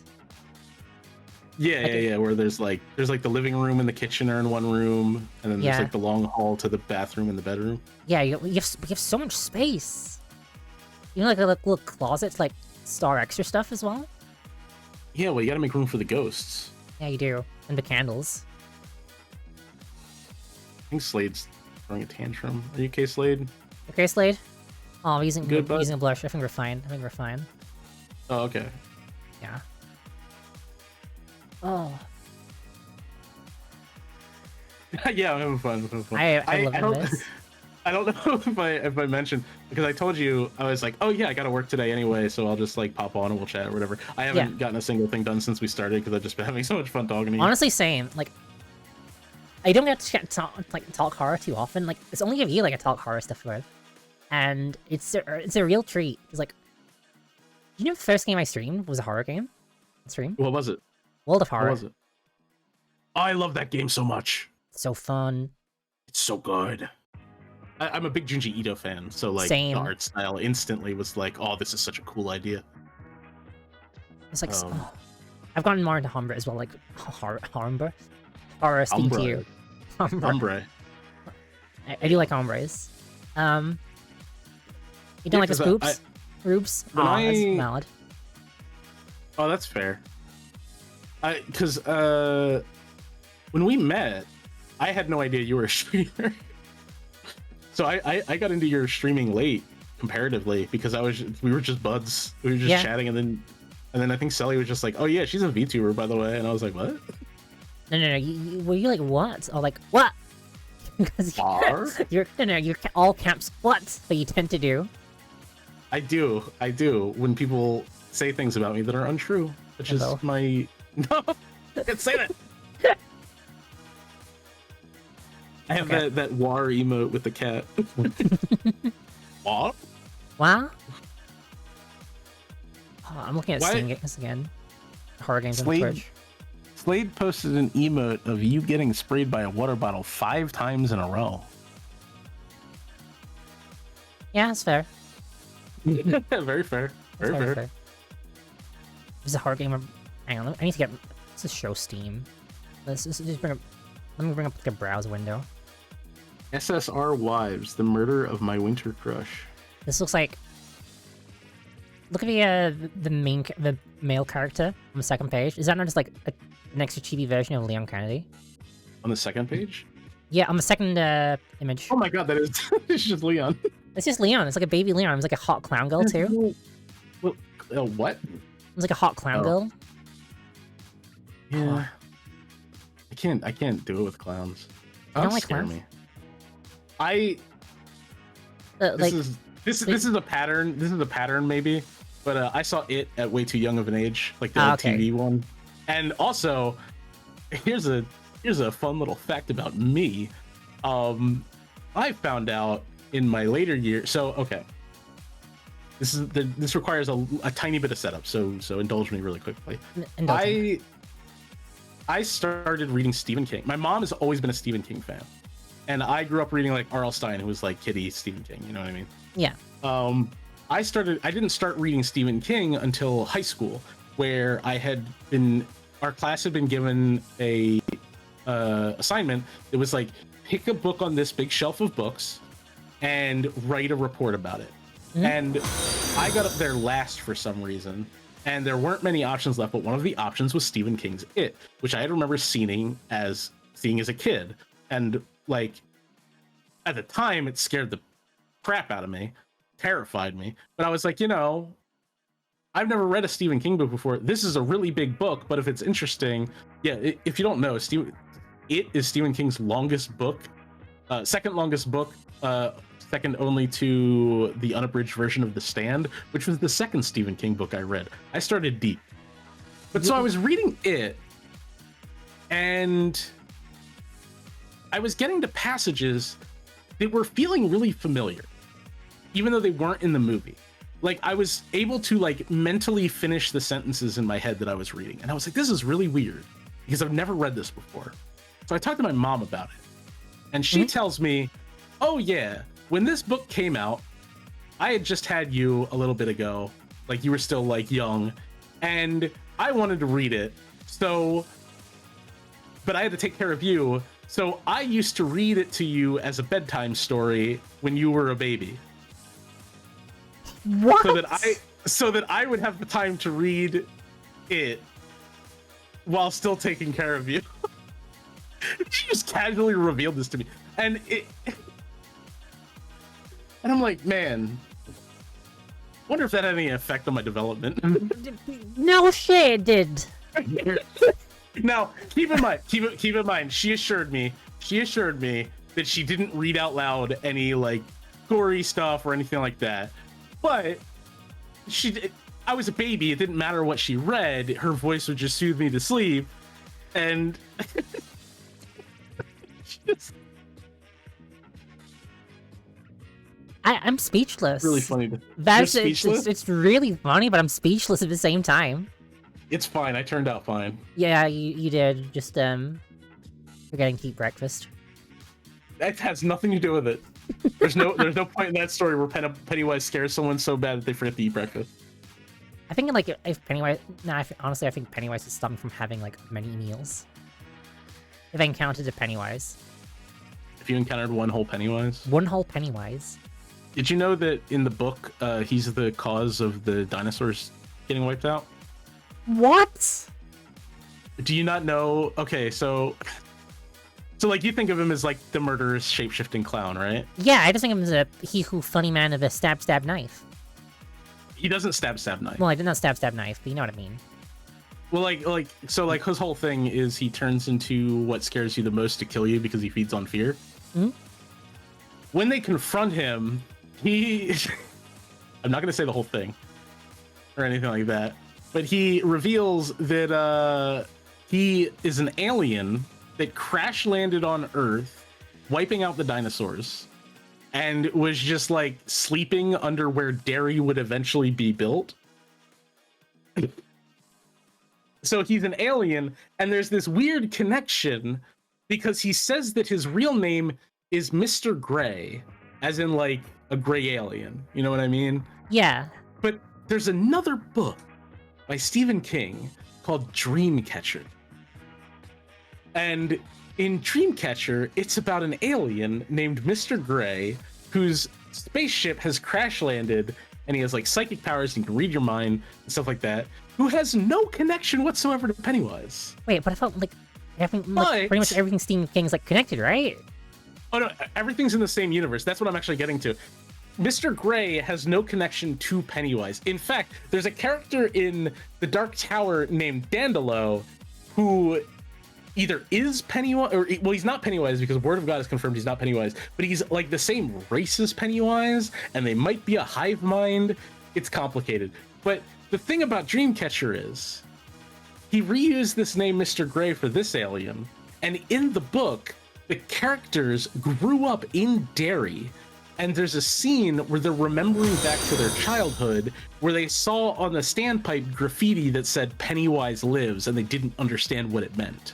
Yeah, where there's like the living room and the kitchen are in one room, and then there's like the long hall to the bathroom and the bedroom. Yeah, you have so much space. You know, like a little closet to like store extra stuff as well. Yeah, well, you gotta make room for the ghosts. Yeah, you do, and the candles. I think Slade's throwing a tantrum. Are you okay, Slade? Okay, Slade? Oh, we're using, Good, bud. using blush. I think we're fine. I think we're fine. Oh, okay. Yeah. Oh. Yeah, I'm having fun. I'm having fun. I love don't, this. I don't know if I mentioned, because I told you I was like, oh yeah, I gotta work today anyway, so I'll just like pop on and we'll chat or whatever. I haven't gotten a single thing done since we started because I've just been having so much fun talking to you. Honestly, same. Like, I don't get to talk horror too often. Like, it's only of you like I talk horror stuff with, and it's a real treat. It's like, you know, the first game I streamed was a horror game. Stream What was it? World of Horror. What was it? Oh, I love that game so much. So fun. It's so good. I'm a big Junji Ito fan, so like Same. the art style instantly was like, oh, this is such a cool idea. It's like, oh. I've gotten more into Humber as well, like horror Steam Umbra. tier. Umbre. I do like Hombres. You don't like the 'cause spoops? Rubes? when Aw, that's I- valid. Oh, that's fair. Because when we met, I had no idea you were a streamer. So I got into your streaming late comparatively because we were just buds. We were just chatting, and then I think Sally was just like, "Oh yeah, she's a VTuber, by the way," and I was like, "What?" No. Were you like what? Oh, like what? Because Bar? you're all caps what that you tend to do. I do. When people say things about me that are untrue, which Hello. is my no, I can't say that. I have that war emote with the cat. War? Wow. Oh, I'm looking at Why- Steam games again. Horror games on Slade- Twitch. Slade posted an emote of you getting sprayed by a water bottle 5 times in a row. Yeah, that's fair. Very fair. That's Very fair. This is a horror game. Hang on, I need to get. Let's just show Steam. Let's just bring up. Let me bring up the browse window. SSR Wives, the murder of my winter crush. This looks like. Look at the male character on the second page. Is that not just like an extra chibi version of Leon Kennedy? On the second page? Yeah, on the second image. Oh my god, that is it's just Leon. It's just Leon. It's like a baby Leon. It's like a hot clown girl too. Well, what? It's like a hot clown girl. Yeah. I can't do it with clowns. You don't Clowns like scare clowns? me. Like This is a pattern. This is a pattern maybe, but I saw it at way too young of an age, like the old okay. TV one. And also, here's a fun little fact about me. I found out in my later years. So okay, this requires a tiny bit of setup. So indulge me really quickly. I started reading Stephen King. My mom has always been a Stephen King fan, and I grew up reading like R.L. Stine, who was like Kitty Stephen King. You know what I mean? Yeah. I didn't start reading Stephen King until high school, where our class had been given a assignment. It was like, pick a book on this big shelf of books and write a report about it. Mm-hmm. And I got up there last for some reason, and there weren't many options left, but one of the options was Stephen King's It, which I remember seeing as a kid. And like, at the time, it scared the crap out of me, terrified me. But I was like, I've never read a Stephen King book before. This is a really big book, but if it's interesting, if you don't know, It is Stephen King's longest book, second longest book, second only to the unabridged version of The Stand, which was the second Stephen King book I read. I started deep. But so I was reading it, and I was getting to passages that were feeling really familiar, even though they weren't in the movie. Like, I was able to like mentally finish the sentences in my head that I was reading. And I was like, this is really weird because I've never read this before. So I talked to my mom about it, and she tells me, oh yeah, when this book came out, I had just had you a little bit ago, like you were still like young, and I wanted to read it. But I had to take care of you. So I used to read it to you as a bedtime story when you were a baby. What? So that I would have the time to read it while still taking care of you. She just casually revealed this to me, and And I'm like, man, wonder if that had any effect on my development. No shit, it did. Now, keep in mind, she assured me that she didn't read out loud any like gory stuff or anything like that. But I was a baby. It didn't matter what she read. Her voice would just soothe me to sleep. And I'm speechless. really funny. That's You're speechless? it's really funny, but I'm speechless at the same time. It's fine. I turned out fine. Yeah, you did. Just forgetting to eat breakfast. That has nothing to do with it. There's no point in that story where Pennywise scares someone so bad that they forget to eat breakfast. I think like if Pennywise, honestly, I think Pennywise is stopping from having like many meals. If I encountered a Pennywise, If you encountered one whole Pennywise, one whole Pennywise. did you know that in the book he's the cause of the dinosaurs getting wiped out? What? Do you not know? Okay, so like you think of him as like the murderous shape-shifting clown, right? Yeah, I just think of him as a he who funny man of a stab knife. He doesn't stab knife. Well, I did not stab knife, but you know what I mean. Well, like his whole thing is he turns into what scares you the most to kill you because he feeds on fear. Hmm? When they confront him, he I'm not gonna say the whole thing or anything like that, but he reveals that he is an alien that crash landed on Earth, wiping out the dinosaurs, and was just like sleeping under where dairy would eventually be built. So he's an alien, and there's this weird connection because he says that his real name is Mr. Gray, as in like a gray alien. You know what I mean? Yeah. But there's another book by Stephen King called Dreamcatcher. And in Dreamcatcher, it's about an alien named Mr. Gray whose spaceship has crash landed, and he has like psychic powers and can read your mind and stuff like that, who has no connection whatsoever to Pennywise. Wait, but I felt like pretty much everything Stephen King's like connected, right? Oh no, everything's in the same universe. That's what I'm actually getting to. Mr. Gray has no connection to Pennywise. In fact, there's a character in the Dark Tower named Dandelo who either is Pennywise, or well, he's not Pennywise because Word of God has confirmed he's not Pennywise, but he's like the same race as Pennywise, and they might be a hive mind. It's complicated. But the thing about Dreamcatcher is he reused this name Mr. Gray for this alien, and in the book, the characters grew up in Derry, and there's a scene where they're remembering back to their childhood where they saw on the standpipe graffiti that said Pennywise lives, and they didn't understand what it meant.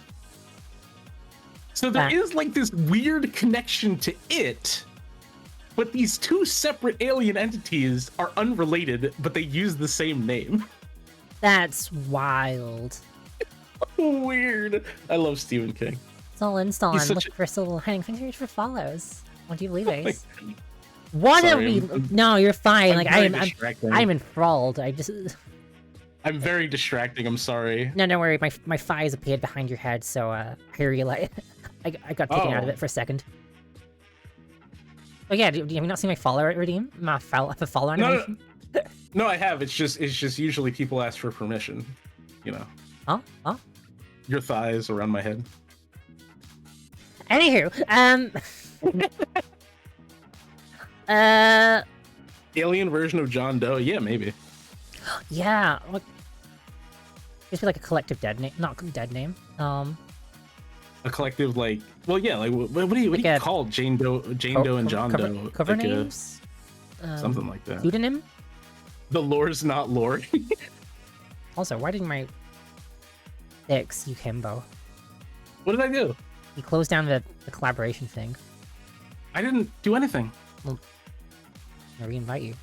So there is like this weird connection to it, but these two separate alien entities are unrelated, but they use the same name. That's wild. Weird. I love Stephen King. Install He's and such look for little hiding fingers for follows. What do you believe, Ace? What are we? No, you're fine. Like I'm enthralled. I'm very distracting. I'm sorry. No, don't worry. My thighs appeared behind your head, so I realized I got taken out of it for a second. Oh yeah, have you not seen my follow redeem? My follow animation? No, I have. It's just usually people ask for permission. You know. Huh? Your thighs around my head. Anywho, Alien version of John Doe? Yeah, maybe. Yeah, like it's like a collective dead name, not dead name. A collective like, well, yeah, like what do you call Jane Doe and John Doe? Cover like names, something like that. Pseudonym. The lore's not lore. Also, why didn't my fix you Kimbo? What did I do? You closed down the collaboration thing. I didn't do anything. Well, I re-invite you.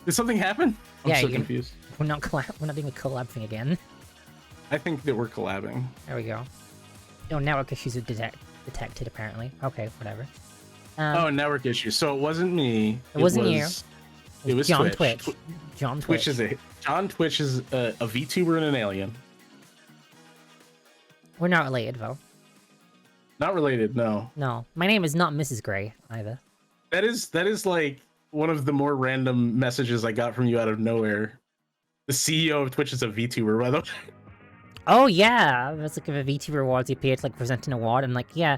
Did something happen? I'm so confused. We're not doing a collab thing again. I think that we're collabing. There we go. No network issues are detected apparently. Okay, whatever. Network issues. So it wasn't me. It wasn't you. It was John Twitch. John Twitch. John Twitch is a VTuber and an alien. We're not related though. Not related, no. No, my name is not Mrs. Gray either. That is like one of the more random messages I got from you out of nowhere. The CEO of Twitch is a VTuber, by the way. Oh yeah, that's like a VTuber awards you pay to like present an award, and like yeah,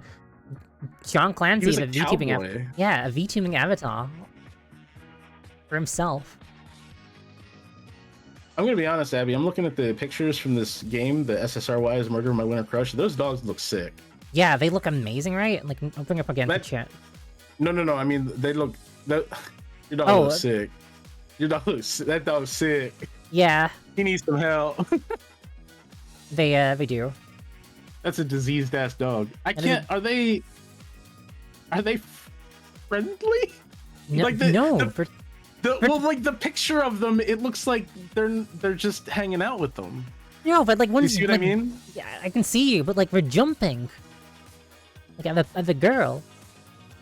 John He Clancy was is a a VTubing cowboy. yeah, a VTubing avatar for himself. I'm gonna be honest, Abby. I'm looking at the pictures from this game, the SSRY's Murder My Winter Crush. Those dogs look sick. Yeah, they look amazing, right? Like I'll bring up again for That- chat. No. I mean, they look. Your dog Oh, looks sick. Your dog looks. That dog's sick. Yeah, He needs some help. they do. That's a diseased ass dog. I That can't. Are they? Friendly? No, Like the- no, the- well, like the picture of them, it looks like they're just hanging out with them. no, but like when You see what I mean? Yeah, I can see you, but like we're jumping. Like at the girl.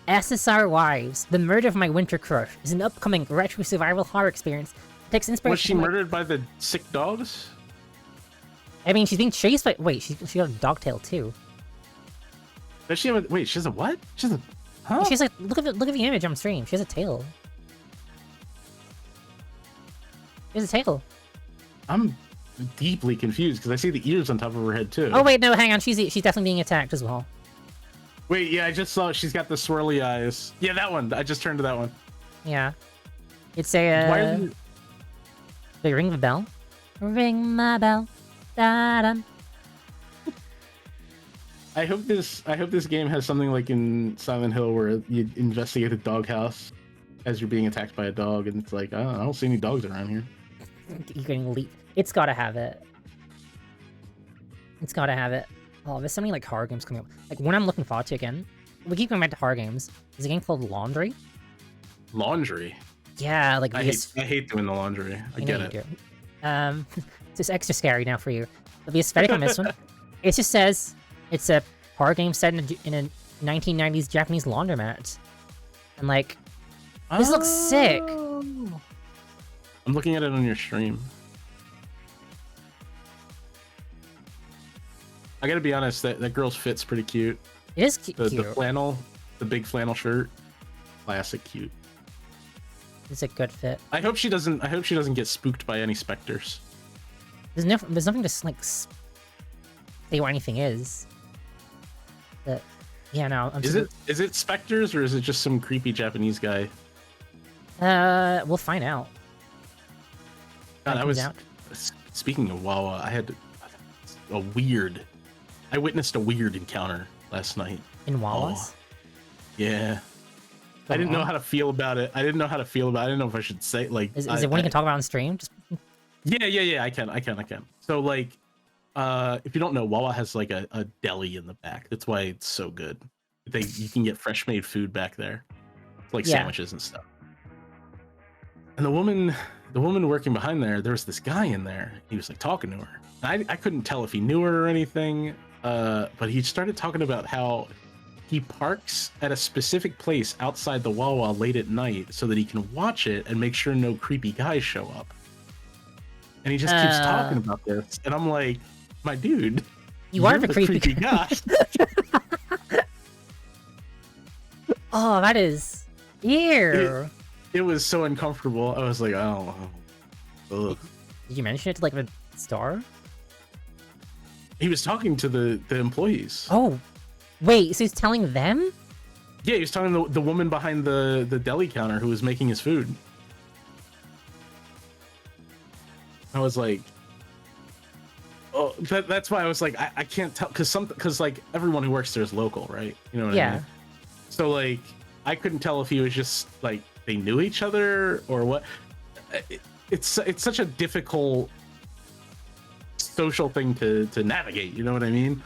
SSR Wives: The Murder of My Winter Crush is an upcoming retro survival horror experience. It takes inspiration. Was she from, like- murdered by the sick dogs? I mean, she's being chased by. Wait, she got a dog tail too. Does she have a? Wait, she has a what? She has a. Huh? She's like, look at the image on stream. She has a tail. She has a tail. I'm deeply confused because I see the ears on top of her head too. Oh wait, no, hang on. She's definitely being attacked as well. Wait, yeah, I just saw she's got the swirly eyes. Yeah, that one. I just turned to that one. Yeah. It's a. Why are you... Wait, ring the bell. Ring my bell. Da-dum. I hope this game has something like in Silent Hill where you investigate a doghouse as you're being attacked by a dog, and it's like, oh, I don't see any dogs around here. You're getting leap. It's gotta have it. It's gotta have it. Oh, there's so many like horror games coming up. Like one I'm looking forward to again. We keep going back to horror games. There's a game called Laundry. Laundry. Yeah, like I hate doing the laundry. I know get you it. do. It's just extra scary now for you. But the aesthetic on this one, it just says it's a horror game set in a 1990s Japanese laundromat, and like this looks sick. I'm looking at it on your stream. I gotta be honest, that girl's fit's pretty cute. It is cute. The flannel, the big flannel shirt, classic cute. It's a good fit. I hope she doesn't get spooked by any specters. There's nothing to like say what anything is. But yeah, no. Is it specters or is it just some creepy Japanese guy? We'll find out. God, When it comes out. Speaking of Wawa, I witnessed a weird encounter last night. In Wallace. Yeah. I didn't know how to feel about it. I didn't know if I should say like. Is it one you can talk about on stream? Just... Yeah. I can. So like, if you don't know, Wawa has like a deli in the back. That's why it's so good. You can get fresh made food back there, like sandwiches and stuff. And the woman working behind there was this guy in there. He was like talking to her. I couldn't tell if he knew her or anything. But he started talking about how he parks at a specific place outside the Wawa late at night so that he can watch it and make sure no creepy guys show up. And he just keeps talking about this, and I'm like, my dude, you are you're the creepy guy. Oh, that is ew. It was so uncomfortable. I was like, oh. Ugh. Did you mention it to like the star? He was talking to the employees. Oh, wait. So he's telling them? Yeah, he was talking to the woman behind the deli counter who was making his food. I was like, oh, that's why I was like, I can't tell because like everyone who works there is local, right? You know what I mean? So like, I couldn't tell if he was just like they knew each other or what. It's such a difficult social thing to navigate. You know what I mean?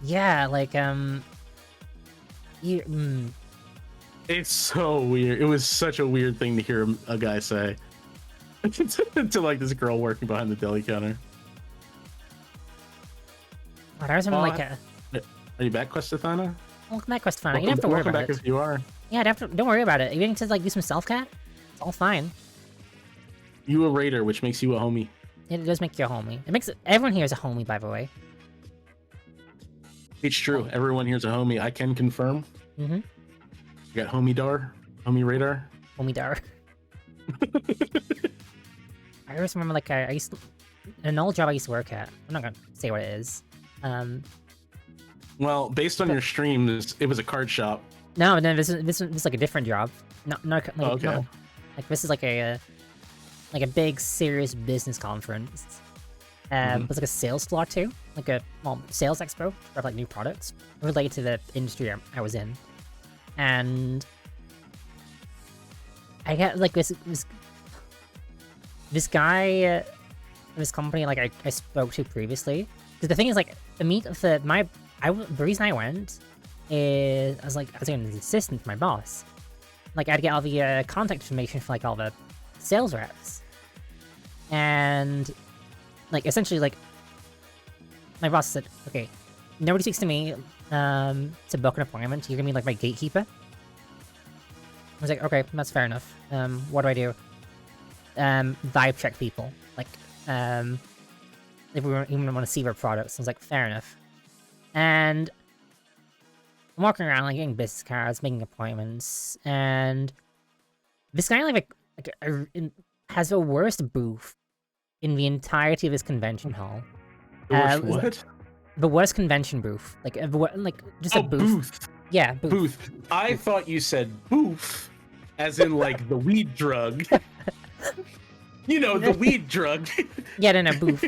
Yeah, like It's so weird. It was such a weird thing to hear a guy say to like this girl working behind the deli counter. What, I was having like a. Are you back, Questathana? Welcome back, Quest Fun. You don't have to worry Welcome about back it. if you are. Yeah, don't worry about it. You need to like do some self-cat. It's all fine. You a raider, which makes you a homie. It does make you a homie. It makes everyone here is a homie, by the way. It's true. Everyone here's a homie. I can confirm. Mm-hmm. You got homie radar. Omidar. I just remember, like, I used to, an old job I used to work at. I'm not gonna say what it is. Well, based on your streams, it was a card shop. No, this is like a different job. No, like, Okay. no, like this is like a big serious business conference. It's like a sales floor too, like a sales expo for like new products related to the industry I was in, and I got like this guy, this company like I spoke to previously. Because the thing is, like, the reason I went is I was an assistant to my boss. Like, I'd get all the contact information for like all the sales reps, and like essentially like my boss said, okay, nobody speaks to me to book an appointment. You're gonna be like my gatekeeper. I was like, okay, that's fair enough. What do I do? Vibe check people, like if we even want to see their products. I was like, fair enough. And I'm walking around, like, getting business cards, making appointments, and this guy, has the worst booth in the entirety of his convention hall. What? The worst convention booth. Just a booth. Yeah, Booth. I thought you said booth, as in, like, the weed drug. You know, the weed drug. Yeah, no, booth.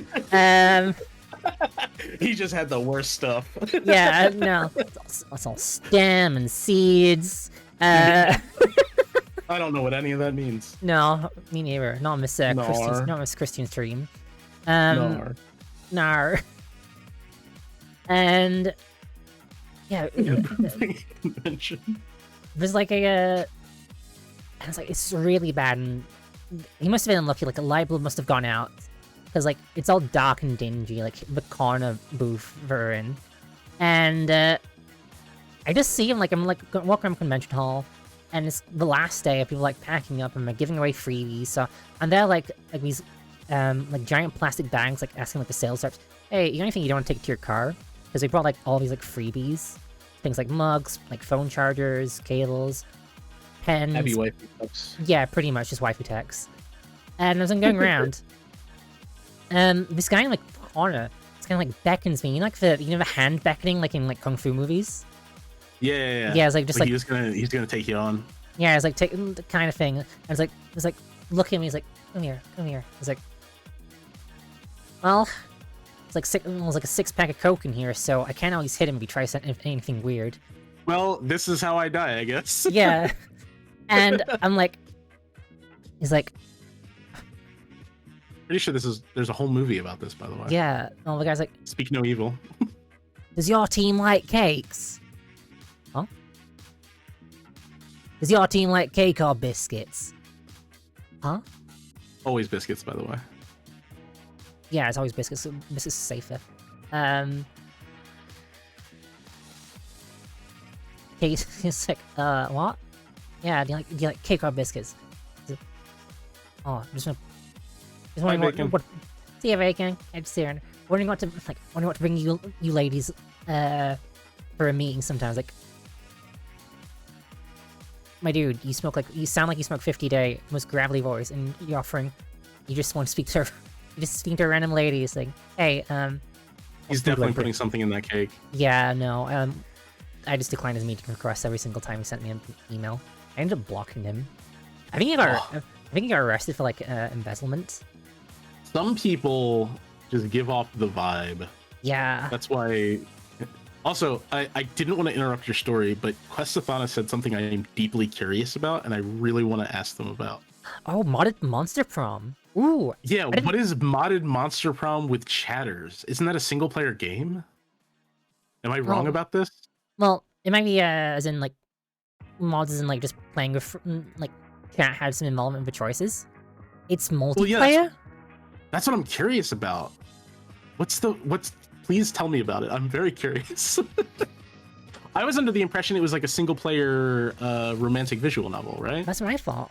He just had the worst stuff. Yeah, no. It's all stem and seeds. I don't know what any of that means. No, me neither. Not Miss Christian's stream. Nar. And yeah, there's like it's really bad, and he must have been unlucky. Like, a light bulb must have gone out, because like it's all dark and dingy, like the corner booth we're in, and I just see him, like, I'm like walking around convention hall, and it's the last day of people like packing up and like giving away freebies. So and they're like these like giant plastic bags, like asking like the sales reps, hey, you got anything you don't want to take to your car? Because they brought like all these like freebies, things like mugs, like phone chargers, cables, pens. Heavy wifey cups. Yeah, pretty much just waifu techs. And as I'm going around, this guy in like the corner, it's kind of like beckons me. You know, like the hand beckoning, like in like kung fu movies. Yeah. Yeah, it's like just like he's gonna take you on. Yeah, it's like taking the kind of thing. And it's like looking at me. He's like, come here. It's like, well, it's like a 6-pack of Coke in here, so I can't always hit him if he tries anything weird. Well, this is how I die, I guess. Yeah. And I'm like, he's like, pretty sure there's a whole movie about this, by the way. yeah. Oh, the guy's like, Speak no evil. does your team like cakes? Huh? Does your team like cake or biscuits? Huh? Always biscuits, by the way. Yeah, it's always biscuits. Biscuits is safer. Kate is like, what? Yeah, do you like cake or biscuits? Oh, just wondering what. See you, bacon. I'm just here. Wondering what to bring you ladies for a meeting sometimes. Like, my dude, you sound like you smoke 50 a day, most gravelly voice, and you're offering, you just want to speak to her. You just speak to a random lady, saying, hey, he's definitely putting something in that cake. Yeah, no, I just declined his meeting request every single time he sent me an email. I ended up blocking him. I think he got arrested for like embezzlement. Some people just give off the vibe. Yeah. That's why. Also, I didn't want to interrupt your story, but Questathana said something I am deeply curious about, and I really want to ask them about. Oh, modded Monster Prom. Ooh. Yeah, what is modded Monster Prom with chatters? Isn't that a single player game? Am I wrong about this? Well, it might be as in like mods as in like just playing with like chat had some involvement with choices. It's multiplayer. Well, yeah, that's what I'm curious about. What's please tell me about it. I'm very curious. I was under the impression it was like a single player romantic visual novel, right? That's my fault.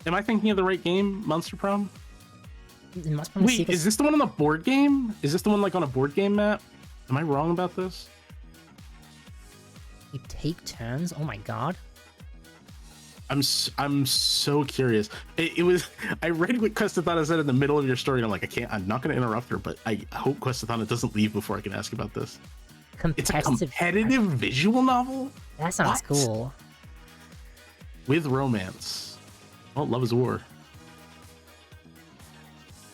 Am I thinking of the right game, Monster Prom? Wait, is this the one on the board game? Is this the one like on a board game map? Am I wrong about this? You take turns? Oh my god. I'm so curious. It was I read what Questathana said in the middle of your story, and I'm like, I'm not going to interrupt her, but I hope Questathana doesn't leave before I can ask about this. It's a competitive visual novel. That sounds cool. With romance. Well, love is war.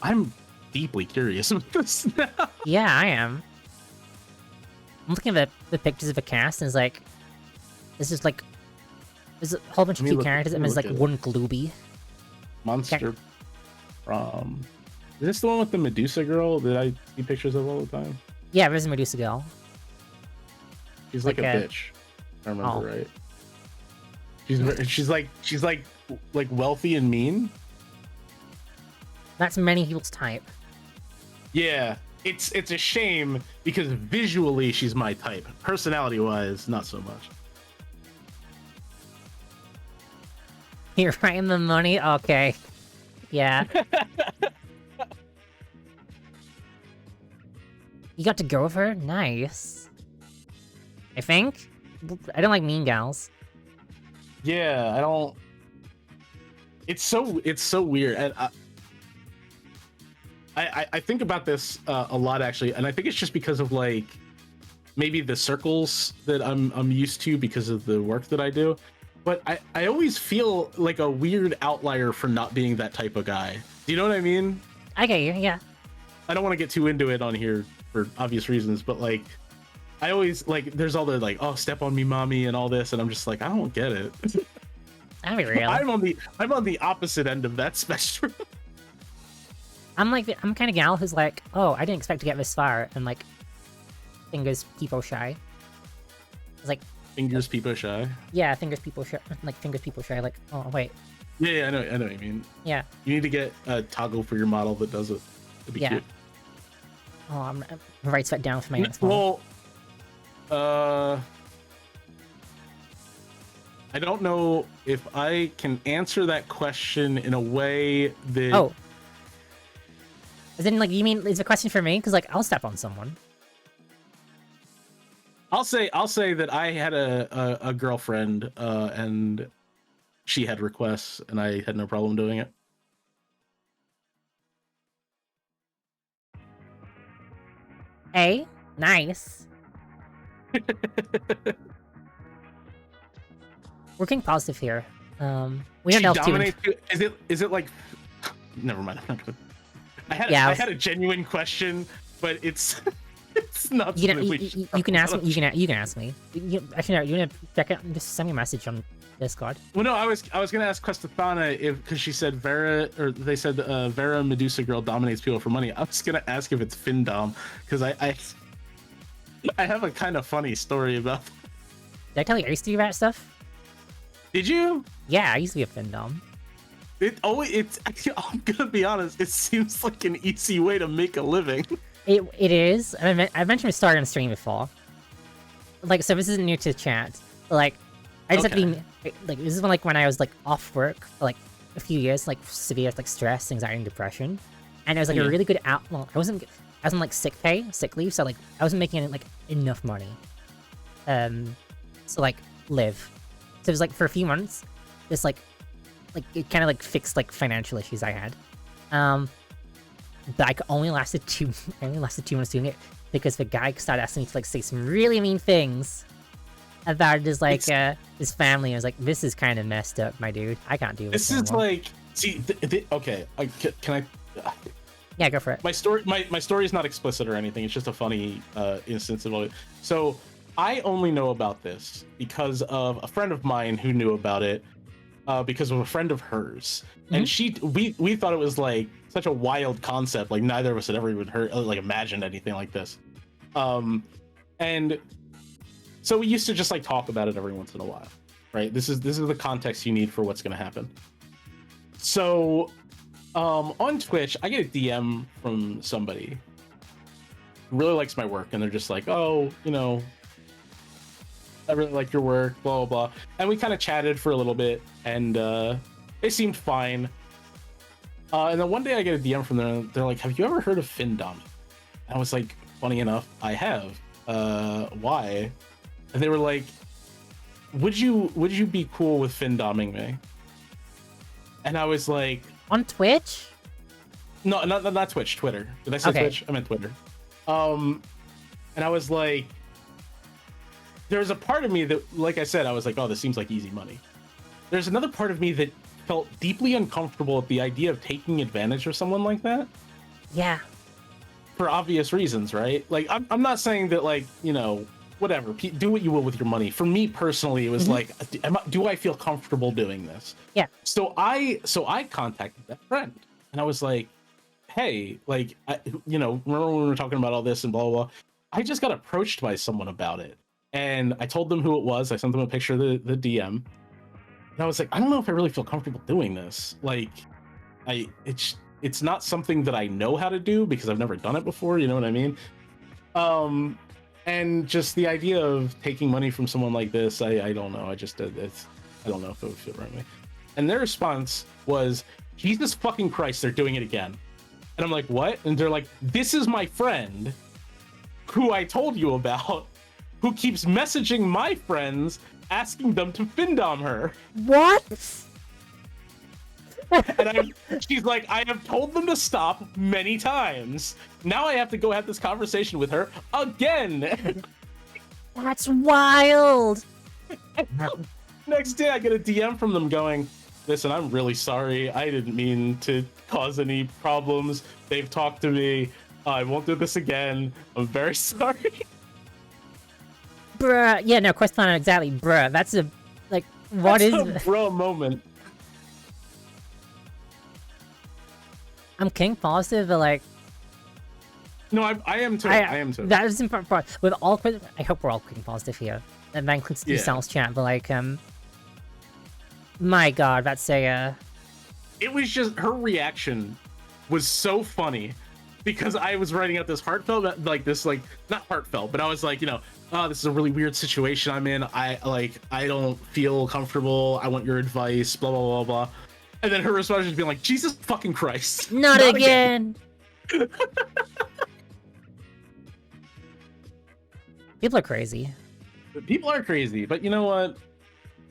I'm deeply curious about this now. Yeah, I am. I'm looking at the pictures of the cast, and it's like, this is like, there's a whole bunch of cute characters, and there's like one Glooby. Monster from... Is this the one with the Medusa girl that I see pictures of all the time? Yeah, there's a Medusa girl. She's like a bitch, if I remember right. She's like wealthy and mean. That's many people's type. Yeah, it's a shame because visually she's my type. Personality-wise, not so much. You're writing the money? Okay. Yeah. You got to go with her? Nice. I think? I don't like mean gals. Yeah, I don't... It's so weird. And I think about this a lot, actually, and I think it's just because of, like, maybe the circles that I'm used to because of the work that I do. But I always feel like a weird outlier for not being that type of guy. Do you know what I mean? I get you, yeah. I don't want to get too into it on here for obvious reasons, but, like, I always, like, there's all the, like, oh, step on me, mommy, and all this, and I'm just like, I don't get it. That'd be real. I'm on the opposite end of that spectrum. I'm kind of gal who's like, oh, I didn't expect to get this far, and like, fingers people shy. It's like fingers people shy. Yeah, fingers people shy. Like fingers people shy. Like, oh wait. Yeah, I know what you mean. Yeah. You need to get a toggle for your model that does it. It'd be cute. Oh, I'm right sweat down for my next model. Well, I don't know if I can answer that question in a way that. Oh. As in, like, you mean, is the question for me? Because, like, I'll step on someone. I'll say that I had a girlfriend, and she had requests, and I had no problem doing it. Hey, nice. Working positive here. We don't know too. Is it like? Never mind. I'm not gonna. I had a genuine question, but it's not. You can ask me. You can ask me. Actually, you want to check it? Just send me a message on Discord. Well, no, I was gonna ask Questathana because she said they said Vera Medusa girl dominates people for money. I was gonna ask if it's Findom because I have a kind of funny story about. Did I tell you I used to do that stuff? Did you? Yeah, I used to be a Findom. I'm gonna be honest, it seems like an easy way to make a living. It is. I mentioned a story on stream before. Like, so this isn't new to chat. But, like, I just had to be, like, this is when I was, like, off work for, like, a few years, like, severe, like, stress, anxiety, and depression. And it was, like, a really good well, I wasn't, like, sick leave, so, like, I wasn't making, like, enough money. So, like, live. So it was, like, for a few months, just, like, it kind of, like, fixed, like, financial issues I had. But I only lasted 2 months doing it because the guy started asking me to, like, say some really mean things about his, like, his family. I was like, this is kind of messed up, my dude. I can't do this. This is like, see, okay, can I? Yeah, go for it. My story is not explicit or anything. It's just a funny instance of it. So I only know about this because of a friend of mine who knew about it. Because of a friend of hers, and we thought it was like such a wild concept. Like neither of us had ever even heard, like imagined anything like this. And so we used to just like talk about it every once in a while, right? This is the context you need for what's going to happen. So on Twitch, I get a DM from somebody who really likes my work, and they're just like, oh, you know, I really like your work, blah, blah, blah. And we kind of chatted for a little bit, and they seemed fine. And then one day I get a DM from them, and they're like, have you ever heard of Findom? And I was like, funny enough, I have. Why? And they were like, would you be cool with Finn doming me? And I was like, On Twitch? no, not Twitch, Twitter. Did I say Okay. Twitch? I meant Twitter. And I was like, there's a part of me that, like I said, I was like, oh, this seems like easy money. There's another part of me that felt deeply uncomfortable at the idea of taking advantage of someone like that. Yeah. For obvious reasons, right? Like, I'm not saying that, like, you know, whatever, do what you will with your money. For me personally, it was like, do I feel comfortable doing this? Yeah. So I contacted that friend, and I was like, hey, like, you know, remember when we were talking about all this and blah, blah, blah? I just got approached by someone about it, and I told them who it was. I sent them a picture of the DM, and I was like, I don't know if I really feel comfortable doing this. Like, it's not something that I know how to do because I've never done it before. You know what I mean? And just the idea of taking money from someone like this, I don't know. I don't know if it would feel right with me. And their response was, Jesus fucking Christ, they're doing it again. And I'm like, what? And they're like, this is my friend who I told you about, who keeps messaging my friends asking them to findom her. What? And she's like, I have told them to stop many times. Now I have to go have this conversation with her again. That's wild. Next day I get a DM from them going, listen, I'm really sorry. I didn't mean to cause any problems. They've talked to me. I won't do this again. I'm very sorry. Bruh. Yeah, no, question on exactly. Bruh. That's a, like, what is... That's a bro moment. I'm king positive, but like... No, I am too. I am too. That is important part. With all... I hope we're all king positive here. And that includes the Yeah. Sal's chat, but like, my god, that's a, It was just, her reaction was so funny because I was writing out this heartfelt, like this, like, not heartfelt, but I was like, you know, oh, this is a really weird situation I'm in. I don't feel comfortable. I want your advice, blah, blah, blah, blah. And then her response was being like, Jesus fucking Christ. Not again! People are crazy. People are crazy, but you know what?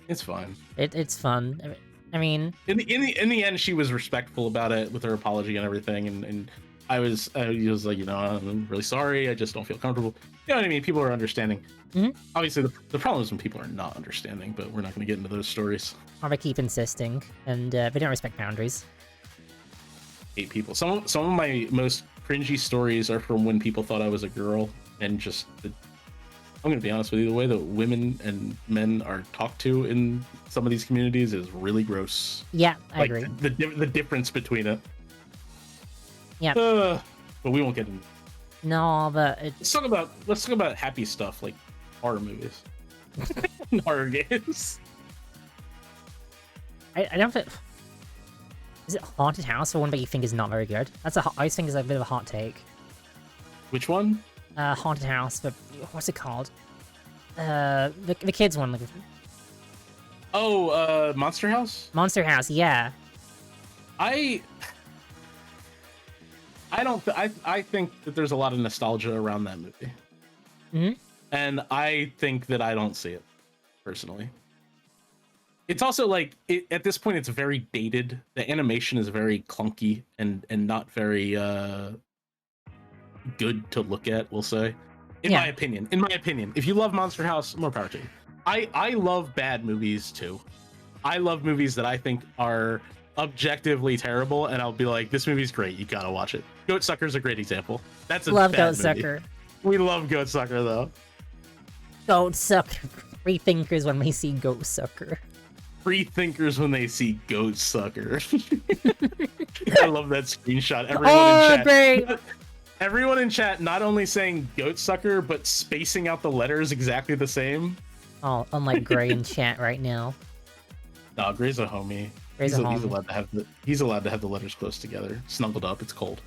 It's fine. It's fun. I mean... In the end, she was respectful about it with her apology and everything, and I was like, you know, I'm really sorry. I just don't feel comfortable. You know what I mean? People are understanding. Mhm. Obviously, the problem is when people are not understanding, but we're not going to get into those stories. Or they keep insisting, and they don't respect boundaries. Hate people. Some of my most cringy stories are from when people thought I was a girl, and just I'm going to be honest with you, the way that women and men are talked to in some of these communities is really gross. Yeah, I agree. The difference between it. Yeah. But we won't get into. No, but Let's talk about happy stuff like horror movies, and horror games. I don't think... Is it Haunted House or one that you think is not very good? That's I think is a bit of a hot take. Which one? Haunted House, but what's it called? The kids one. Like, Monster House. Monster House, yeah. I think that there's a lot of nostalgia around that movie. Mhm. And I think that I don't see it personally. It's also like at this point it's very dated. The animation is very clunky and not very good to look at, we'll say. In my opinion. If you love Monster House, more power to you. I love bad movies too. I love movies that I think are objectively terrible, and I'll be like, this movie's great, you gotta watch it. Goat Sucker's a great example. That's a Love bad Goat movie. Sucker. We love Goat Sucker though. Goat Sucker. Free thinkers when they see Goat Sucker. Free thinkers when they see Goat Sucker. I love that screenshot. Everyone in chat not only saying Goat Sucker, but spacing out the letters exactly the same. Oh, unlike Gray in chat right now. No, Gray's a homie. Gray's He's a homie. he's allowed to have the letters close together, snuggled up. It's cold.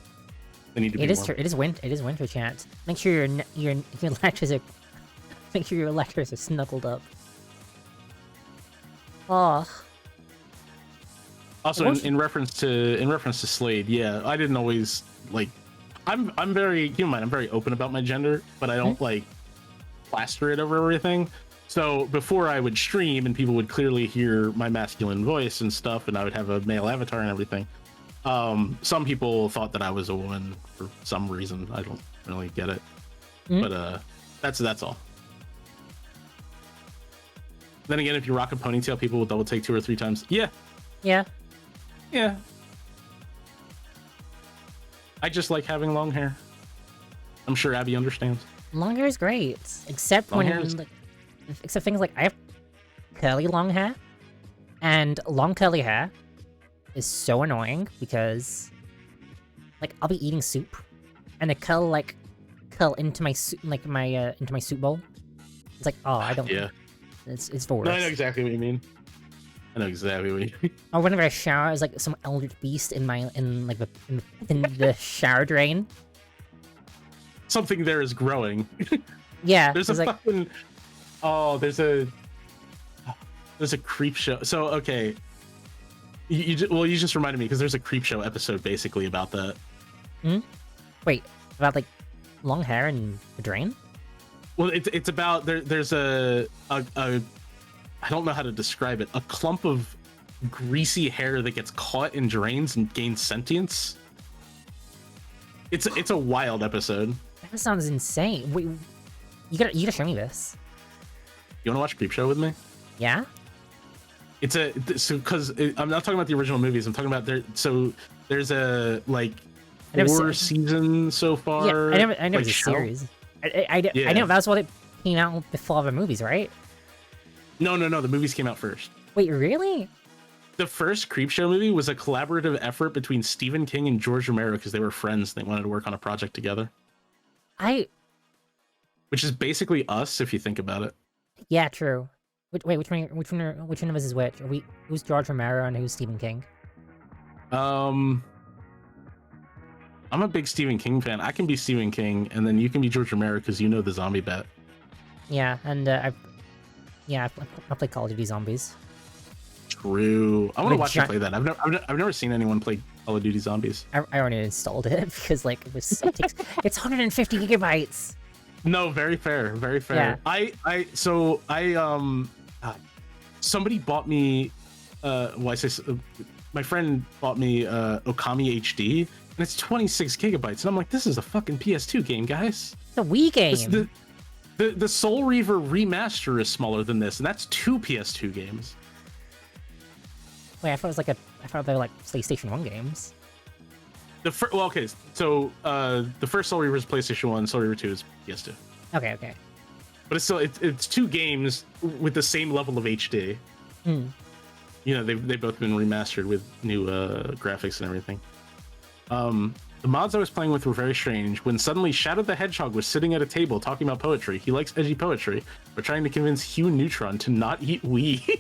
They need to be. It is warm. true. It is winter chat. Make sure your letters are. Make sure your letters are snuggled up. Oh. Also, in reference to Slade, yeah, I didn't always like. I'm very, keep in mind, I'm very open about my gender, but I don't like plaster it over everything. So before I would stream and people would clearly hear my masculine voice and stuff, and I would have a male avatar and everything. Some people thought that I was a woman for some reason. I don't really get it. But that's all. Then again, if you rock a ponytail, people will double take 2 or 3 times. Yeah. Yeah. Yeah. I just like having long hair. I'm sure Abby understands. Long hair is great, except Long when hair is- like, except things like I have curly long hair, and long curly hair is so annoying because like I'll be eating soup, and it curl into my soup into my soup bowl. It's like, oh, I don't. Yeah. It's the worst. No, I know exactly what you mean. I know exactly what you mean. Or whenever I shower, it's like some eldritch beast in the shower drain. Something there is growing. Yeah, There's a it's like, fucking. Oh, there's a creep show. So okay, you just reminded me because there's a creep show episode basically about that. wait, about like long hair and the drain. Well, it's about there's a I don't know how to describe it. A clump of greasy hair that gets caught in drains and gains sentience. It's a wild episode. That sounds insane. Wait, you gotta show me this. You want to watch Creep Show with me? Yeah. It's because I'm not talking about the original movies. I'm talking about there's a like I never 4 seasons so far. Yeah, I never like, the show. series. I Yeah. know that's what it came out before the movies, right? No. The movies came out first. Wait, really? The first Creepshow movie was a collaborative effort between Stephen King and George Romero because they were friends. And they wanted to work on a project together, which is basically us if you think about it. Yeah, true. Wait, which one of us is which? Who's George Romero and who's Stephen King? I'm a big Stephen King fan. I can be Stephen King, and then you can be George Romero because you know the zombie bat. Yeah, and I play Call of Duty Zombies. True. I want to But watch you play that. I've never seen anyone play Call of Duty Zombies. I already installed it because like it takes it's 150 gigabytes. No, very fair, very fair. Yeah. Somebody bought me my friend bought me Okami HD, and it's 26 gigabytes, and I'm like, this is a fucking PS2 game, guys. It's a Wii game. The Soul Reaver remaster is smaller than this, and that's 2 PS2 games. Wait, I thought they were like PlayStation 1 games. The first Soul Reaver is PlayStation 1, Soul Reaver 2 is PS2. Okay. But it's still it's 2 games with the same level of HD. Hmm. You know, they've both been remastered with new graphics and everything. The mods I was playing with were very strange. When suddenly Shadow the Hedgehog was sitting at a table talking about poetry. He likes edgy poetry. We're trying to convince Hugh Neutron to not eat weed.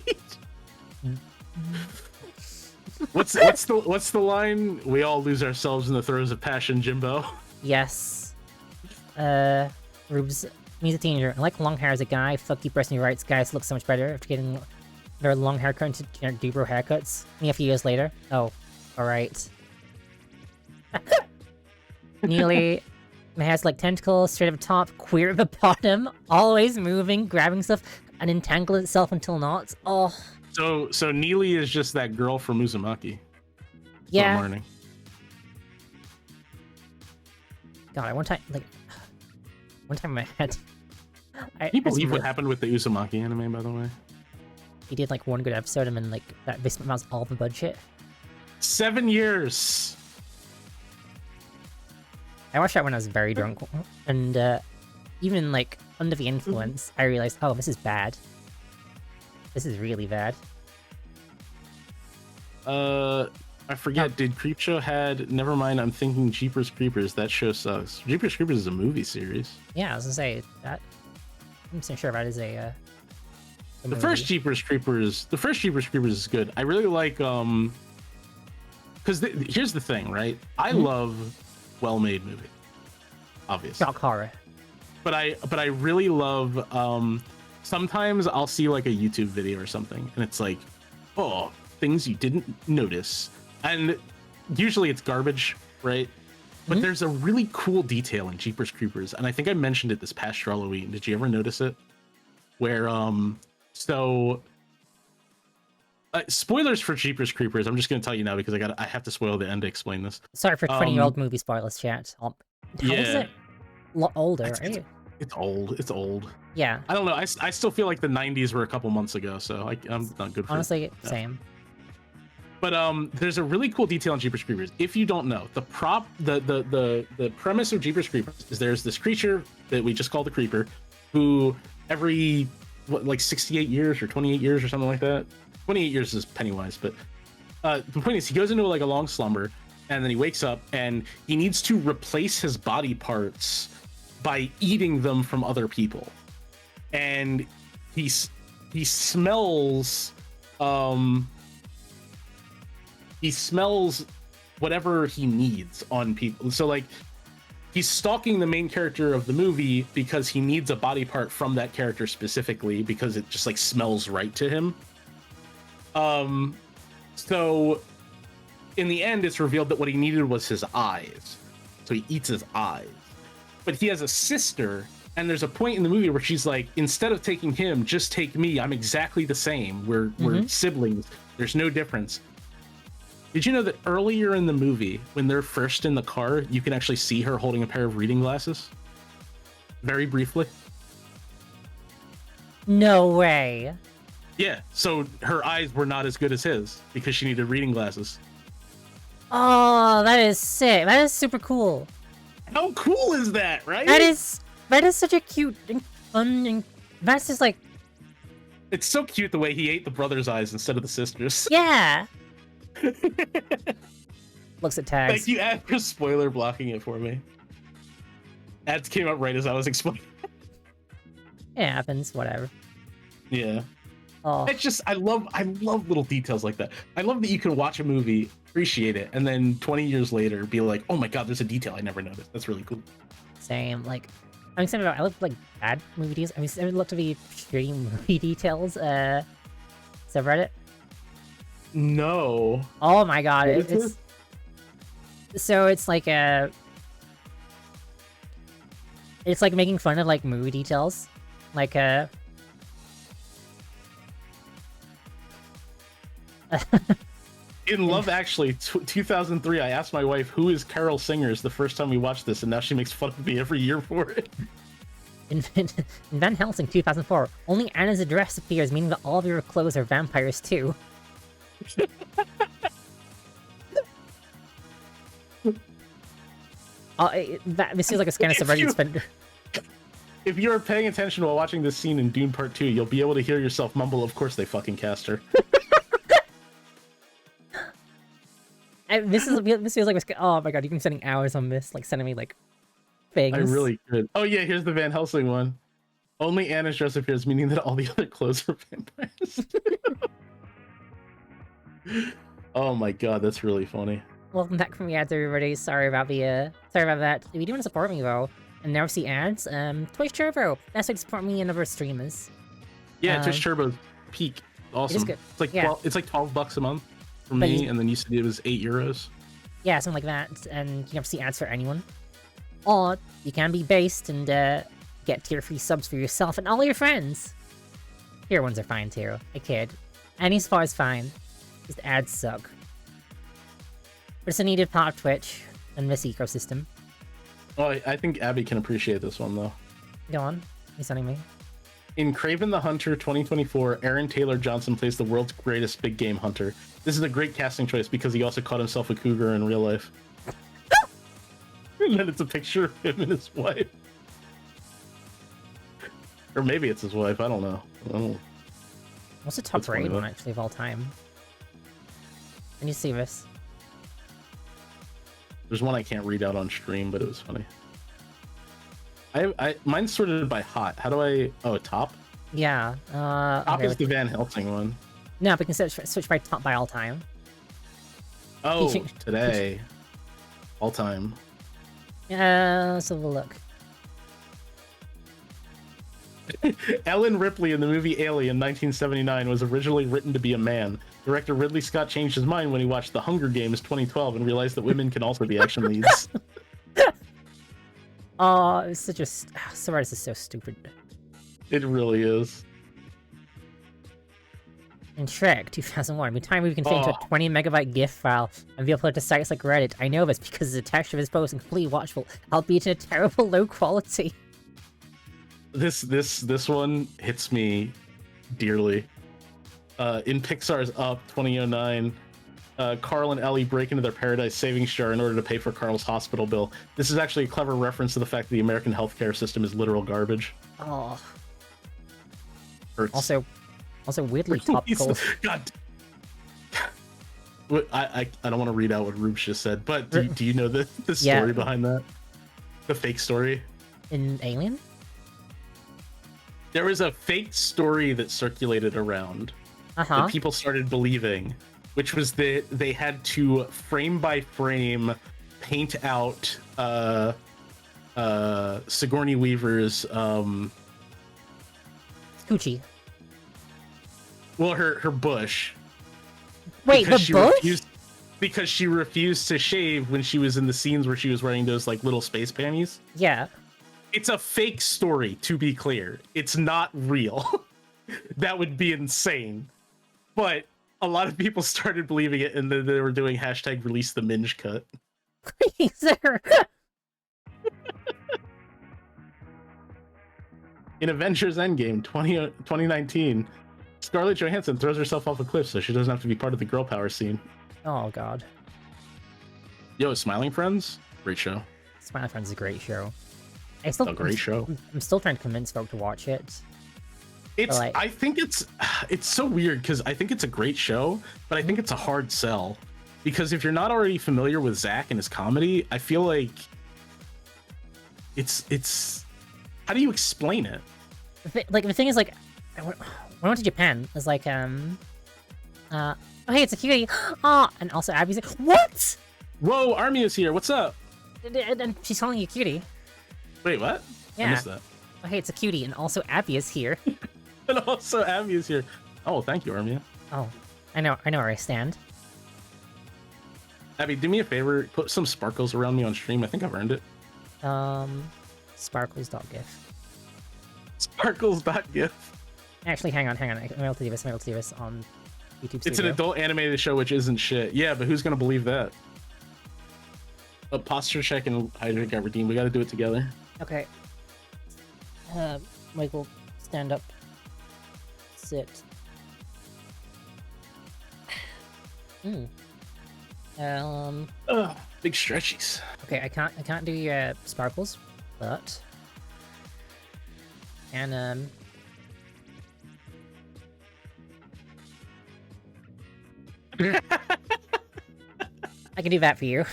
What's the line? We all lose ourselves in the throes of passion, Jimbo. Yes. Rubes, me's a teenager. I like long hair as a guy. Fuck you, pressing your rights. Guys look so much better after getting their long hair cut into generic Dubro haircuts. Me a few years later. Oh, alright. Nearly, my hair's like tentacles, straight at the top, queer at the bottom, always moving, grabbing stuff, and entangle itself until knots. Oh. So Neely is just that girl from Uzumaki. Yeah. I'm learning. God, one time I had. Can you believe what happened with the Uzumaki anime, by the way? He did like one good episode, and then like that was all the budget. 7 years. I watched that when I was very drunk, and even like under the influence, I realized, oh, this is bad. This is really bad. I forget. Did Creepshow had? Never mind. I'm thinking Jeepers Creepers. That show sucks. Jeepers Creepers is a movie series. Yeah, I was gonna say that. I'm so sure that is a The first Jeepers Creepers is good. I really like because here's the thing, right? I love well-made movie, obviously. shock horror. But I really love sometimes I'll see like a YouTube video or something, and it's like, oh, things you didn't notice, and usually it's garbage, right? But there's a really cool detail in Jeepers Creepers, and I think I mentioned it this past Halloween. Did you ever notice it? where so spoilers for Jeepers Creepers. I'm just gonna tell you now because I have to spoil the end to explain this. Sorry for 20-year-old movie spoilers, chat. How old is it? Older, right? It's old. It's old. Yeah. I don't know. I still feel like the 90s were a couple months ago, so I'm not good for Honestly, it. same. But there's a really cool detail on Jeepers Creepers. If you don't know, the premise of Jeepers Creepers is there's this creature that we just call the Creeper, who every like 68 years or 28 years or something like that. 28 years is Pennywise, but the point is he goes into like a long slumber, and then he wakes up and he needs to replace his body parts by eating them from other people, and he smells whatever he needs on people. So like he's stalking the main character of the movie because he needs a body part from that character specifically because it just like smells right to him. So in the end it's revealed that what he needed was his eyes, so he eats his eyes. But he has a sister, and there's a point in the movie where she's like, instead of taking him, just take me. I'm exactly the same. We're siblings. There's no difference. Did you know that earlier in the movie, when they're first in the car, you can actually see her holding a pair of reading glasses? Very briefly. No way. Yeah, so her eyes were not as good as his because she needed reading glasses. Oh, that is sick. That is super cool. How cool is that, right? That is such a cute and fun, and that's just like... It's so cute the way he ate the brother's eyes instead of the sister's. Yeah. Looks at tags. Thank you, Ad, for spoiler blocking it for me. Ads came up right as I was explaining. It happens, whatever. Yeah. Oh. It's just, I love little details like that. I love that you can watch a movie, appreciate it, and then 20 years later be like, oh my god, there's a detail I never noticed. That's really cool. Same. Like, I'm excited about, I look like bad movie details. I looked at the shitty movie details, subreddit. No. Oh my god, it's so it's like it's like making fun of like movie details, like In Love Actually 2003, I asked my wife who is Carol Singers the first time we watched this, and now she makes fun of me every year for it. In Van Helsing 2004, only Anna's address appears, meaning that all of your clothes are vampires too. This feels like a kind of subreddit spender. If you're paying attention while watching this scene in Dune Part 2, you'll be able to hear yourself mumble, of course they fucking cast her. This feels like, oh my god, you've been spending hours on this, like sending me like things. I really could. Oh yeah, here's the Van Helsing one. Only Anna's dress appears, meaning that all the other clothes are vampires. Oh my god, that's really funny. Welcome back from the ads, everybody. Sorry about that. If you do want to support me though, and never see ads, Twitch Turbo. That's way to support me and other streamers. Yeah, Twitch Turbo's peak. Awesome. It is good. It's like yeah. it's like $12 a month for me, and then you said it was €8. Yeah, something like that, and you never see ads for anyone. Or you can be based and get tier-free subs for yourself and all your friends. Tier ones are fine too. I kid. Any spot is fine. Just ads suck. But it's a needed part of Twitch and this ecosystem. Oh, I think Abby can appreciate this one though. Go on. He's sending me. In Kraven the Hunter 2024, Aaron Taylor Johnson plays the world's greatest big game hunter. This is a great casting choice because he also caught himself a cougar in real life. And then it's a picture of him and his wife. Or maybe it's his wife, I don't know. What's the top rated one actually of all time? Can you see this? There's one I can't read out on stream, but it was funny. Mine's sorted by hot. How do I... Oh, top? Yeah. Top okay, is the Van Helsing one. No, we can switch by top by all time. Oh, today. All time. Let's have a look. Ellen Ripley in the movie Alien 1979 was originally written to be a man. Director Ridley Scott changed his mind when he watched The Hunger Games 2012 and realized that women can also be action leads. Oh, it's such a... Sorry, this is so stupid. It really is. In Shrek 2001, every time we can fit into Oh. a 20 megabyte GIF file and be uploaded to sites like Reddit. I know this because the texture of his post is completely watchable, albeit in a terrible low quality. This one hits me dearly. In Pixar's Up 2009, Carl and Ellie break into their paradise savings jar in order to pay for Carl's hospital bill. This is actually a clever reference to the fact that the American healthcare system is literal garbage. Oh. Hurts. Also weirdly topical. God. I don't want to read out what Rubes just said, but do you know the story behind that? The fake story? In Alien? There was a fake story that circulated around that people started believing, which was that they had to frame by frame paint out Sigourney Weaver's Coochie. well, her bush. Wait, the bush? Because she refused to shave when she was in the scenes where she was wearing those like little space panties. Yeah. It's a fake story, to be clear. It's not real. That would be insane. But a lot of people started believing it, and then they were doing hashtag release the minge cut. Sir. In Avengers Endgame 2019, Scarlett Johansson throws herself off a cliff so she doesn't have to be part of the girl power scene. Oh god. Yo, Smiling Friends? Great show. Smiley Friends is a great show. A great show. I'm still trying to convince folk to watch it. It's like, I think it's so weird because I think it's a great show, but I think it's a hard sell. Because if you're not already familiar with Zach and his comedy, I feel like it's how do you explain it? The thing is, like, when I went to Japan, it's like, oh hey, it's a cutie. Oh, and also Abby's like, what? Whoa, Army is here. What's up? And she's calling you cutie. Wait, what? Yeah. I missed that. Oh hey, it's a cutie, and also Abby is here. And also Abby is here. Oh, thank you, Armia. Oh, I know where I stand. Abby, do me a favor. Put some sparkles around me on stream. I think I've earned it. Sparkles.gif. Sparkles.gif. Actually, hang on. I'm able to do this on YouTube Studio. It's an adult animated show, which isn't shit. Yeah, but who's gonna believe that? A posture check and Hydra got redeemed. We gotta do it together. Okay. Michael, stand up. Sit. Big stretchies. Okay, I can't do sparkles, but and I can do that for you.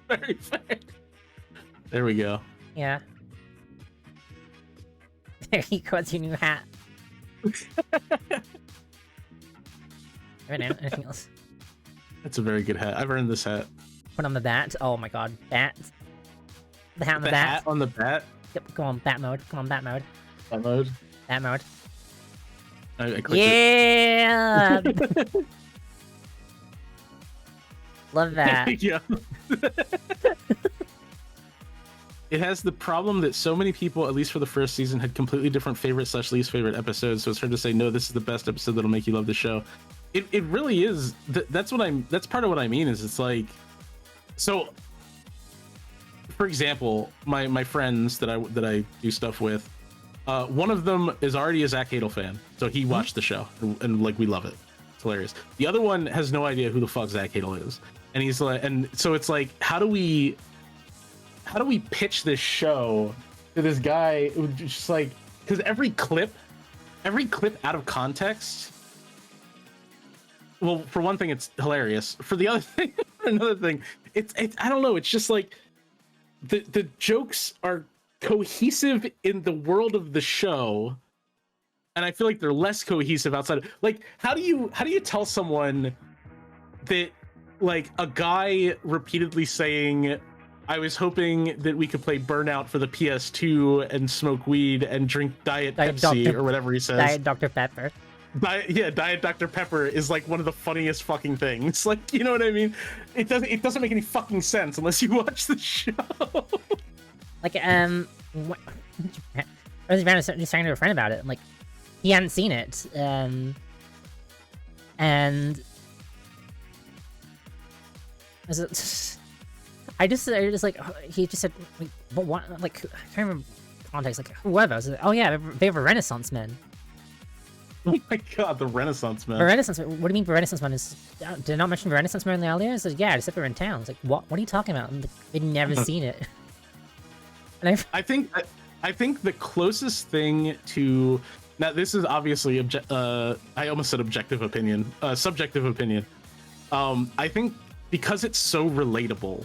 Very fair. There we go. Yeah. There you go. It's your new hat. Anything else? That's a very good hat. I've earned this hat. Put on the bat. Oh my god, bat. The hat on the, The bat. hat on the bat. Yep, go on bat mode. Come on, bat mode. That mode. Bat mode. I clicked Yeah. Love it. that. Yeah. It has the problem that so many people, at least for the first season, had completely different favorite / least favorite episodes. So it's hard to say, no, this is the best episode that'll make you love the show. It really is. That's part of what I mean. Is it's like, so. For example, my friends that I do stuff with, one of them is already a Zach Hadel fan, so he watched the show and like we love it. It's hilarious. The other one has no idea who the fuck Zach Hadel is, and he's like, and so it's like, how do we pitch this show to this guy? It was just like, because every clip out of context. Well, for one thing, it's hilarious. For the other thing, for another thing, it's I don't know. It's just like the jokes are cohesive in the world of the show, and I feel like they're less cohesive outside of, like, how do you tell someone that, like, a guy repeatedly saying, I was hoping that we could play Burnout for the PS2 and smoke weed and drink Diet Pepsi or whatever he says. Diet Dr. Pepper. Diet Dr. Pepper is like one of the funniest fucking things. Like, you know what I mean? It doesn't make any fucking sense unless you watch the show. Like, I was just talking to a friend about it, and like, he hadn't seen it. And is it? I just like he just said, like, but what? Like I can't remember context. Like whoever. I was like, oh yeah, they have a Renaissance man. Oh my god, the Renaissance man. A Renaissance man. What do you mean Renaissance man is? Did I not mention Renaissance man earlier? I said, yeah, except they're in town. It's like what? What are you talking about? Like, they'd never seen it. And I think the closest thing to now, this is obviously I almost said objective opinion, subjective opinion. I think because it's so relatable,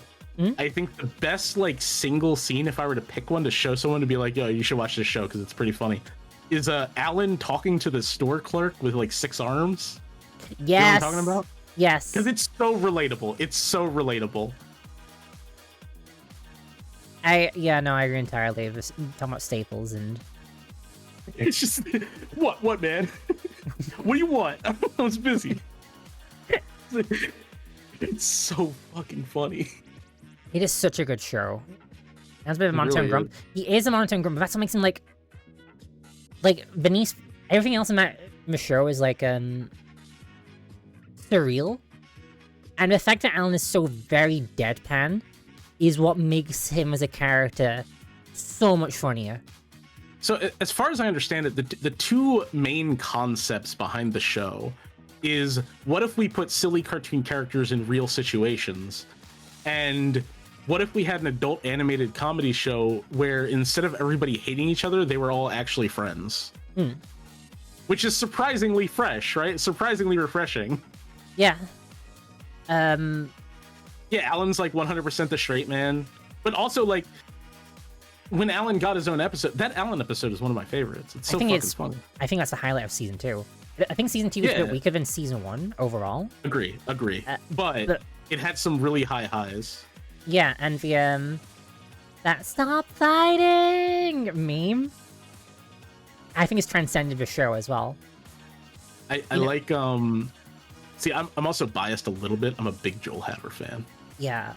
I think the best like single scene, if I were to pick one to show someone to be like, yo, you should watch this show because it's pretty funny, is Alan talking to the store clerk with like 6 arms. yes, You know what I'm talking about? Yes, because it's so relatable. It's so relatable. I agree entirely. Just talking about staples and It's just what man? What do you want? I was busy. It's so fucking funny. it is such a good show. That's a bit of a It monotone really grump. He is a monotone grump, but that's what makes him like beneath everything else in that show is like surreal, and the fact that Alan is so very deadpan is what makes him as a character so much funnier. So as far as I understand it, the two main concepts behind the show is what if we put silly cartoon characters in real situations, and what if we had an adult animated comedy show where instead of everybody hating each other, they were all actually friends. Which is surprisingly fresh, right? Surprisingly refreshing. Yeah. Yeah, Alan's like 100% the straight man, but also like when Alan got his own episode, that Alan episode is one of my favorites. It's so fucking funny. I think that's the highlight of season 2. I think season 2 was a bit weaker than season 1 overall. Agree. But it had some really high highs. Yeah, and the that stop fighting meme, I think it's transcended the show as well. I like see, I'm also biased a little bit. I'm a big Joel Haver fan. Yeah.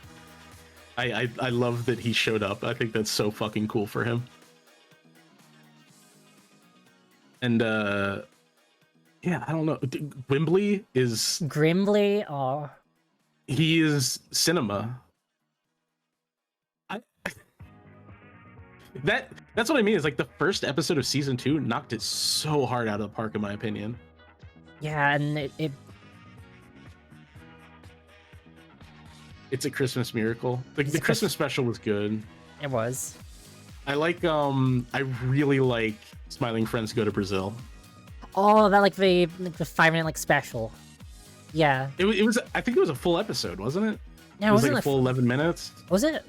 I love that he showed up. I think that's so fucking cool for him. And yeah, I don't know. Grimbley is he is cinema. That's what I mean. Is like the first episode of season 2 knocked it so hard out of the park, in my opinion. Yeah, and It's a Christmas miracle. The Christmas special was good. It was. I like I really like Smiling Friends Go to Brazil. Oh, that like the 5-minute like special. Yeah. It was I think it was a full episode, wasn't it? Yeah, it was like a full 11 minutes. Was it?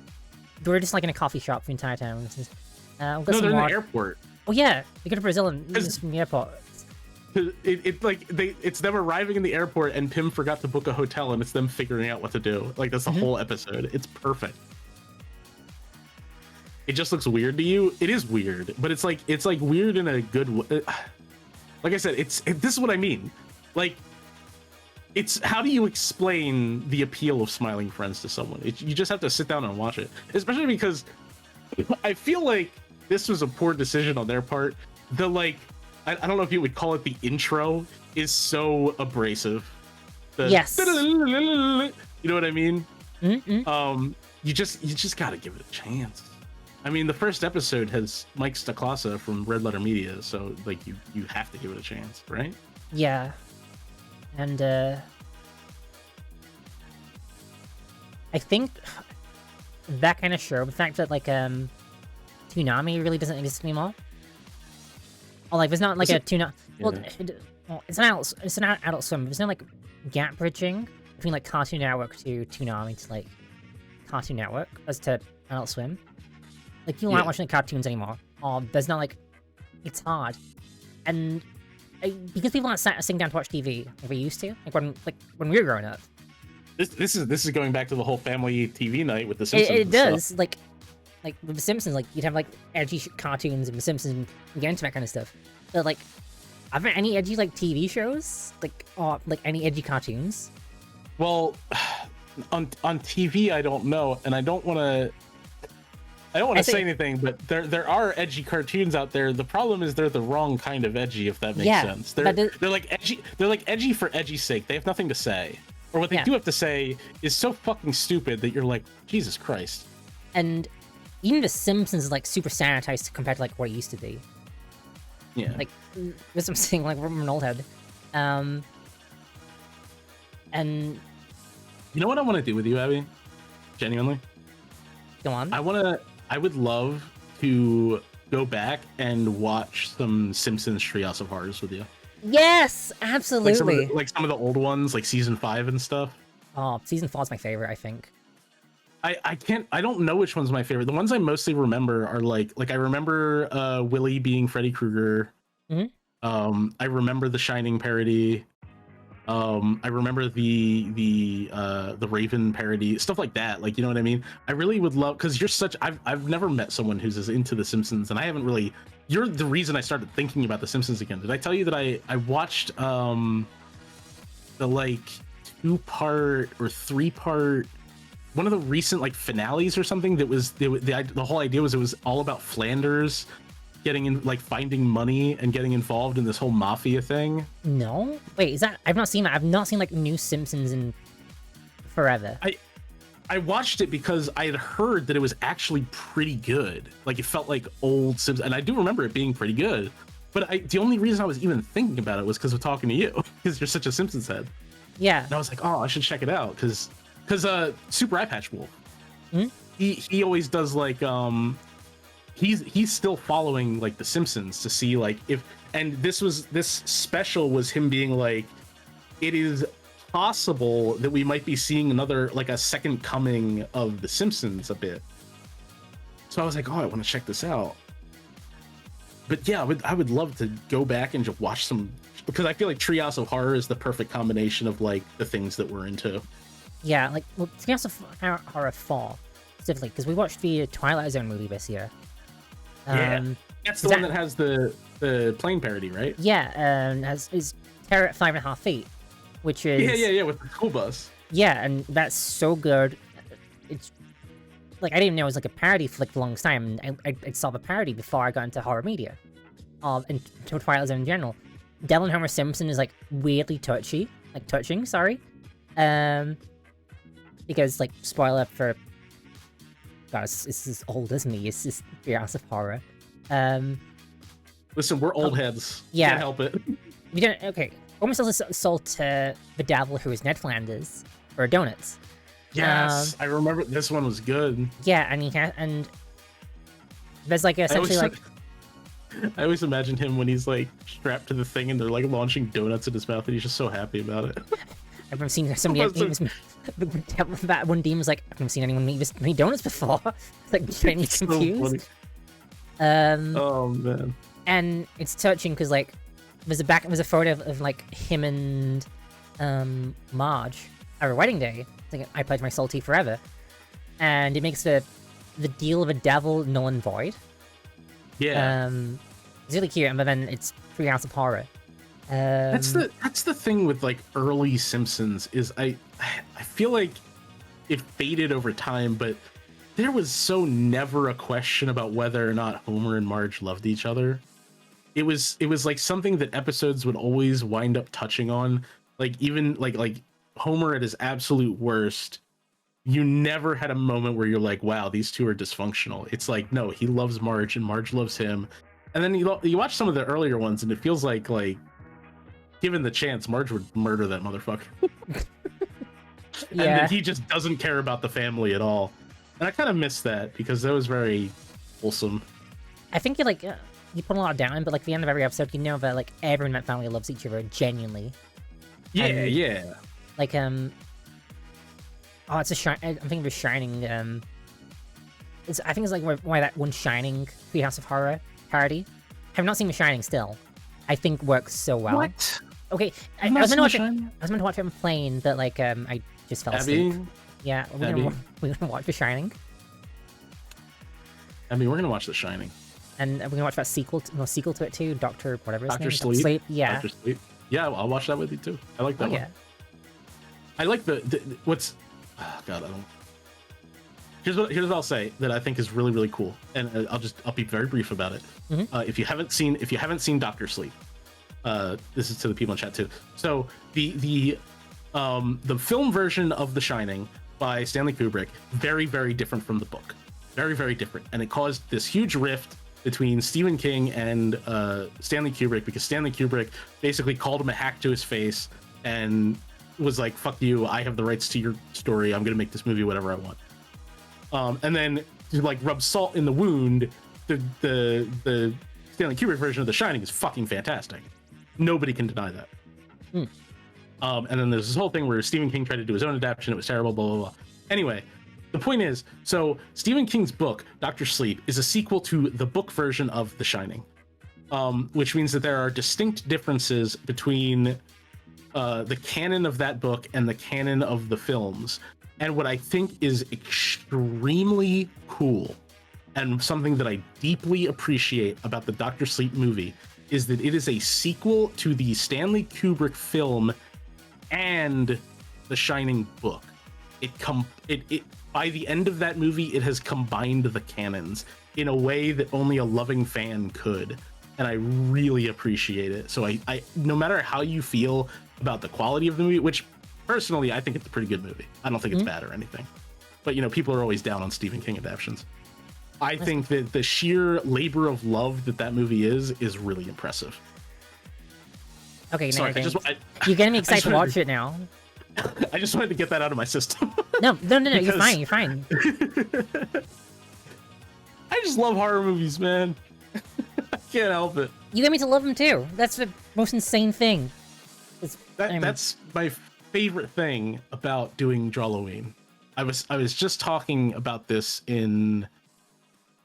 We were just like in a coffee shop the entire time. No, they're in the airport. Oh yeah, we go to Brazil and it's from the airport. It's them arriving in the airport and Pim forgot to book a hotel and it's them figuring out what to do. Like that's the whole episode. It's perfect. It just looks weird to you. It is weird, but it's like weird in a good way. Like I said, this is what I mean. Like it's how do you explain the appeal of Smiling Friends to someone? You just have to sit down and watch it, especially because I feel like this was a poor decision on their part. The like I don't know if you would call it the intro is so abrasive. Yes. You know what I mean? Mm-mm. You just gotta give it a chance. I mean, the first episode has Mike Stacklasa from Red Letter Media, so like you have to give it a chance, right? Yeah. And I think that kind of show, the fact that like Toonami really doesn't exist anymore. Oh, like there's not like a Toonami. Well, it's an Adult Swim. There's no like gap bridging between like Cartoon Network to Toonami to like Cartoon Network as to Adult Swim. Like you aren't watching the cartoons anymore. There's not like it's hard, and because people aren't sitting down to watch TV like we used to, like when we were growing up. This is going back to the whole family TV night with the Simpsons. It does like with the Simpsons, like you'd have like edgy cartoons and the Simpsons and get into that kind of stuff. But like, are there any edgy like TV shows like any edgy cartoons? Well, on TV I don't know, and I don't want to. I don't want I to say think- anything, but there are edgy cartoons out there. The problem is they're the wrong kind of edgy, if that makes Yeah, sense. but They're like edgy. They're like edgy for edgy's sake. They have nothing to say, or what they Yeah. do have to say is so fucking stupid that you're like, Jesus Christ. And even The Simpsons is like super sanitized compared to like what it used to be. Yeah. Like, this I'm saying, like, from an old head. And You know what I want to do with you, Abby? Genuinely, go on. I would love to go back and watch some Simpsons Treehouse of Horrors with you. Yes, Like absolutely. some of the old ones, like season 5 and stuff. Oh, season 4 is my favorite, I think. I don't know which one's my favorite. The ones I mostly remember are like I remember Willie being Freddy Krueger. Mhm. I remember the Shining parody. I remember the Raven parody, stuff like that. Like, you know what I mean? I really would love, because you're such I've never met someone who's as into the Simpsons, and I haven't really. You're the reason I started thinking about the Simpsons again. Did I tell you that I watched the like 2-part or 3-part, one of the recent like finales or something, that was the whole idea was it was all about Flanders getting in, like finding money and getting involved in this whole mafia thing. No? Wait, is that... I've not seen that. I've not seen, like, new Simpsons in forever. I watched it because I had heard that it was actually pretty good. Like, it felt like old Simpsons, and I do remember it being pretty good. But the only reason I was even thinking about it was because of talking to you, because you're such a Simpsons head. Yeah. And I was like, oh, I should check it out, because Super Eye Patch Wolf, Hmm? he always does like he's still following like the Simpsons to see like if, and this special was him being like, it is possible that we might be seeing another, like a second coming of the Simpsons a bit. So I was like, oh, I want to check this out. But yeah, I would love to go back and just watch some, because I feel like Treehouse of Horror is the perfect combination of like the things that we're into. Yeah, like, well, Treehouse of Horror 4, specifically, because we watched the Twilight Zone movie this year. Yeah. That's the one that has the plane parody, right? Yeah, is Terror at 5.5 feet, which is... Yeah, with the school bus. Yeah, and that's so good. It's like, I didn't even know it was like a parody flick for the longest time, and I saw the parody before I got into horror media, and to Twilight Zone in general. Dell and Homer Simpson is like weirdly touching, sorry, because like, spoiler for, God, it's as old as me. It's just Treehouse of Horror. Listen, we're old heads. Yeah. Can't help it. We don't. Okay, Homer sold to the devil, who is Ned Flanders, for donuts. Yes, I remember this one was good. Yeah, and there's like essentially like. I always imagine him when he's like strapped to the thing and they're like launching donuts in his mouth and he's just so happy about it. I've never seen somebody that one demon was like, I've never seen anyone eat this many donuts before. Like, genuinely So confused. oh man. And it's touching because like there's a photo of like him and Marge at her wedding day. It's like, I pledge my soul to you forever, and it makes the deal of a devil null and void. Yeah. It's really cute, but then it's Treehouse of Horror. That's the thing with like early Simpsons is I feel like it faded over time, but there was so never a question about whether or not Homer and Marge loved each other. It was like something that episodes would always wind up touching on. Like, even like Homer at his absolute worst, you never had a moment where you're like, wow, these two are dysfunctional. It's like, no, he loves Marge and Marge loves him. And then you watch some of the earlier ones and it feels like given the chance, Marge would murder that motherfucker. And then he just doesn't care about the family at all. And I kind of miss that because that was very wholesome. I think you put a lot down, but like at the end of every episode, you know that like everyone in that family loves each other genuinely. Yeah, And, yeah. Like oh, it's I'm thinking of a Shining. I think it's like why that one Shining Treehouse of Horror parody. Have not seen The Shining still. I think works so well. What? Okay, I was meant to watch it on plane, but like I just fell asleep. Yeah, we're gonna watch The Shining. I mean, we're gonna watch The Shining. And we're gonna watch that sequel to it too, Doctor whatever his name. Dr. Sleep. Yeah. Dr. Sleep. Yeah, I'll watch that with you too. I like that one. Yeah. I like the what's. Oh God, I don't. here's what I'll say that I think is really really cool, and I'll be very brief about it. If you haven't seen Doctor Sleep, this is to the people in chat too. So the film version of The Shining by Stanley Kubrick, very very different from the book, very very different, and it caused this huge rift between Stephen King and Stanley Kubrick, because Stanley Kubrick basically called him a hack to his face and was like, "Fuck you! I have the rights to your story. I'm gonna make this movie whatever I want." And then to like rub salt in the wound, the Stanley Kubrick version of The Shining is fucking fantastic. Nobody can deny that. And then there's this whole thing where Stephen King tried to do his own adaptation. It was terrible. Blah blah blah. Anyway, the point is, so Stephen King's book Doctor Sleep is a sequel to the book version of The Shining, which means that there are distinct differences between the canon of that book and the canon of the films. And what I think is extremely cool and something that I deeply appreciate about the Doctor Sleep movie is that it is a sequel to the Stanley Kubrick film and the Shining book. It by the end of that movie, it has combined the canons in a way that only a loving fan could. And I really appreciate it. So I no matter how you feel about the quality of the movie, which personally I think it's a pretty good movie. I don't think it's bad or anything. But people are always down on Stephen King adaptations. I think that the sheer labor of love that movie is really impressive. Okay, sorry, you're getting me excited to watch it now. I just wanted to get that out of my system. No, you're fine. I just love horror movies, man. I can't help it. You get me to love them too. That's the most insane thing. That's my favorite thing about doing Drawloween. I was just talking about this in,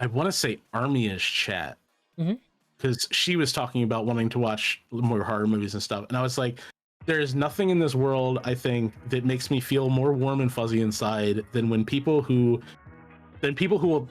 I want to say, Armya's chat, because she was talking about wanting to watch more horror movies and stuff, and I was like, there is nothing in this world, I think, that makes me feel more warm and fuzzy inside than people who will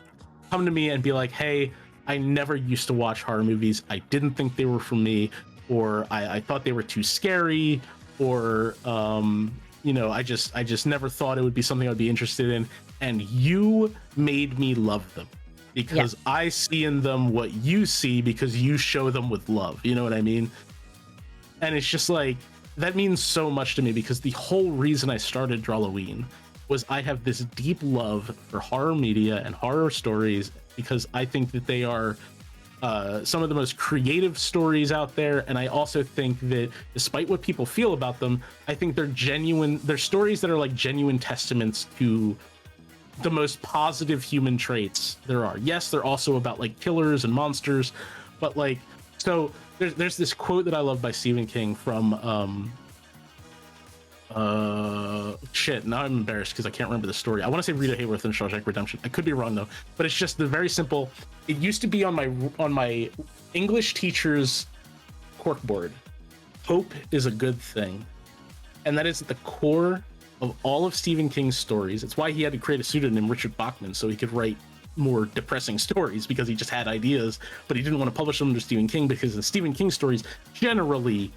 come to me and be like, "Hey, I never used to watch horror movies. I didn't think they were for me, or I thought they were too scary, or I just never thought it would be something I'd be interested in." And you made me love them because I see in them what you see because you show them with love. You know what I mean? And it's just like, that means so much to me, because the whole reason I started Drawloween was I have this deep love for horror media and horror stories, because I think that they are some of the most creative stories out there. And I also think that despite what people feel about them, I think they're genuine. They're stories that are like genuine testaments to the most positive human traits there are. Yes, they're also about like killers and monsters, but like, so there's this quote that I love by Stephen King from shit, now I'm embarrassed because I can't remember the story. I want to say Rita Hayworth in Shawshank Redemption. I could be wrong though, but it's just the very simple. It used to be on my English teacher's corkboard. Hope is a good thing, and that is at the core of all of Stephen King's stories. It's why he had to create a pseudonym, Richard Bachman, so he could write more depressing stories, because he just had ideas, but he didn't want to publish them under Stephen King, because in Stephen King stories, generally,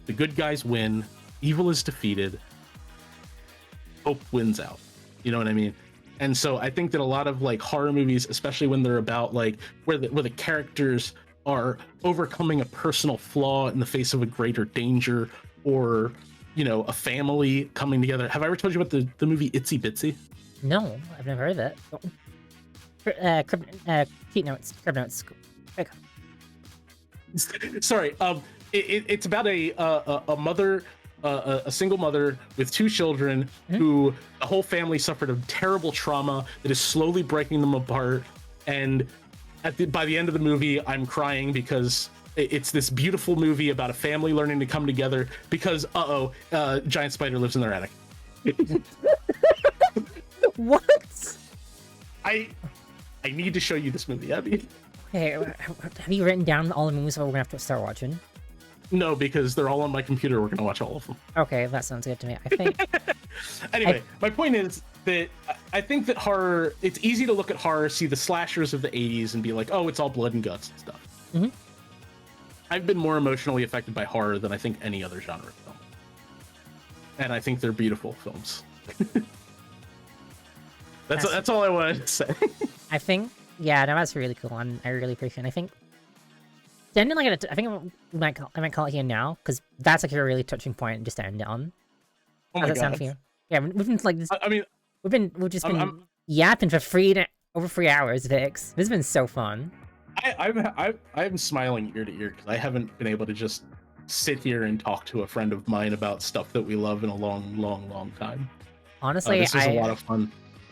the good guys win, evil is defeated, hope wins out. You know what I mean? And so I think that a lot of like horror movies, especially when they're about like where the characters are overcoming a personal flaw in the face of a greater danger, or a family coming together. Have I ever told you about the movie Itsy Bitsy? No, I've never heard of that. Keep notes. Crib notes. Sorry. It's about a mother, a single mother with two children, who the whole family suffered a terrible trauma that is slowly breaking them apart. And by the end of the movie, I'm crying because it's this beautiful movie about a family learning to come together because giant spider lives in their attic. What? I need to show you this movie, Abby. Okay, have you written down all the movies that we're gonna have to start watching? No, because they're all on my computer. We're gonna watch all of them. Okay, that sounds good to me. I think. Anyway, my point is that I think that horror. It's easy to look at horror, see the slashers of the '80s, and be like, "Oh, it's all blood and guts and stuff." I've been more emotionally affected by horror than I think any other genre of film, and I think they're beautiful films. That's all I wanted to say. I think, yeah, no, that's really cool, and I really appreciate it. I think, to end it like, I think I might call it here now, because that's like a really touching point just to end it on. Oh How's my that sound god. for you? Yeah, we've been like this. I mean, We've just been yapping for over 3 hours, Vix. This has been so fun. I'm smiling ear to ear because I haven't been able to just sit here and talk to a friend of mine about stuff that we love in a long time. Honestly, this is a lot of fun.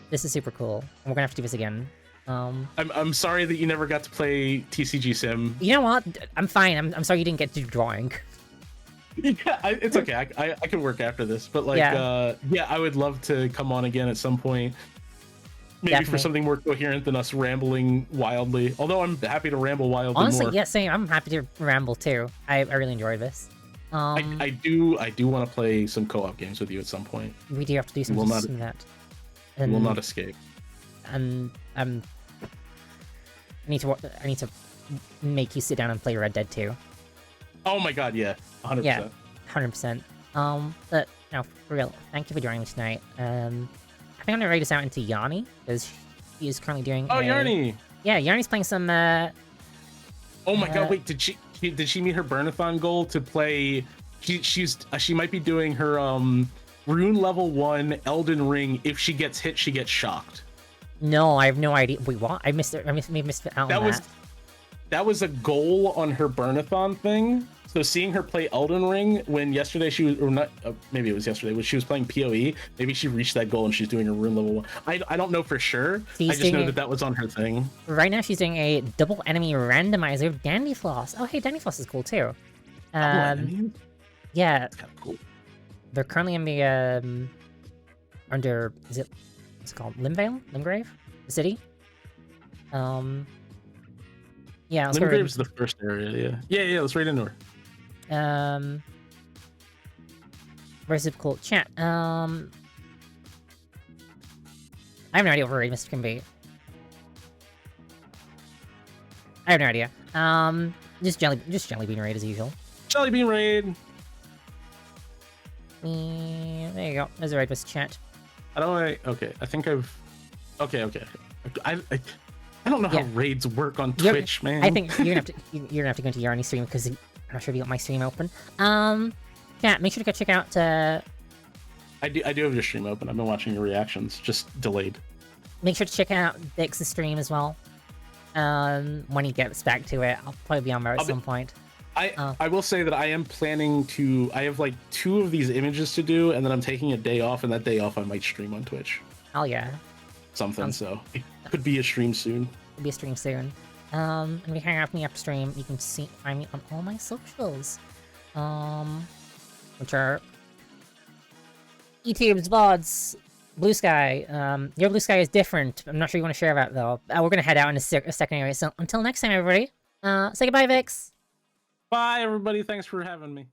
This is super cool. And we're gonna have to do this again. I'm sorry that you never got to play TCG Sim. You know what? I'm fine. I'm sorry you didn't get to do drawing. Yeah, it's okay. I can work after this, but like, yeah, I would love to come on again at some point. Maybe Definitely. for something more coherent than us rambling wildly. Although I'm happy to ramble wildly Honestly, more. yeah, same. I'm happy to ramble too. I really enjoyed this. I do want to play some co-op games with you at some point. We do have to do some of that. We will not escape. And I need to make you sit down and play Red Dead 2. Oh my god, yeah, 100%. Yeah, 100%. But no, for real, thank you for joining me tonight. I think I'm gonna write this out into Yanni, because she is currently doing Yarny! Yeah, Yanni's playing some, Oh my god, wait, did she meet her Burnathon goal to play... She might be doing her, Rune level 1 Elden Ring. If she gets hit, she gets shocked. No, I have no idea. Wait, what? I missed it. I missed it out on that. That was a goal on her Burnathon thing. So seeing her play Elden Ring when yesterday she was, or not, maybe it was yesterday, when she was playing PoE, maybe she reached that goal and she's doing a Rune level 1. I don't know for sure. I just know that was on her thing. Right now she's doing a double enemy randomizer of Dandyfloss. Oh, hey, Dandyfloss is cool too. Yeah. That's kind of cool. They're currently in the, under, what's it called? Limgrave? The city? Yeah, let's go right Limgrave's the first area, yeah, let's right into her. Very super cool. Chat, I have no idea what raid Mr. can be. I have no idea. Just jelly bean raid as usual. Jelly bean raid! There you go. There's a raid Mr. Chat. Okay, I think I've... Okay. I don't know how raids work on Twitch, man. I think you're gonna have to go into Yarny's stream because I'm not sure if you got my stream open. Yeah, make sure to go check out. I do have your stream open. I've been watching your reactions, just delayed. Make sure to check out Vix's stream as well. When he gets back to it, I'll probably be on there at some point. I will say that I am planning to. I have like 2 of these images to do, and then I'm taking a day off, and that day off I might stream on Twitch. Oh yeah. So it could be a stream soon. Could be a stream soon. And if you hang out with me after stream, you can find me on all my socials. Which are YouTube's VODs, Blue Sky. Your Blue Sky is different. I'm not sure you want to share that though. We're gonna head out in a second anyway. So until next time, everybody. Say goodbye, Vix. Bye, everybody. Thanks for having me.